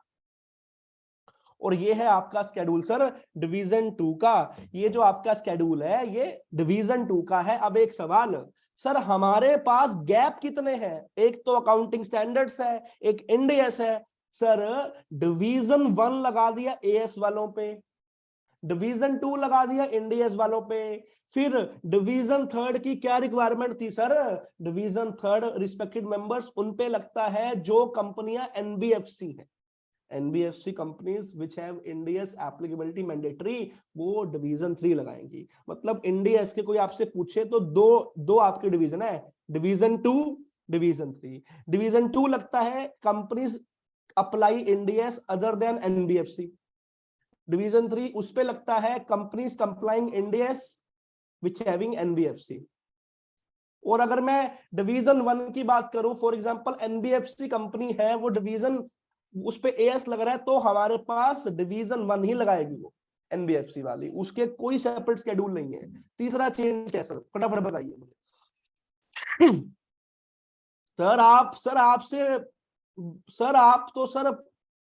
और ये है आपका स्केड्यूल सर डिवीजन 2 का। ये जो आपका स्केड्यूल है ये डिवीजन 2 का है। अब एक सवाल सर, हमारे पास गैप कितने हैं? एक तो अकाउंटिंग स्टैंडर्ड्स है, एक इंड AS है। सर डिवीजन 1 लगा दिया AS वालों पे, डिवीजन 2 लगा दिया इंड AS वालों पे, फिर डिवीजन 3 की क्या रिक्वायरमेंट थी सर? डिवीजन 3 रिस्पेक्टेड मेंबर्स उन पे लगता है जो कंपनियां NBFC है। NBFC companies which have Indians applicability mandatory, वो डिवीजन 3 लगाएंगी। मतलब इंडियस के कोई आपसे पूछे तो दो आपके डिवीजन है, डिवीजन 2, डिवीजन 3। डिवीजन 2 लगता है companies apply Indians other than NBFC। Division 3 उस पे लगता है companies complying Indians which having NBFC। और अगर मैं डिवीजन 1 की बात करूं, फॉर एग्जांपल NBFC कंपनी है, वो डिवीजन उस पे AS लग रहा है, तो हमारे पास डिवीजन 1 ही लगाएगी वो NBFC वाली, उसके कोई सेपरेट शेड्यूल नहीं है। तीसरा चेंज क्या सर? फटाफट बताइए मुझे। सर आप तो सर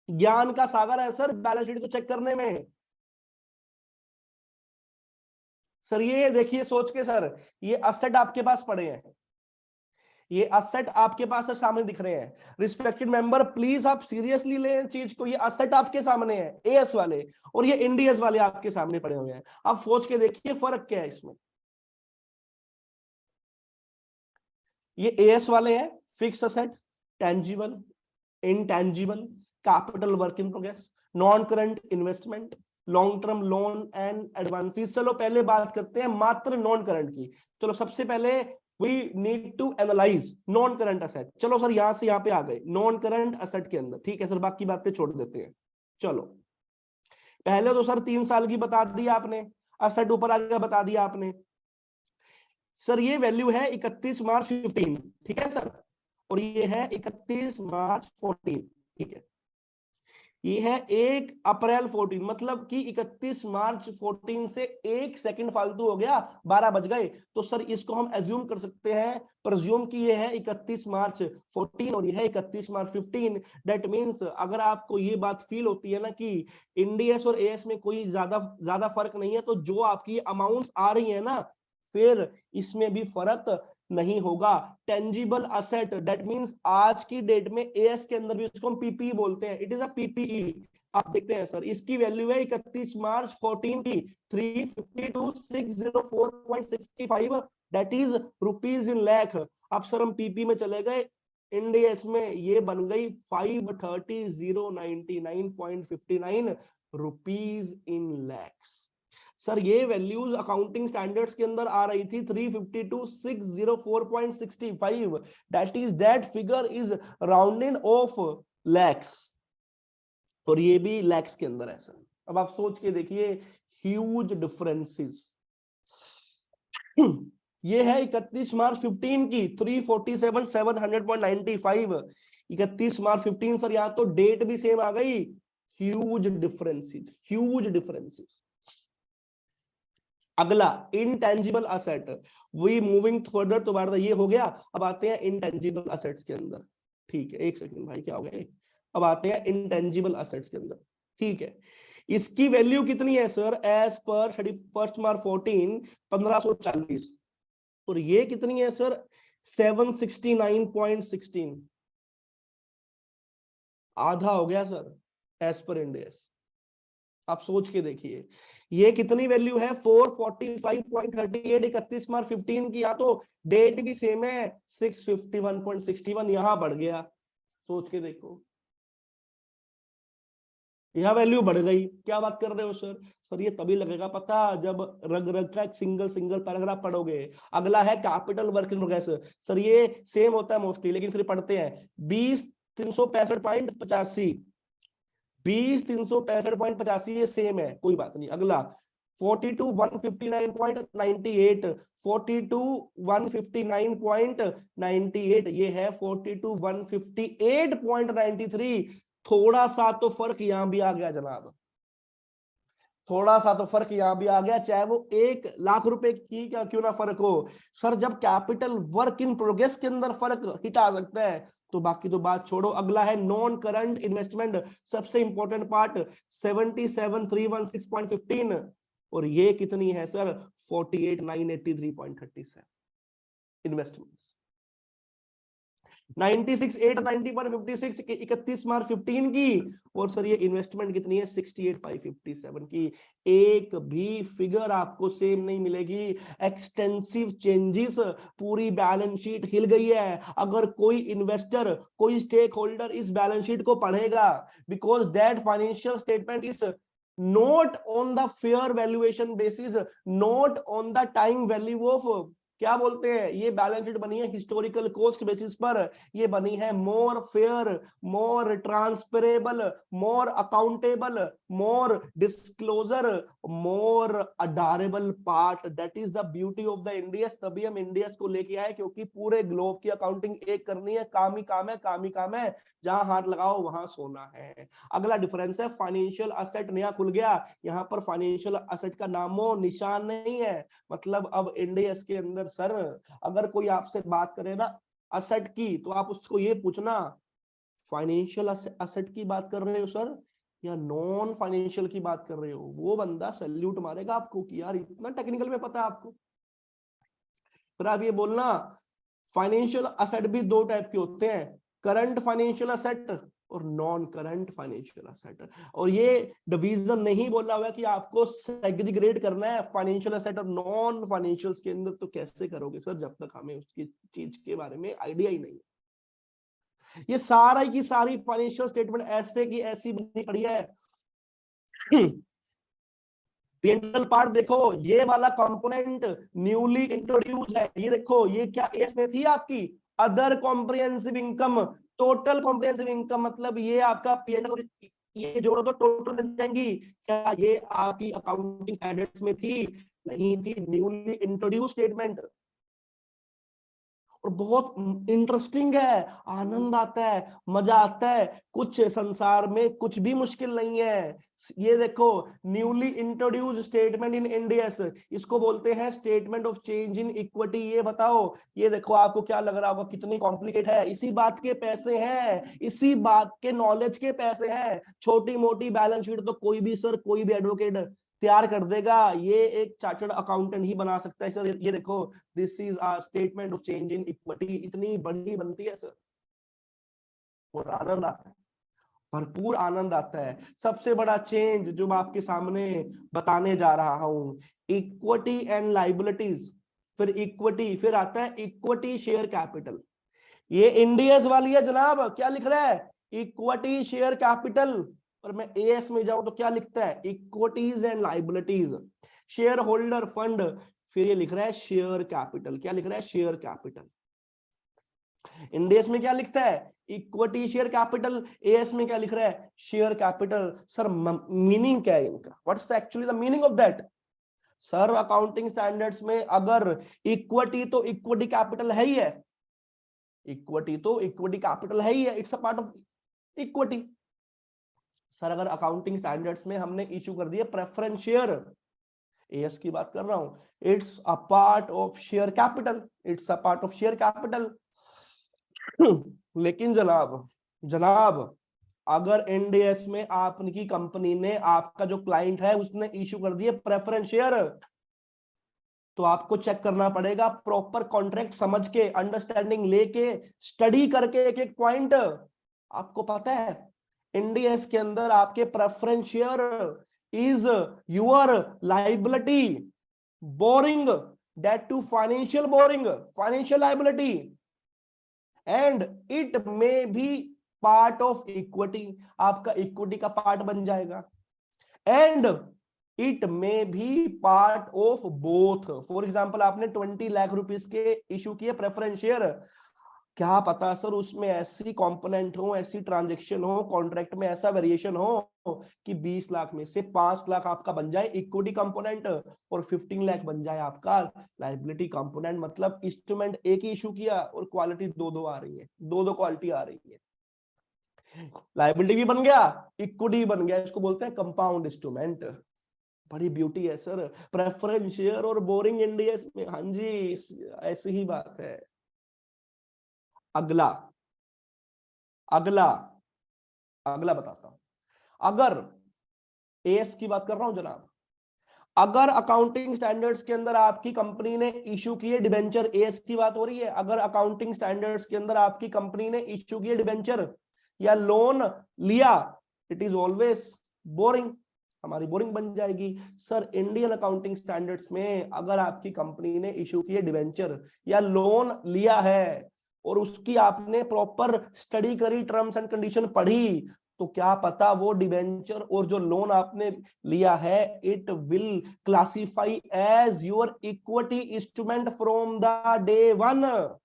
ज्ञान का सागर है सर बैलेंस शीट को चेक करने में। सर ये देखिए सोच के सर, ये असेट आपके पास पड़े हैं, ये असेट आपके पास सर सामने दिख रहे हैं। रिस्पेक्टेड मेंबर प्लीज आप सीरियसली लें चीज को। ये असेट आपके सामने है AS वाले, और ये इंडियस वाले आपके सामने पड़े हुए हैं। आप सोच के देखिए फर्क क्या है इसमें। ये AS वाले हैं fix asset, tangible, intangible, capital work in progress, non current investment, long term loan and advances. चलो पहले बात करते हैं मात्र नॉन करंट की। चलो सबसे पहले we need to analyse non current asset. चलो सर यहां से यहां पे आ गए नॉन करंट असेट के अंदर। ठीक है सर, बाकी बातें छोड़ देते हैं। चलो पहले तो सर 3 साल की बता दी आपने, असेट ऊपर आगे बता दिया आपने। सर ये वैल्यू है 31 मार्च 15, ठीक है सर, और ये है 31 मार्च 14। ठीक है, ये है 1 अप्रैल 14, मतलब कि 31 मार्च 14 से 1 सेकंड फालतू हो गया, 12 बज गए। तो सर इसको हम एज्यूम कर सकते हैं, प्रज्यूम कि ये है 31 मार्च 14 और ये है 31 मार्च 15। दैट मींस अगर आपको ये बात फील होती है ना कि इंडियस और AS में कोई ज्यादा फर्क नहीं है, तो जो आपकी अमाउंट्स आ रही है ना, फिर इसमें भी फर्क नहीं होगा। टेंजिबल असेट दैट मींस आज की डेट में AS के अंदर भी उसको हम PPE बोलते हैं, इट इज अ PPE। आप देखते हैं सर इसकी वैल्यू है 31 मार्च 14 की 352,604.65, that is rupees in lakh. अब सर हम PP में चले गए, इंडियस में ये बन गई 530,099.59 रुपीज इन लैक्स। सर ये वैल्यूज अकाउंटिंग स्टैंडर्ड्स के अंदर आ रही थी 352,604.65, that figure is rounded off lakhs. और ये भी लैक्स के अंदर है सर। अब आप सोच के देखिए, ह्यूज डिफरेंसेस। ये है 31 मार्च 15 की 347 700.95, 31 मार्च 15 सर, यहाँ तो डेट भी सेम आ गई। Huge differences, huge differences. अगला intangible asset, we moving further तो बार ये हो गया। अब आते हैं इंटेंजिबल असेट्स के अंदर। ठीक है, एक सेकंड भाई, क्या हो गया? अब आते हैं इंटेंजिबल असेट्स के अंदर। ठीक है, इसकी वैल्यू कितनी है सर? एज पर 31 मार्च 14 1540, और ये कितनी है सर? 769.16, आधा हो गया सर एज पर इंडेस। आप सोच के देखिए, ये कितनी वैल्यू है? 445.38, 31 मार्च 15 की। या तो डेट भी सेम है, 651.61, यहां बढ़ गया। सोच के देखो, यह वैल्यू बढ़ गई। क्या बात कर रहे हो सर? सर ये तभी लगेगा पता जब रग रग का एक सिंगल सिंगल पैराग्राफ पढ़ोगे। अगला है capital work in progress. Sir ये सेम होता है मोस्टली, लेकिन फिर पढ़ते हैं। 20,365.85, 20,365.85 ये सेम है, कोई बात नहीं। अगला 42,159.98, 42,159.98, ये है 42,158.93। थोड़ा सा तो फर्क यहां भी आ गया जनाब, थोड़ा सा तो फर्क यहां भी आ गया, चाहे वो 1 लाख रुपए की क्या क्यों ना फर्क हो। सर जब कैपिटल वर्क इन प्रोग्रेस के अंदर फर्क हिट आ सकता है, तो बाकी तो बात छोड़ो। अगला है नॉन करंट इन्वेस्टमेंट, सबसे इंपॉर्टेंट पार्ट, 77,316.15, और ये कितनी है सर? 48,983.37 इन्वेस्टमेंट्स। 96,890.56 31 मार्च 15 की, और सर ये इन्वेस्टमेंट कितनी है? 68,557 की। एक भी फिगर आपको सेम नहीं मिलेगी। एक्सटेंसिव चेंजेस, पूरी बैलेंस शीट हिल गई है। अगर कोई इन्वेस्टर, कोई स्टेक होल्डर इस बैलेंस शीट को पढ़ेगा, because that financial statement is not on the fair valuation basis, not on the time value of, क्या बोलते हैं, ये बैलेंस शीट बनी है हिस्टोरिकल कॉस्ट बेसिस पर। ये बनी है more fair, more transparent, more accountable, more disclosure, more adorable part. That is the beauty of the Ind AS. तभी हम इंडियस को लेके आए, क्योंकि पूरे ग्लोब की अकाउंटिंग एक करनी है। काम ही काम है, काम ही काम है, जहां हाथ लगाओ वहां सोना है। अगला डिफरेंस है फाइनेंशियल असेट, नया खुल गया। यहाँ पर फाइनेंशियल असेट का नामो निशान नहीं है। मतलब अब इंडियस के अंदर सर अगर कोई आपसे बात करे ना असेट की, तो आप उसको ये पूछना, फाइनेंशियल असेट की बात कर रहे हो सर या नॉन फाइनेंशियल की बात कर रहे हो? वो बंदा सैल्यूट मारेगा आपको कि यार इतना टेक्निकल में पता है आपको। फिर आप ये बोलना, फाइनेंशियल असेट भी दो टाइप के होते हैं, करंट फाइनेंशियल असेट और नॉन करंट फाइनेंशियल असेट। और ये डिवीजन नहीं बोला हुआ कि आपको सेग्रीगेट करना है फाइनेंशियल असेट और नॉन फाइनेंशियल के अंदर। तो कैसे करोगे सर जब तक हमें उसकी चीज के बारे में आइडिया ही नहीं है। ये सारा की सारी फाइनेंशियल स्टेटमेंट ऐसे की ऐसी बनी पड़ी है। P&L पार्ट देखो, ये वाला कंपोनेंट न्यूली इंट्रोड्यूस है। ये देखो, ये क्या एस में थी आपकी? Other comprehensive income, total comprehensive income, मतलब ये आपका P&L, ये जोड़ो तो टोटल मिल जाएंगी। क्या ये आपकी अकाउंटिंग स्टैंडर्ड्स में थी? नहीं थी, न्यूली इंट्रोड्यूस स्टेटमेंट। और बहुत इंटरेस्टिंग है, आनंद आता है, मजा आता है। कुछ संसार में कुछ भी मुश्किल नहीं है। ये देखो, newly introduce statement in Indians, इसको बोलते हैं statement of change in equity. ये बताओ, ये देखो आपको क्या लग रहा होगा कितनी कॉम्प्लिकेट है? इसी बात के पैसे हैं, इसी बात के नॉलेज के पैसे हैं। छोटी मोटी बैलेंस शीट तो कोई भी सर, कोई भी एडवोकेट तैयार कर देगा, ये एक चार्टर्ड अकाउंटेंट ही बना सकता है सर। ये देखो, this is a statement of change in equity, इतनी बड़ी बनती है सर, और आनंद आता है, भरपूर आनंद आता है। सबसे बड़ा चेंज जो मैं आपके सामने बताने जा रहा हूं, इक्विटी एंड लाइबिलिटीज, फिर इक्विटी, फिर आता है इक्विटी शेयर कैपिटल। ये इंडियस वाली है जनाब, क्या लिख रहा है? Equity share capital. और मैं एएस में जाऊं तो क्या लिखता है? Equities and liabilities, share holder fund, फिर ये लिख रहा है शेयर कैपिटल। क्या लिख रहा है? Share capital. इंडेस में क्या लिखता है? Equity share capital. एएस में क्या लिख रहा है? Share capital. सर मीनिंग क्या है इनका? What's actually the meaning of that? Sir accounting standards में अगर इक्विटी तो इक्विटी कैपिटल है ही है, इक्विटी तो इक्विटी कैपिटल है ही है, it's a part of equity. Sir अगर अकाउंटिंग स्टैंडर्ड्स में हमने इशू कर दिया प्रेफरेंस शेयर, एएस की बात कर रहा हूं, it's a part of share capital, it's a part of share capital. लेकिन जनाब अगर एनडीएस में आपकी कंपनी ने, आपका जो क्लाइंट है उसने इशू कर दिए प्रेफरेंस शेयर, तो आपको चेक करना पड़ेगा प्रॉपर कॉन्ट्रैक्ट समझ के, अंडरस्टैंडिंग लेके, स्टडी करके एक एक पॉइंट। आपको पता है एनडीएस के अंदर आपके preference share is your liability, borrowing, that too financial borrowing, financial liability, and it may be part of equity, आपका इक्विटी का पार्ट बन जाएगा, and it may be part of both. For example आपने 20 lakh rupees के issue किए preference share, क्या पता sir उसमें ऐसी कंपोनेंट हो, ऐसी ट्रांजैक्शन हो, कॉन्ट्रैक्ट में ऐसा वेरिएशन हो कि 20 लाख में से 5 लाख आपका बन जाए इक्विटी कंपोनेंट और 15 लाख बन जाए आपका लायबिलिटी कंपोनेंट। मतलब इंस्ट्रूमेंट एक ही इशू किया और क्वालिटी दो आ रही है, दो क्वालिटी आ रही है, लायबिलिटी भी बन गया, इक्विटी भी बन गया। इसको बोलते हैं कंपाउंड इंस्ट्रूमेंट। बड़ी ब्यूटी है सर प्रेफरेंस शेयर और बोरिंग एनडीएस में। हाँ जी, ऐसी ही बात है। अगला बताता हूं। अगर एएस की बात कर रहा हूं जनाब, अगर अकाउंटिंग स्टैंडर्ड्स के अंदर आपकी कंपनी ने इशू किए डिबेंचर, एएस की बात हो रही है, अगर अकाउंटिंग स्टैंडर्ड्स के अंदर आपकी कंपनी ने इशू किए डिबेंचर या लोन लिया, इट इज ऑलवेज बोरिंग, हमारी बोरिंग बन जाएगी। सर इंडियन अकाउंटिंग स्टैंडर्ड्स में अगर आपकी कंपनी ने इशू किए डिबेंचर या लोन लिया है और उसकी आपने प्रॉपर स्टडी करी, टर्म्स एंड कंडीशन पढ़ी, तो क्या पता वो डिबेंचर और जो लोन आपने लिया है it will classify as your equity instrument from the day one.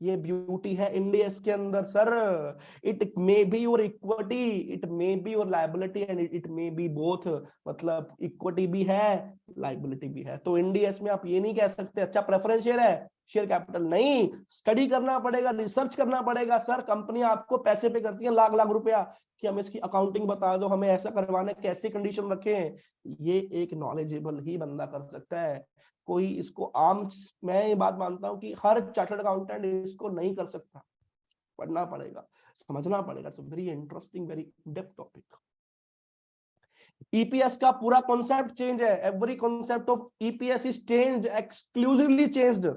ये ब्यूटी है इंडियस के अंदर sir. It may be your equity, it may be your liability and it may be both, मतलब इक्विटी भी है लायबिलिटी भी है। तो इंडियस में आप ये नहीं कह सकते अच्छा प्रेफरेंस शेयर है शेयर कैपिटल, नहीं, स्टडी करना पड़ेगा, रिसर्च करना पड़ेगा। सर कंपनी आपको पैसे पे करती है लाख लाख रुपया कि हमें इसकी अकाउंटिंग बता दो, हमें ऐसा करवाना है, कैसे कंडीशन रखें, ये एक नॉलेजेबल ही बंदा कर सकता है। कोई इसको आम, मैं ये बात मानता हूं कि हर चार्टर्ड अकाउंटेंट इसको नहीं कर सकता, पढ़ना पड़ेगा, समझना पड़ेगा। It's very interesting, very depth topic. EPS का पूरा कॉन्सेप्ट चेंज है, every concept of EPS is changed, exclusively changed.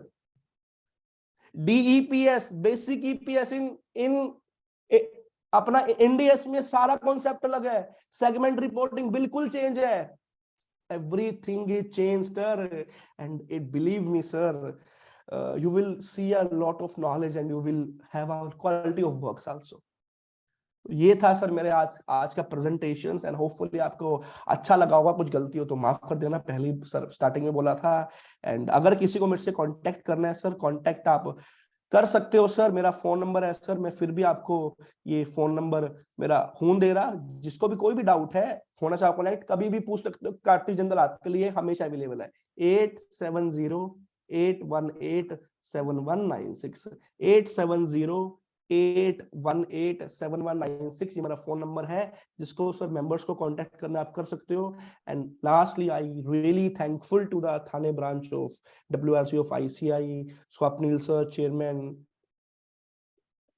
DEPS, basic EPS इन अपना एनडीएस में सारा कॉन्सेप्ट अलग है, सेगमेंट रिपोर्टिंग बिल्कुल चेंज है, everything is changed sir, and it believe me sir, you will see a lot of knowledge and you will have a quality of works also। ये था सर मेरे आज का प्रेजेंटेशन एंड होपफुली आपको अच्छा लगा होगा। कुछ गलती हो तो माफ कर देना, पहले सर स्टार्टिंग में बोला था। एंड अगर किसी को मेरे से कांटेक्ट करना है सर, कांटेक्ट आप कर सकते हो सर, मेरा फोन नंबर है सर, मैं फिर भी आपको ये फोन नंबर मेरा हूं दे रहा, जिसको भी कोई भी डाउट है होना चाहो कनेक्ट कभी भी पूछ सकते हो। कार्तिक जिंदल आपके लिए हमेशा अवेलेबल है। 8708187196, 8708187196 ये मेरा फोन नंबर है, जिसको सर मेंबर्स को कांटेक्ट करना आप कर सकते हो। And lastly I really thankful to the Thane branch of WRC of ICI, Swapnil sir chairman,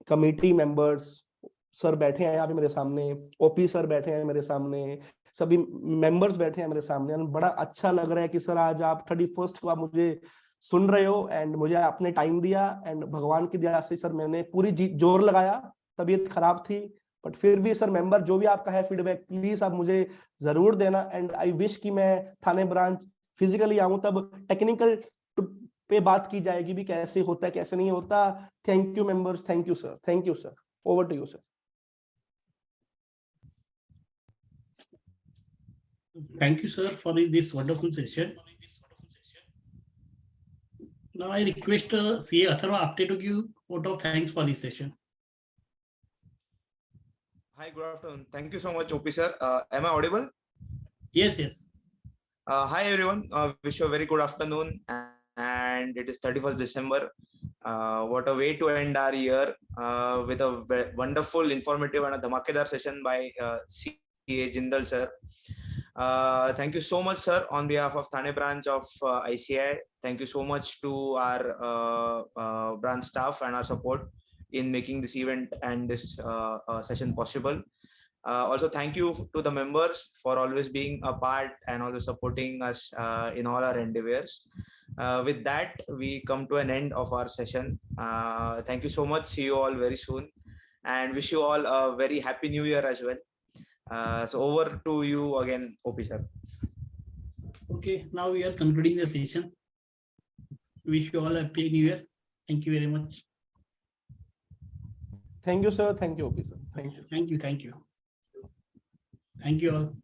committee members sir बैठे हैं यहाँ पे मेरे सामने, ओपी सर बैठे हैं मेरे सामने, सभी मेंबर्स बैठे हैं मेरे सामने। बड़ा अच्छा लग रहा है कि सर आज आप 31 को आप मुझे सुन रहे हो एंड मुझे आपने टाइम दिया। एंड भगवान की दया से सर मैंने पूरी जोर लगाया, तबीयत खराब थी बट फिर भी सर मेंबर जो भी आपका है फीडबैक प्लीज आप मुझे जरूर देना। एंड आई विश कि मैं थाने ब्रांच फिजिकली आऊं, तब टेक्निकल पे बात की जाएगी भी कैसे होता है कैसे नहीं होता। Thank you members, thank you sir, thank you sir, over to you sir. Thank you, sir, for this wonderful session. Now I request CA Atharva Apte to give vote of thanks for this session. Hi, good afternoon. Thank you so much, OP sir. Am I audible? Yes, yes. Hi, everyone. Wish you a very good afternoon. And it is 31st December. What a way to end our year with a wonderful, informative, and a dhamakedar session by CA Jindal sir. Thank you so much, sir, on behalf of Thane branch of ICI. Thank you so much to our branch staff and our support in making this event and this session possible. Also, thank you to the members for always being a part and always supporting us in all our endeavors. With that, we come to an end of our session. Thank you so much. See you all very soon and wish you all a very happy new year as well. So over to you again, OP sir. Okay, now we are concluding the session. Wish you all a happy new year. Thank you very much. Thank you, sir. Thank you, OP sir. Thank you. Thank you. Thank you. Thank you all.